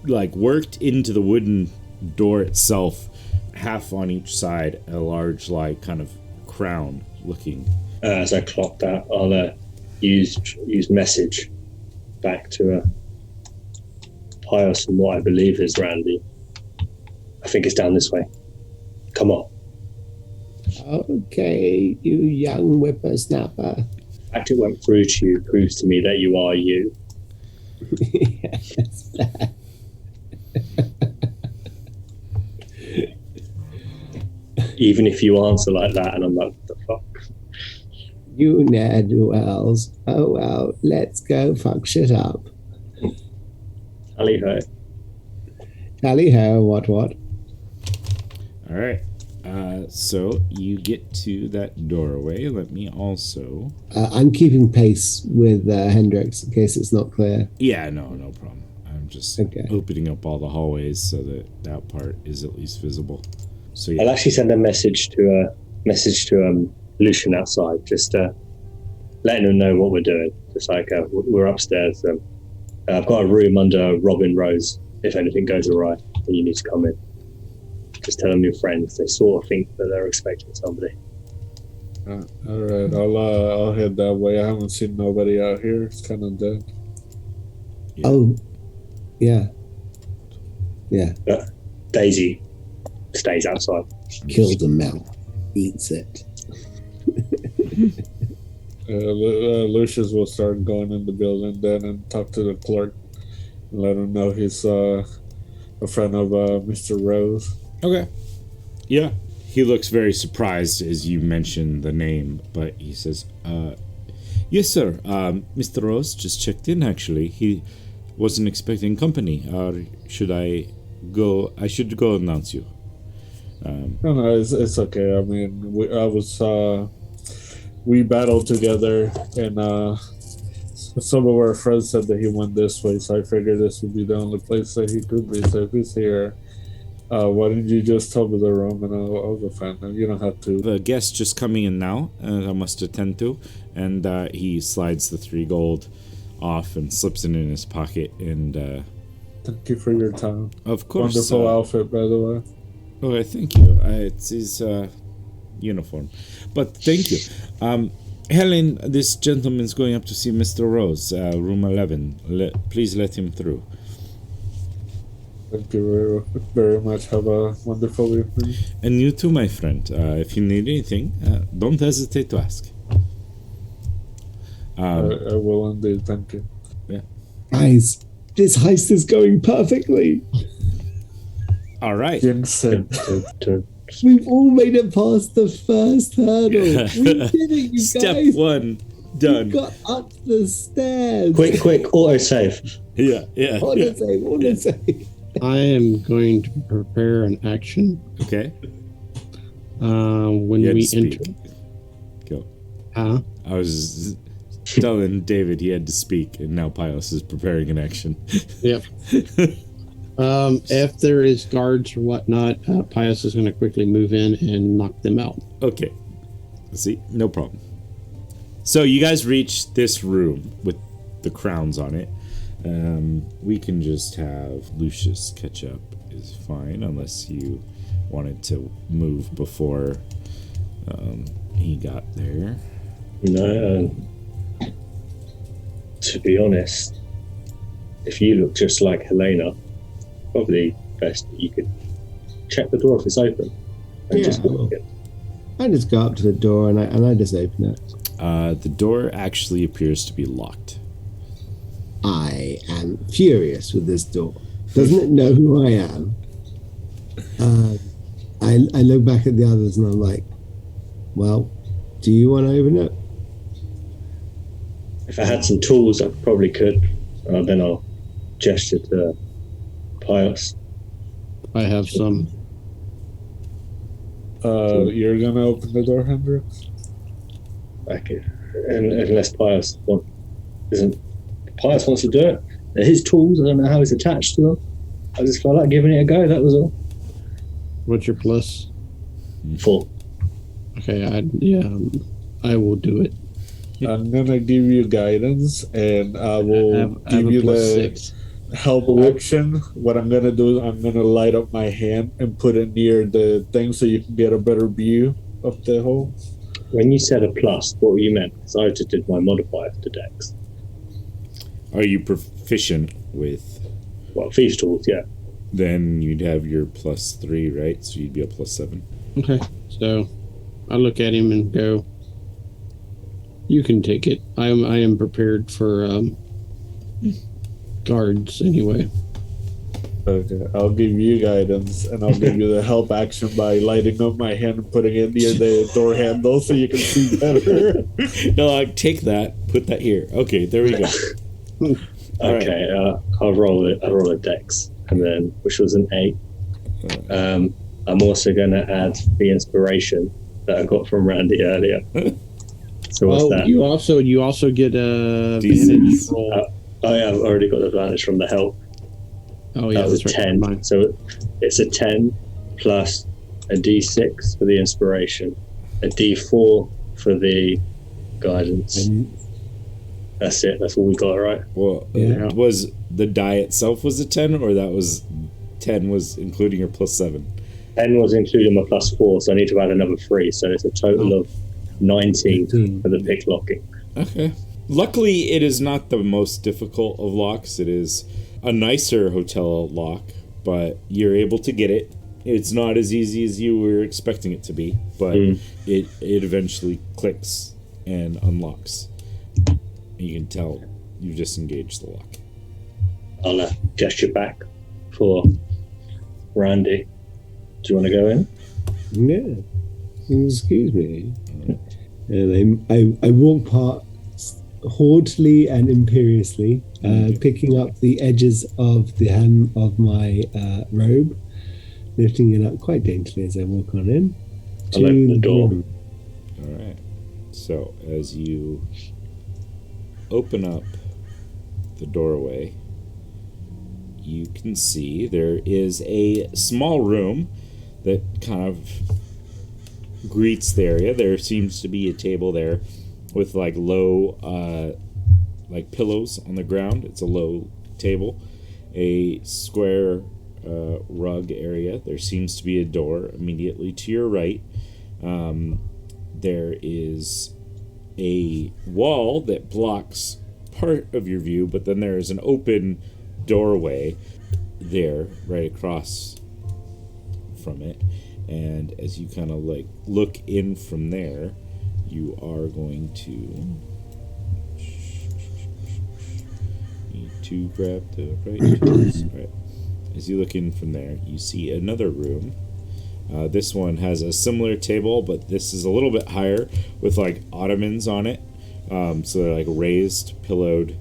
like worked into the wooden door itself, half on each side, a large like kind of crown looking. As I clock that, I'll use message back to Pius and what I believe is Randy. I think it's down this way. Come on. Okay, you young whippersnapper. The fact it went through to you proves to me that you are you. Yes. Even if you answer like that, and I'm like, what the fuck? You ne'er-do-wells. Oh well, let's go fuck shit up. Tally ho. Tally ho, what? All right. So you get to that doorway. Let me also. I'm keeping pace with Hendrix in case it's not clear. Yeah, no problem. I'm just opening up all the hallways so that part is at least visible. So yeah. I'll actually send a message to Lucian outside, just letting him know what we're doing. Just like we're upstairs. I've got a room under Robin Rose. If anything goes awry, then you need to come in. Just tell them your friends. They sort of think that they're expecting somebody. All right, I'll head that way. I haven't seen nobody out here. It's kind of dead. Yeah. Oh, yeah. Daisy stays outside. Kills a mouse, eats it. Lucius will start going in the building then and talk to the clerk and let him know he's a friend of Mr. Rose. Okay. Yeah. He looks very surprised as you mention the name, but he says, yes, sir. Mr. Rose just checked in, actually. He wasn't expecting company. Or should I go? I should go announce you. No, it's okay. I mean, we battled together, and some of our friends said that he went this way, so I figured this would be the only place that he could be. So if he's here, why didn't you just tell me the room and I'll go find him? You don't have to. The guest just coming in now, I must attend to, and he slides the 3 gold off and slips it in his pocket. And thank you for your time. Of course. Wonderful outfit, by the way. Oh, thank you. It's his uniform. But thank you. Helen, this gentleman's going up to see Mr. Rose, room 11. Please let him through. Thank you very much. Have a wonderful evening. And you too, my friend. If you need anything, don't hesitate to ask. I will indeed. Thank you. Yeah. Guys, this heist is going perfectly. All right. We've all made it past the first hurdle. We did it, you Step guys. 1 done. We got up the stairs. Quick, autosave. Yeah. Autosave. I am going to prepare an action. Okay. When we enter. Go. Huh? I was telling David he had to speak, and now Pius is preparing an action. Yep. If there is guards or whatnot, Pius is going to quickly move in and knock them out. Okay. See, no problem. So you guys reach this room with the crowns on it. We can just have Lucius catch up is fine, unless you wanted to move before he got there. No, to be honest, if you look just like Helena, probably best that you could check the door if it's open and just look it. I just go up to the door and I just open it. The door actually appears to be locked. I am furious with this door. Doesn't it know who I am? I look back at the others and I'm like, well, do you want to open it? If I had some tools, I probably could. Then I'll gesture to Pius. I have some. You're gonna open the door, Hendrix? Okay. And unless Pius wants to do it. They're his tools. I don't know how he's attached to them. I just felt like giving it a go. That was all. What's your plus? 4. Okay, I will do it. I'm gonna give you guidance, and I will I have give a you plus the 6. help action. What I'm gonna do is I'm gonna light up my hand and put it near the thing so you can get a better view of the hole. When you said a plus, what were you meant? Because I just did my modifier to Dex. Are you proficient with? Well, thieves' tools, yeah. Then you'd have your +3, right? So you'd be a +7. Okay, so I look at him and go, "You can take it. I am prepared for guards anyway." Okay, I'll give you guidance, and I'll give you the help action by lighting up my hand and putting it near the door handle so you can see better. No, take that. Put that here. Okay, there we go. Okay, I'll roll it. I'll roll a Dex, and then which was an 8. I'm also going to add the inspiration that I got from Randy earlier. So what's that? You also get a D6. advantage roll. Oh yeah, I've already got the advantage from the help. Oh yeah, That was that's right. 10. Mine. So it's a 10 plus a D6 for the inspiration, a D4 for the guidance. That's it. That's all we got, right? Well, Yeah. was the die itself was a 10, or that was 10 was including your +7? 10 was including my +4, so I need to add another 3. So it's a total of 19 for the pick locking. Okay. Luckily, it is not the most difficult of locks. It is a nicer hotel lock, but you're able to get it. It's not as easy as you were expecting it to be, but it eventually clicks and unlocks. You can tell you disengaged the lock. I'll gesture back for Randy. Do you want to go in? Yeah. Excuse me. And I walk past haughtily and imperiously, picking up the edges of the hem of my robe, lifting it up quite daintily as I walk on in. I'll open the door. room. All right. So as you open up the doorway, you can see there is a small room that kind of greets the area. There seems to be a table there with like low like pillows on the ground. It's a low table, a square rug area. There seems to be a door immediately to your right. There is a wall that blocks part of your view, but then there is an open doorway there right across from it. And as you kind of like look in from there, you are going to need to grab the right tools. Right. As you look in from there, you see another room. This one has a similar table, but this is a little bit higher with like ottomans on it. So they're like raised, pillowed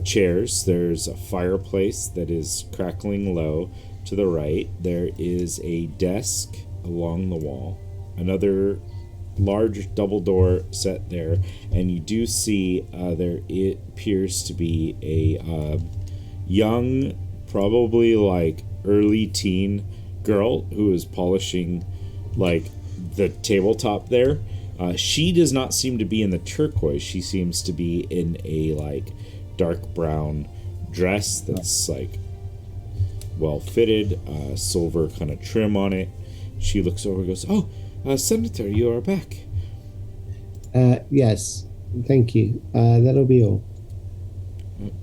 chairs. There's a fireplace that is crackling low to the right. There is a desk along the wall. Another large double door set there, and you do see it appears to be a young, probably like early teen girl who is polishing like the tabletop there. She does not seem to be in the turquoise. She seems to be in a like dark brown dress that's like well fitted, silver kind of trim on it. She looks over and goes, "Oh, Senator, you are back." Yes, thank you. That'll be all.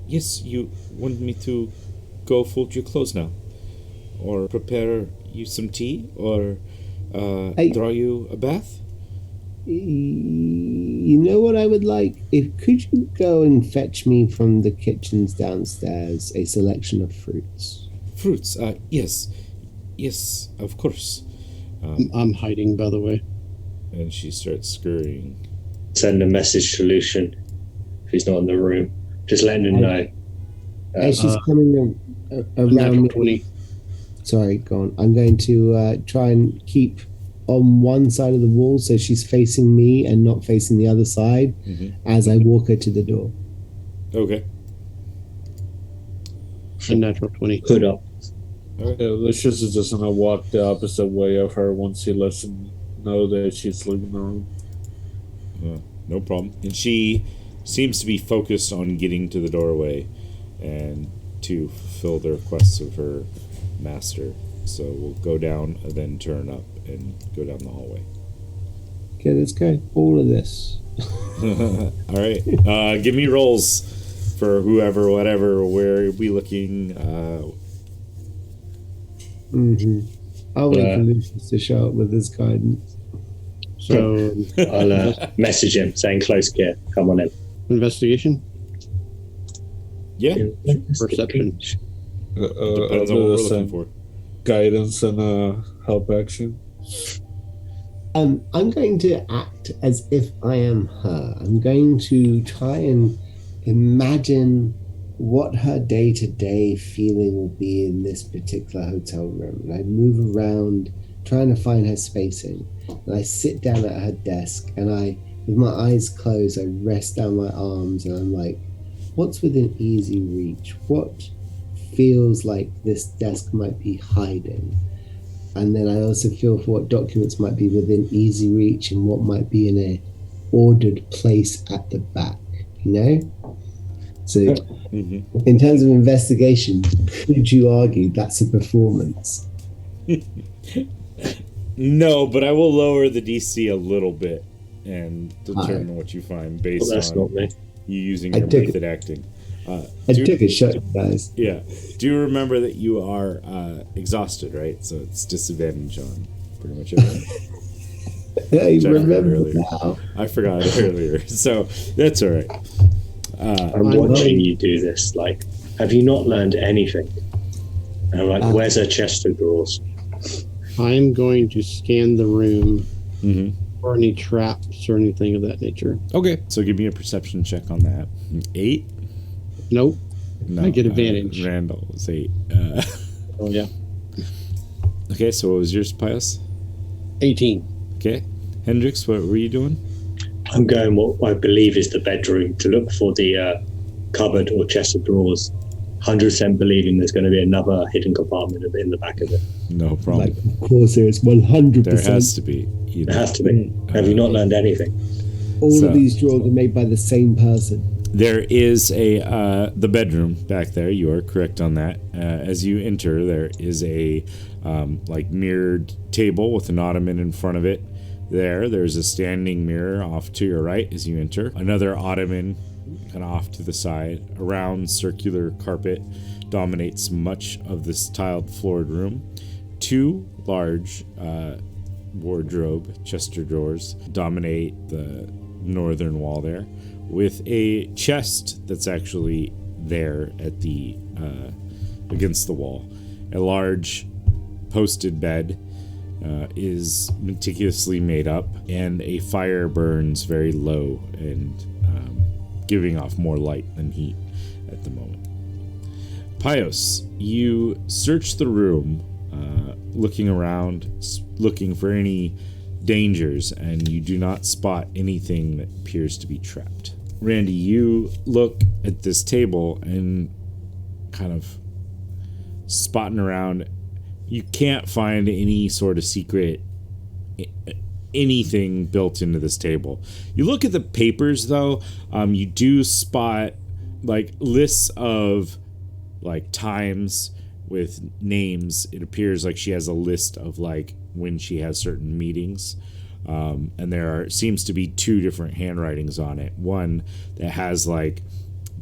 Yes, you want me to go fold your clothes now? Or prepare you some tea? Or draw you a bath? You know what I would like? Could you go and fetch me from the kitchens downstairs a selection of fruits? Fruits, yes. Yes, of course. I'm hiding, by the way. And she starts scurrying. Send a message to Lucian if he's not in the room. Just letting him know. As she's coming around natural me, 20. sorry, go on. I'm going to try and keep on one side of the wall so she's facing me and not facing the other side as I walk her to the door. Okay. A natural 20. Hood up. Yeah, Lucius is just gonna walk the opposite way of her once he lets him know that she's leaving the room. No problem. And she seems to be focused on getting to the doorway and to fulfill the requests of her master. So we'll go down and then turn up and go down the hallway. Okay, let's go. All of this. All right. Give me rolls for whoever, whatever, where we looking. I'll wait for Lucius to show up with his guidance. So, I'll message him saying close gear. Come on in. investigation? Yeah. Perception. Depends on what we're looking for. Guidance and help action. I'm going to act as if I am her. I'm going to try and imagine what her day-to-day feeling will be in this particular hotel room. And I move around trying to find her spacing. And I sit down at her desk and I, with my eyes closed, I rest down my arms and I'm like, what's within easy reach? What feels like this desk might be hiding? And then I also feel for what documents might be within easy reach and what might be in a ordered place at the back, you know? So in terms of investigation, could you argue that's a performance? No, but I will lower the DC a little bit and determine what you find based on not me. you using your method acting. I took a shot, guys. Yeah. Do you remember that you are exhausted, right? So it's disadvantage on pretty much everything. I remember earlier. now. I forgot it earlier. So that's all right. I'm watching you do this. Like, have you not learned anything? And I'm like, where's her chest of drawers? I'm going to scan the room for any traps or anything of that nature. Okay. So give me a perception check on that. 8? Nope. No, I get advantage. Randall was 8. Oh, yeah. Okay, so what was yours, Pius? 18. Okay. Hendrix, what were you doing? I'm going what I believe is the bedroom to look for the cupboard or chest of drawers. 100% believing there's going to be another hidden compartment in the back of it. No problem. Like, of course, there is 100%. There has to be. It has to be. Have you not learned anything? All of these drawers are made by the same person. There is the bedroom back there. You are correct on that. As you enter, there is a like mirrored table with an ottoman in front of it. There's a standing mirror off to your right as you enter. Another ottoman kind of off to the side. A round circular carpet dominates much of this tiled floored room. 2 large wardrobe chester drawers dominate the northern wall there, with a chest that's actually there at the against the wall. A large posted bed is meticulously made up, and a fire burns very low and giving off more light than heat at the moment. Pios, you search the room, looking around, looking for any dangers, and you do not spot anything that appears to be trapped. Randy, you look at this table and kind of spotting around. You can't find any sort of secret, anything built into this table. You look at the papers, though. You do spot like lists of like times with names. It appears like she has a list of like when she has certain meetings. And there seems to be 2 different handwritings on it. One that has like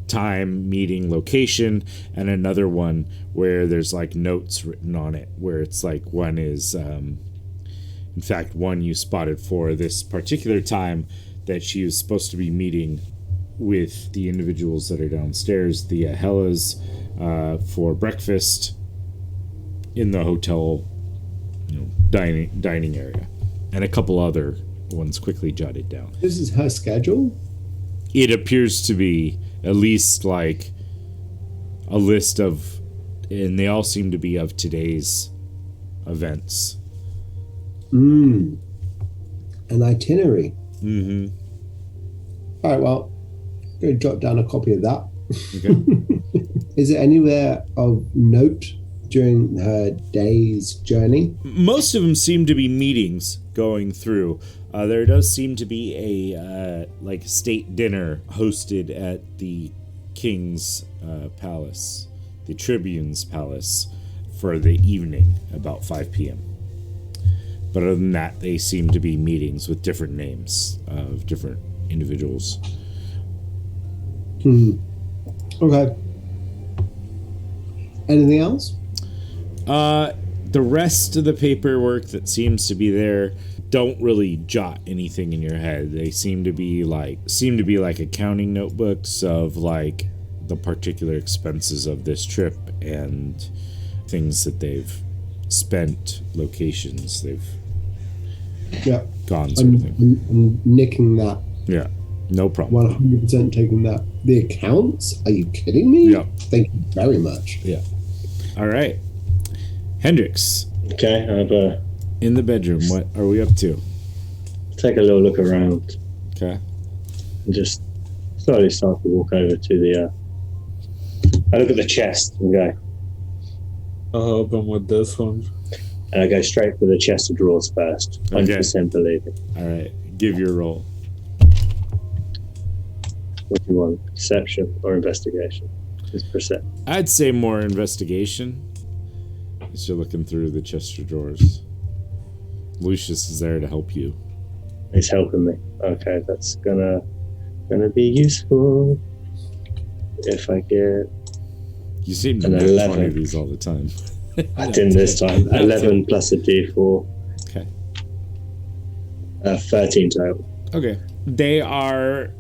time, meeting, location, and another one where there's like notes written on it, where it's like one is in fact one you spotted for this particular time that she was supposed to be meeting with the individuals that are downstairs, the Hellas, for breakfast in the hotel, dining area, and a couple other ones quickly jotted down. This is her schedule? It appears to be at least like a list of, and they all seem to be of today's events. An itinerary. Mm-hmm. All right, well, I'm going to jot down a copy of that. Okay. Is it anywhere of note during her day's journey? Most of them seem to be meetings going through. There does seem to be a like state dinner hosted at the king's palace, the tribune's palace, for the evening about 5 p.m. But other than that, they seem to be meetings with different names of different individuals. Okay. Anything else? The rest of the paperwork that seems to be there don't really jot anything in your head. They seem to be like accounting notebooks of like the particular expenses of this trip and things that they've spent, locations they've gone, sort of thing. I'm nicking that. Yeah, no problem. 100% taking that. The accounts? Are you kidding me? Yeah. Thank you very much. Yeah. All right. Hendrix, Okay, I've in the bedroom, what are we up to? take a little look around Okay. and just slowly start to walk over to the. I look at the chest and go, I'll help him with this one. and I go straight for the chest of drawers first. 100% believing. All right. Give your roll. What do you want? Perception or investigation? Just percept. I'd say more investigation. As you're looking through the chest of drawers. Lucius is there to help you. He's helping me. Okay, that's gonna be useful. If I get You seem to An make 11. one of these all the time. I didn't this time. 11 plus a D4. Okay. 13 total. Okay. They are,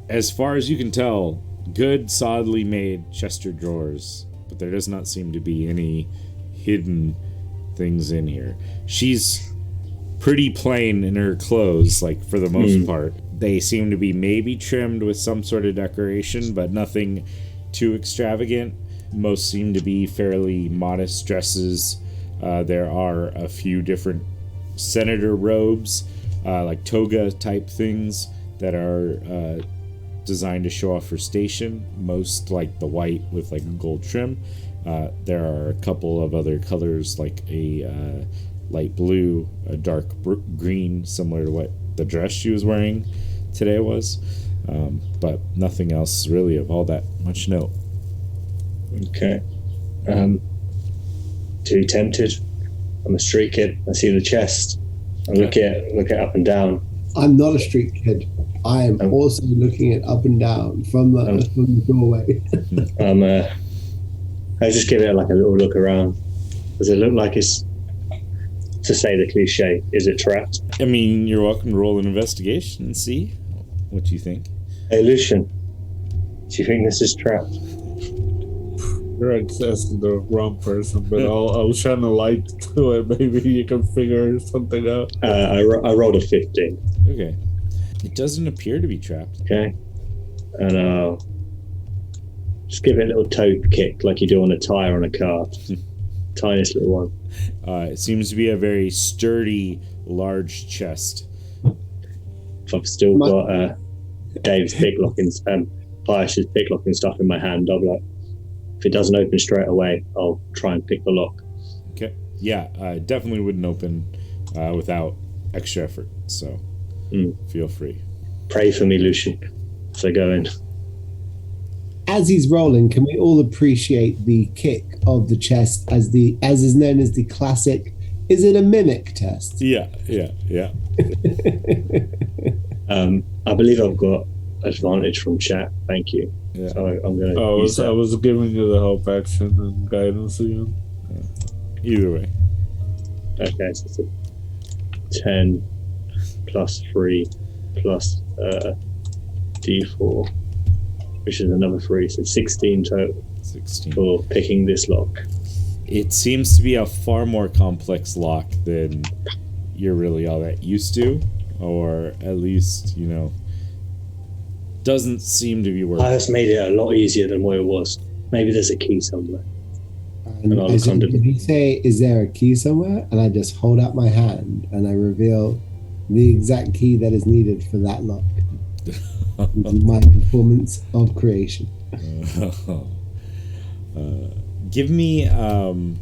as far as you can tell, good, solidly made chest of drawers, but there does not seem to be any hidden things in here. She's pretty plain in her clothes, like for the most part. They seem to be maybe trimmed with some sort of decoration, but nothing too extravagant. Most seem to be fairly modest dresses. There are a few different senator robes, like toga type things that are designed to show off her station. Most like the white with like a gold trim. There are a couple of other colors like a light blue, a dark green, similar to what the dress she was wearing today was. But nothing else really of all that much note. Okay. Too tempted. I'm a street kid. I see the chest. I look at up and down. I'm not a street kid. I am also looking it up and down from the doorway. I just give it like a little look around. Does it look like it's, to say the cliche, is it trapped? I mean, you're welcome to roll an investigation and see what you think. Hey, Lucian, do you think this is trapped? You're accessing the wrong person, but I'll shine a light to it. Maybe you can figure something out. I rolled a 15. Okay. It doesn't appear to be trapped. Okay. And I'll just give it a little toe kick like you do on a tire on a car. Tiniest little one. It seems to be a very sturdy, large chest. If I've still got Dave's picklocking, Pius's picklocking stuff in my hand, I'll be like, if it doesn't open straight away, I'll try and pick the lock. Okay. Yeah, definitely wouldn't open without extra effort, so feel free. Pray for me, Lucian, as I go in. As he's rolling, can we all appreciate the kick of the chest as is known as the classic, is it a mimic test? Yeah. I believe I've got advantage from chat. Thank you. Yeah. So I'm going to I was giving you the help action and guidance again. Either way. Okay, so it's a 10 plus 3 plus D4, which is another 3, so 16 total 16. for picking this lock. It seems to be a far more complex lock than you're really all that used to, or at least, doesn't seem to be working. Pius made it a lot easier than what it was. Maybe there's a key somewhere. And I'll as look under- if you say, "Is there a key somewhere?" and I just hold out my hand and I reveal the exact key that is needed for that lock. My performance of creation. Give me trying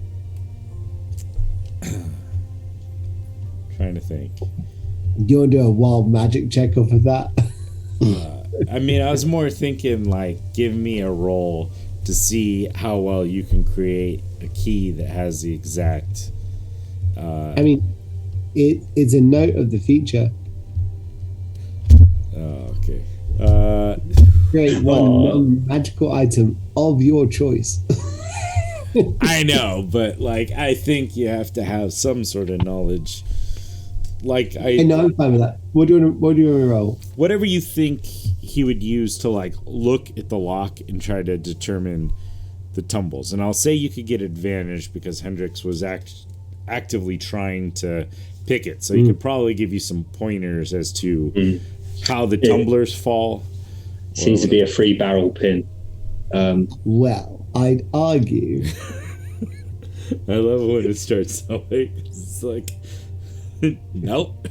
to think. You want to do a wild magic check off of that? I mean, I was more thinking like, give me a roll to see how well you can create a key that has the exact. I mean, it's a note of the feature. Okay. Create one non-magical item of your choice. I know, but like, I think you have to have some sort of knowledge. Like, I know, I'm fine with that. What do you want to roll? Whatever you think he would use to like look at the lock and try to determine the tumbles. And I'll say you could get advantage because Hendrix was actively trying to pick it, so he could probably give you some pointers as to how the tumblers fall. Seems to be a 3-barrel pin. Well, I'd argue. I love it when it starts that way. It's like, nope.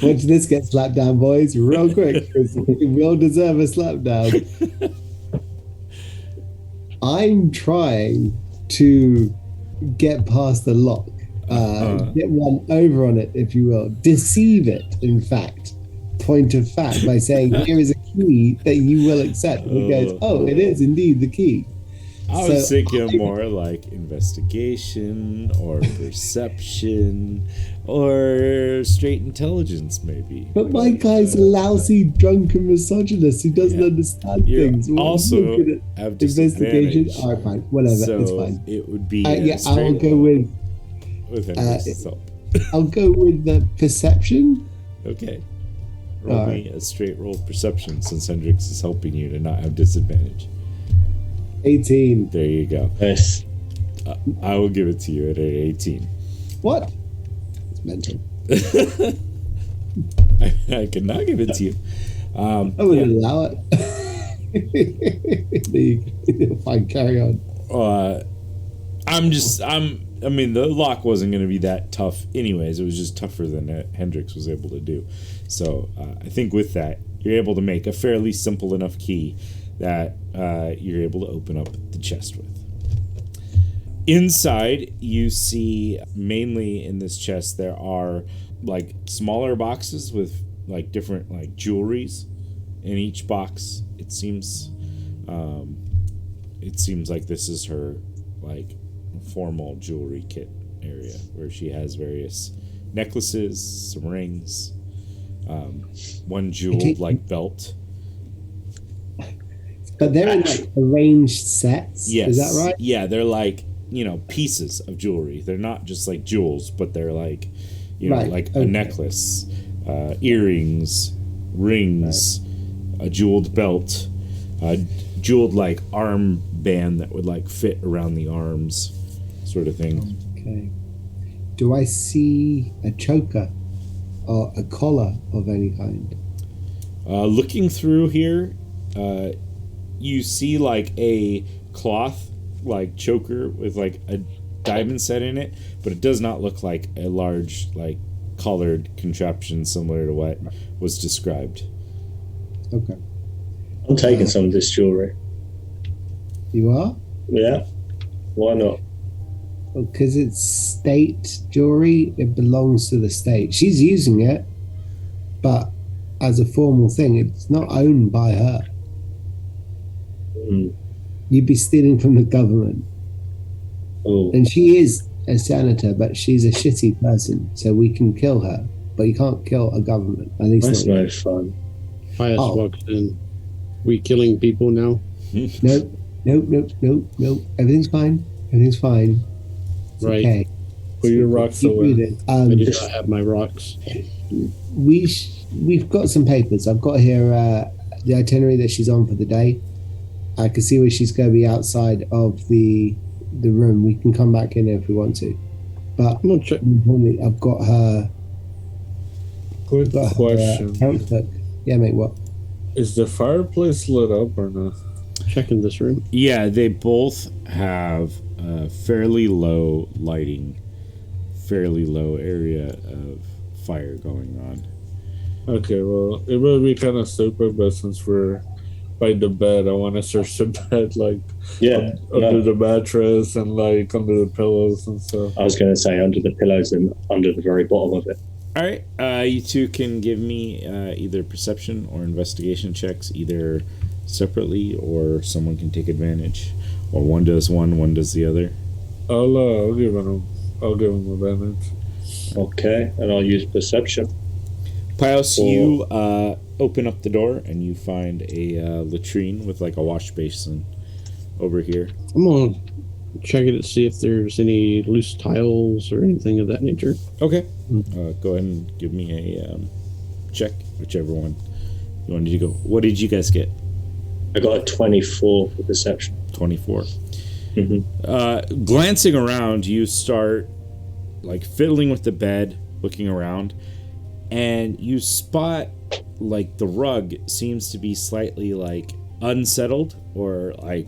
Watch this get slapped down, boys, real quick, because we will deserve a slap down. I'm trying to get past the lock, get one over on it, if you will, deceive it, in fact, point of fact, by saying, here is a key that you will accept. And he goes, oh, it is indeed the key. I was thinking more like investigation or perception or straight intelligence, maybe. But my guy's a lousy, drunken misogynist who doesn't understand things. Also have investigation. disadvantage. All right, fine, whatever, So it's fine. it would be I'll go with Hendrix's help. I'll go with the perception. Okay. Roll me a straight roll perception since Hendrix is helping you to not have disadvantage. 18. There you go. Yes. I will give it to you at an 18. What? It's mental. I cannot give it to you. I would allow it. Fine, carry on. I mean, the lock wasn't going to be that tough anyways. It was just tougher than Hendrix was able to do. So I think with that, you're able to make a fairly simple enough key that you're able to open up the chest with. Inside, you see, mainly in this chest, there are like smaller boxes with like different like jewelries in each box. It seems like this is her like formal jewelry kit area where she has various necklaces, some rings, one jeweled like belt. But they're in like arranged sets. Yes. Is that right? Yeah, they're like, pieces of jewelry. They're not just like jewels, but they're like, like a necklace, earrings, rings, a jeweled belt, a jeweled like arm band that would like fit around the arms, sort of thing. Okay. Do I see a choker or a collar of any kind? Looking through here, you see like a cloth like choker with like a diamond set in it, but it does not look like a large like collared contraption similar to what was described. Okay. I'm taking some of this jewelry. You are? Yeah. Why not? Because it's state jewelry, it belongs to the state. She's using it, but as a formal thing, it's not owned by her. You'd be stealing from the government. Oh. And she is a senator, but she's a shitty person, so we can kill her, but you can't kill a government. At least That's not no yet. fun. Pius walks in. We killing people now? Nope. Everything's fine. It's Right. okay. Put your rocks Keep away. moving. I do not have my rocks. We've got some papers. I've got here the itinerary that she's on for the day. I can see where she's going to be outside of the room. We can come back in if we want to. But I'm gonna check. importantly, I've got her. Quick question. Account book. Yeah, mate. What? Is the fireplace lit up or not? checking this room? Yeah, they both have fairly low lighting, fairly low area of fire going on. Okay, well, it would be kind of stupid, but since we're by the bed, I want to search the bed, like under the mattress and like under the pillows and stuff. I was going to say under the pillows and under the very bottom of it. All right, you two can give me either perception or investigation checks, either separately, or someone can take advantage, or one does one does the other. I'll give him advantage. Okay, and I'll use perception. Pios, you open up the door and you find a latrine with like a wash basin over here. I'm gonna check it to see if there's any loose tiles or anything of that nature. Okay. Go ahead and give me a check, whichever one you wanted to go. What did you guys get? I got a 24 for perception. 24. Mm-hmm. Glancing around, you start like fiddling with the bed, looking around, and you spot like the rug seems to be slightly like unsettled or like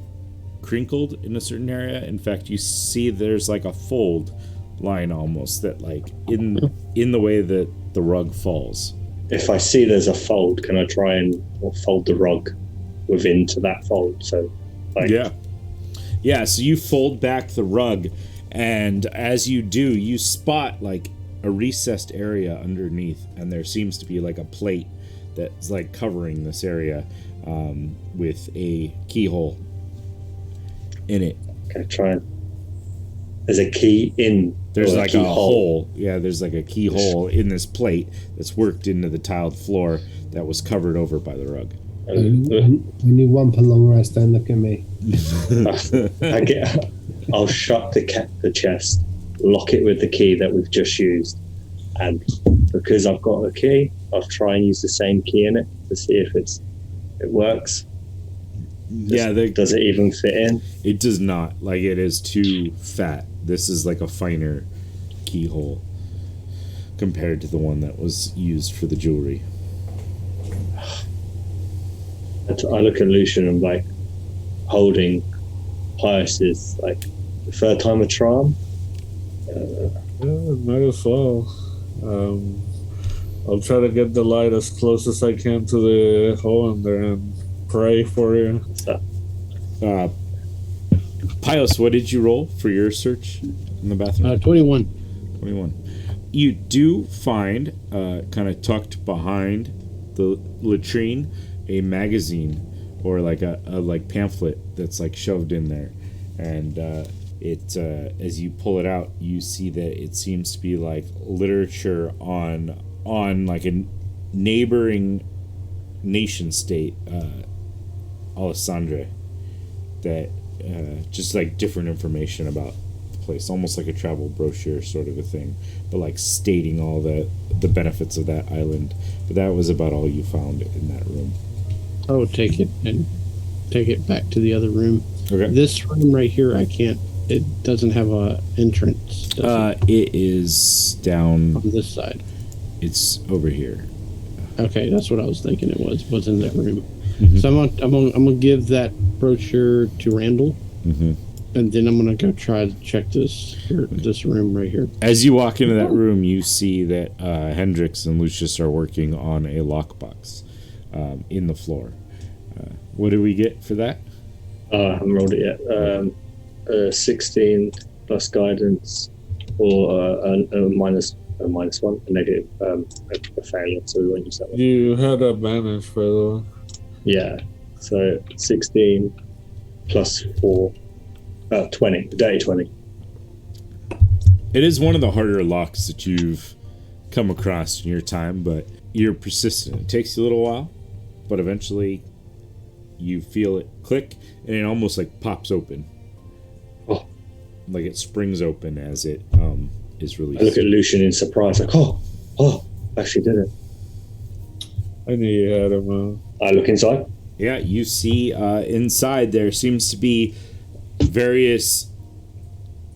crinkled in a certain area. In fact, you see there's like a fold line almost that like in the way that the rug falls. If I see there's a fold, can I try and fold the rug within to that fold? So, like, yeah. So you fold back the rug, and as you do, you spot like a recessed area underneath, and there seems to be like a plate that's like covering this area with a keyhole in it. Okay, try and. There's a key in. There's like a hole. Yeah, there's like a keyhole in this plate that's worked into the tiled floor that was covered over by the rug. When you want a long rest, don't look at me. I'll shut the chest, lock it with the key that we've just used, and because I've got a key, I'll try and use the same key in it to see if it works. Does it even fit in? It does not. Like, it is too fat. This is like a finer keyhole compared to the one that was used for the jewelry. I look at Lucian and like holding Pius's like the third time a charm. Might as well. I'll try to get the light as close as I can to the hole in there and pray for you. Pius, what did you roll for your search in the bathroom? 21. 21. You do find, kind of tucked behind the latrine, a magazine or like a like pamphlet that's like shoved in there, and it as you pull it out, you see that it seems to be like literature on like a neighboring nation state, Alessandria, that just like different information about the place, almost like a travel brochure sort of a thing, but like stating all the benefits of that island. But that was about all you found in that room. I would take it and take it back to the other room. Okay. This room right here, I can't. It doesn't have a entrance. It is down on this side. It's over here. Okay, that's what I was thinking. It was in that room. Mm-hmm. So I'm gonna give that brochure to Randall, and then I'm gonna go try to check this room right here. As you walk into that room, you see that Hendrix and Lucius are working on a lockbox in the floor. What do we get for that? I haven't rolled it yet. 16 plus guidance, or a minus one, a negative, a failure. So we won't use that one. You had advantage, Philo. Yeah. So 16 plus 4, 20. Dirty 20. It is one of the harder locks that you've come across in your time, but you're persistent. It takes you a little while, but eventually you feel it click, and it almost like pops open. Oh. Like it springs open as it is released. I look at Lucian in surprise, like, oh, actually did it. I knew you had him. I look inside. Yeah, you see inside there seems to be various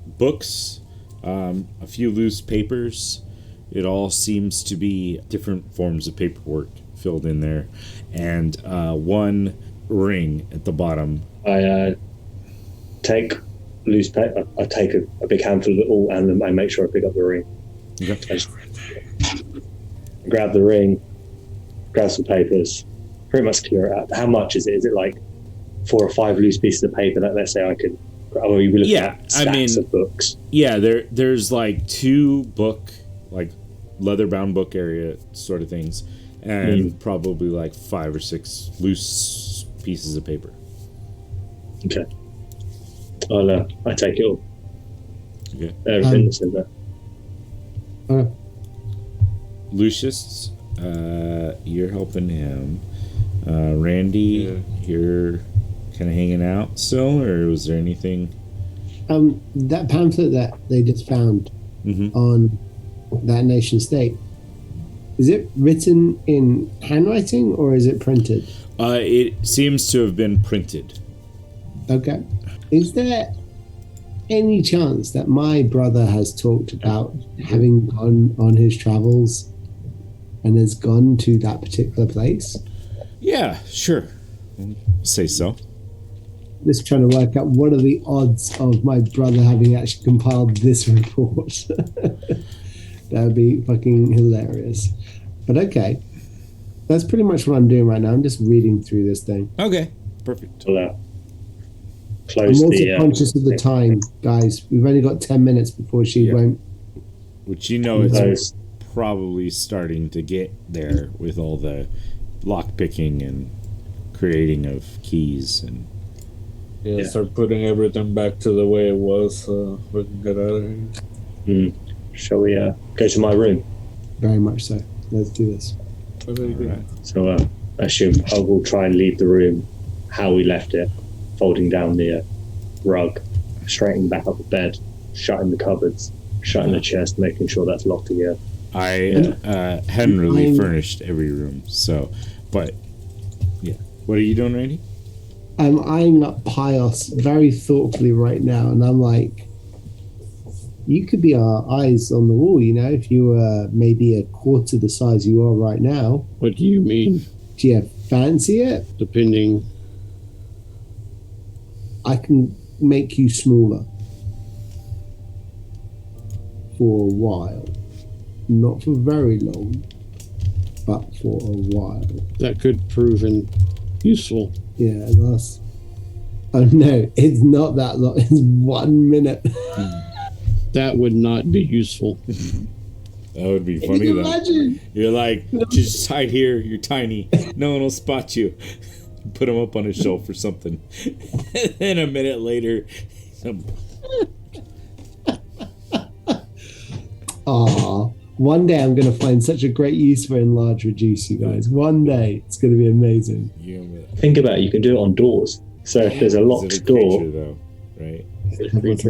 books, a few loose papers. It all seems to be different forms of paperwork filled in there, and one ring at the bottom I take loose paper. I take a big handful of it all, and I make sure I pick up the ring. Okay. I just grab the ring, grab some papers, pretty much clear it out. How much is it? Is it like 4 or 5 loose pieces of paper that, let's say, I could? Or you looking at stacks of books? Yeah, there's like 2 like leather-bound book area sort of things, and probably like 5 or 6 loose pieces of paper. Okay. I take it all. Okay. Everything that's in there. Lucius, you're helping him. Randy, you're kind of hanging out still, or was there anything? That pamphlet that they just found on that nation state, is it written in handwriting or is it printed? It seems to have been printed. Okay. Is there any chance that my brother has talked about having gone on his travels and has gone to that particular place? Yeah, sure. Say so. Just trying to work out what are the odds of my brother having actually compiled this report. That would be fucking hilarious. But okay. That's pretty much what I'm doing right now. I'm just reading through this thing. Okay, perfect. I'll close I'm also the. conscious of the time, guys. We've only got 10 minutes before she won't. Which it's probably starting to get there with all the lock picking and creating of keys and. Yeah, start putting everything back to the way it was so we can get out of here. Shall we go to my room? Very much so. Let's do this. Right. So I assume I will try and leave the room how we left it, folding down the rug, straightening back up the bed, shutting the cupboards, shutting the chest, making sure that's locked again. I hadn't really furnished every room, so, but, yeah. What are you doing, Randy? I'm eyeing up Pios very thoughtfully right now, and I'm like, you could be our eyes on the wall, you know, if you were maybe a quarter the size you are right now. What do you mean? Do you fancy it? Depending. I can make you smaller for a while. Not for very long, but for a while. That could prove useful. Yeah, that's... Oh no, it's not that long. It's 1 minute. That would not be useful. That would be funny, though. Imagine. You're like, just hide here, you're tiny. No one will spot you. Put him up on a shelf or something. And then a minute later... Aw. One day I'm going to find such a great use for enlarge reduce, you guys. One day it's going to be amazing. Think about it, you can do it on doors. So if there's a locked door, creature, though, right?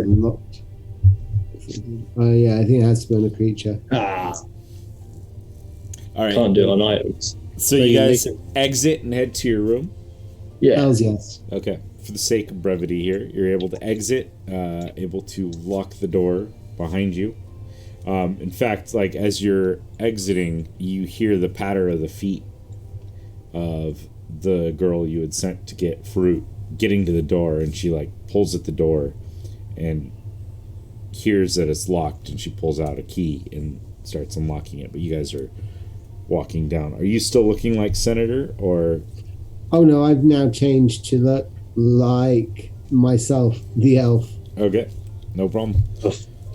Locked. Oh yeah, I think it has to be on a creature. All right. Can't do it on items. So you guys exit and head to your room? Yeah. Hells yes. Okay. For the sake of brevity here, you're able to exit, able to lock the door behind you. In fact, like as you're exiting, you hear the patter of the feet of the girl you had sent to get fruit getting to the door, and she like pulls at the door and hears that it's locked, and she pulls out a key and starts unlocking it. But you guys are walking down. Are you still looking like Senator, or? Oh no, I've now changed to look like myself, the elf. Okay, no problem.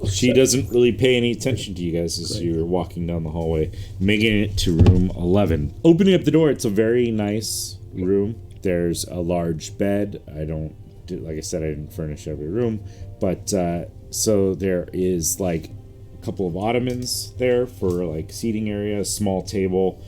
She doesn't really pay any attention to you guys as you're walking down the hallway, making it to room 11. Opening up the door, it's a very nice room. There's a large bed. Like I said, I didn't furnish every room, but so there is like a couple of ottomans there for like seating area, a small table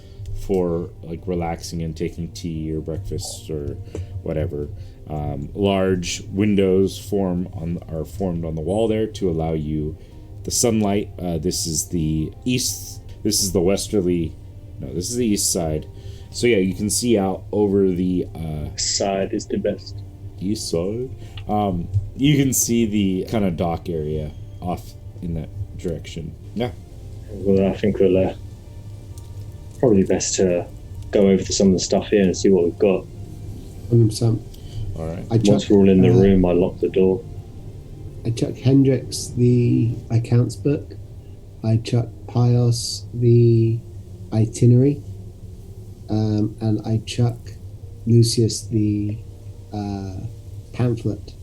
for like relaxing and taking tea or breakfast or whatever. Large windows are formed on the wall there to allow you the sunlight. This is the east. This is the westerly. No, this is the east side. So yeah, you can see out over the side is the best. East side. You can see the kind of dock area off in that direction. Yeah. Well, I think we'll probably best to go over to some of the stuff here and see what we've got. 100%. All right. I Once chuck, we're all in the room, I lock the door. I chuck Hendrix the accounts book. I chuck Pios the itinerary. And I chuck Lucius the pamphlet.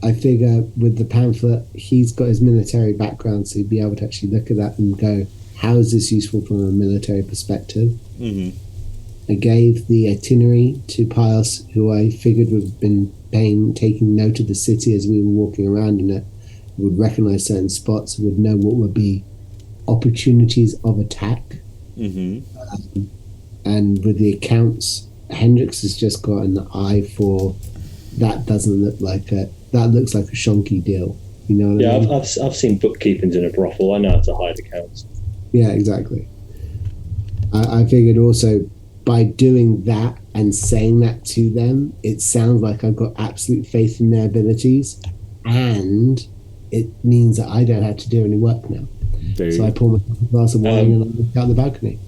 I figure with the pamphlet, he's got his military background, so he'd be able to actually look at that and go, how is this useful from a military perspective? Mm-hmm. I gave the itinerary to Pios, who I figured would have been taking note of the city as we were walking around in it, would recognize certain spots, would know what would be opportunities of attack. Mm-hmm. And with the accounts, Hendrix has just got an eye for that. Doesn't look like that looks like a shonky deal. You know what I mean? I've seen bookkeepings in a brothel. I know how to hide accounts. Yeah, exactly. I figured also by doing that and saying that to them, it sounds like I've got absolute faith in their abilities, and it means that I don't have to do any work now. So I pour myself a glass of wine and I look out the balcony.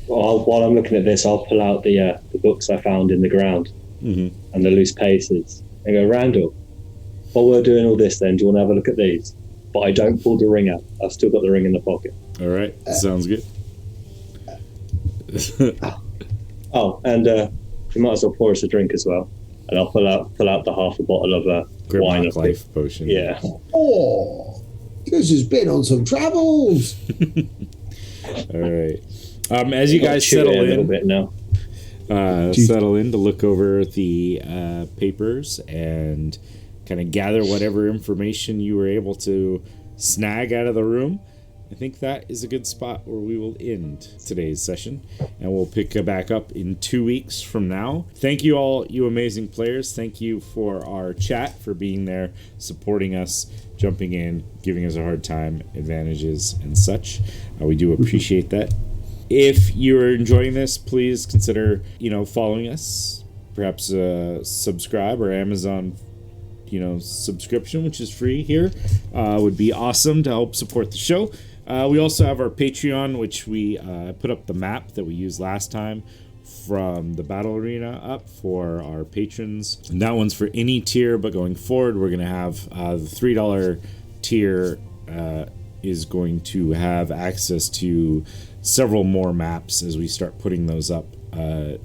Well, while I'm looking at this, I'll pull out the books I found in the ground and the loose paces and go, Randall, while we're doing all this then, do you want to have a look at these? But I don't pull the ring out. I've still got the ring in the pocket. All right. Sounds good. And you might as well pour us a drink as well. And I'll pull out the half a bottle of wine. Grimlock Life potion. Yeah. Oh, this has been on some travels. All right. As you guys settle a little in, bit now. settle in to look over the papers and kind of gather whatever information you were able to snag out of the room, I think that is a good spot where we will end today's session, and we'll pick back up in 2 weeks from now. Thank you all, you amazing players. Thank you for our chat, for being there, supporting us, jumping in, giving us a hard time, advantages, and such. We do appreciate that. If you're enjoying this, please consider, following us. Perhaps subscribe or Amazon, subscription, which is free here, would be awesome to help support the show. We also have our Patreon, which we put up the map that we used last time from the battle arena up for our patrons. And that one's for any tier, but going forward, we're going to have the $3 tier is going to have access to several more maps as we start putting those up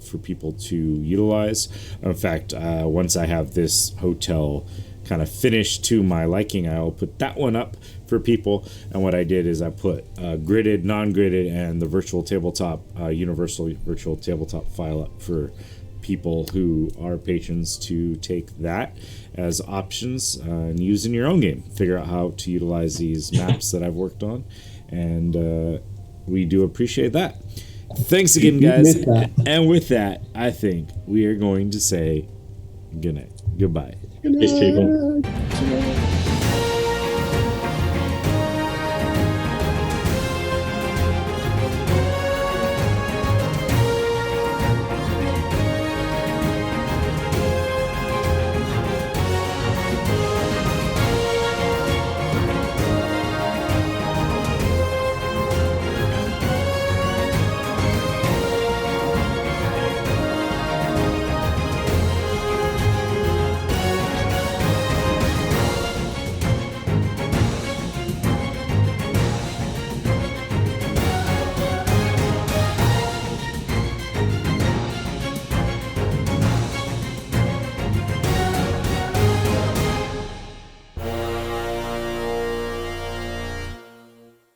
for people to utilize. In fact, once I have this hotel kind of finished to my liking, I'll put that one up for people. And what I did is I put gridded, non-gridded, and the virtual tabletop, universal virtual tabletop file up for people who are patrons to take that as options and use in your own game. Figure out how to utilize these maps that I've worked on, and we do appreciate that. Thanks again, guys. And with that, I think we are going to say goodnight. Goodbye. Peace, people.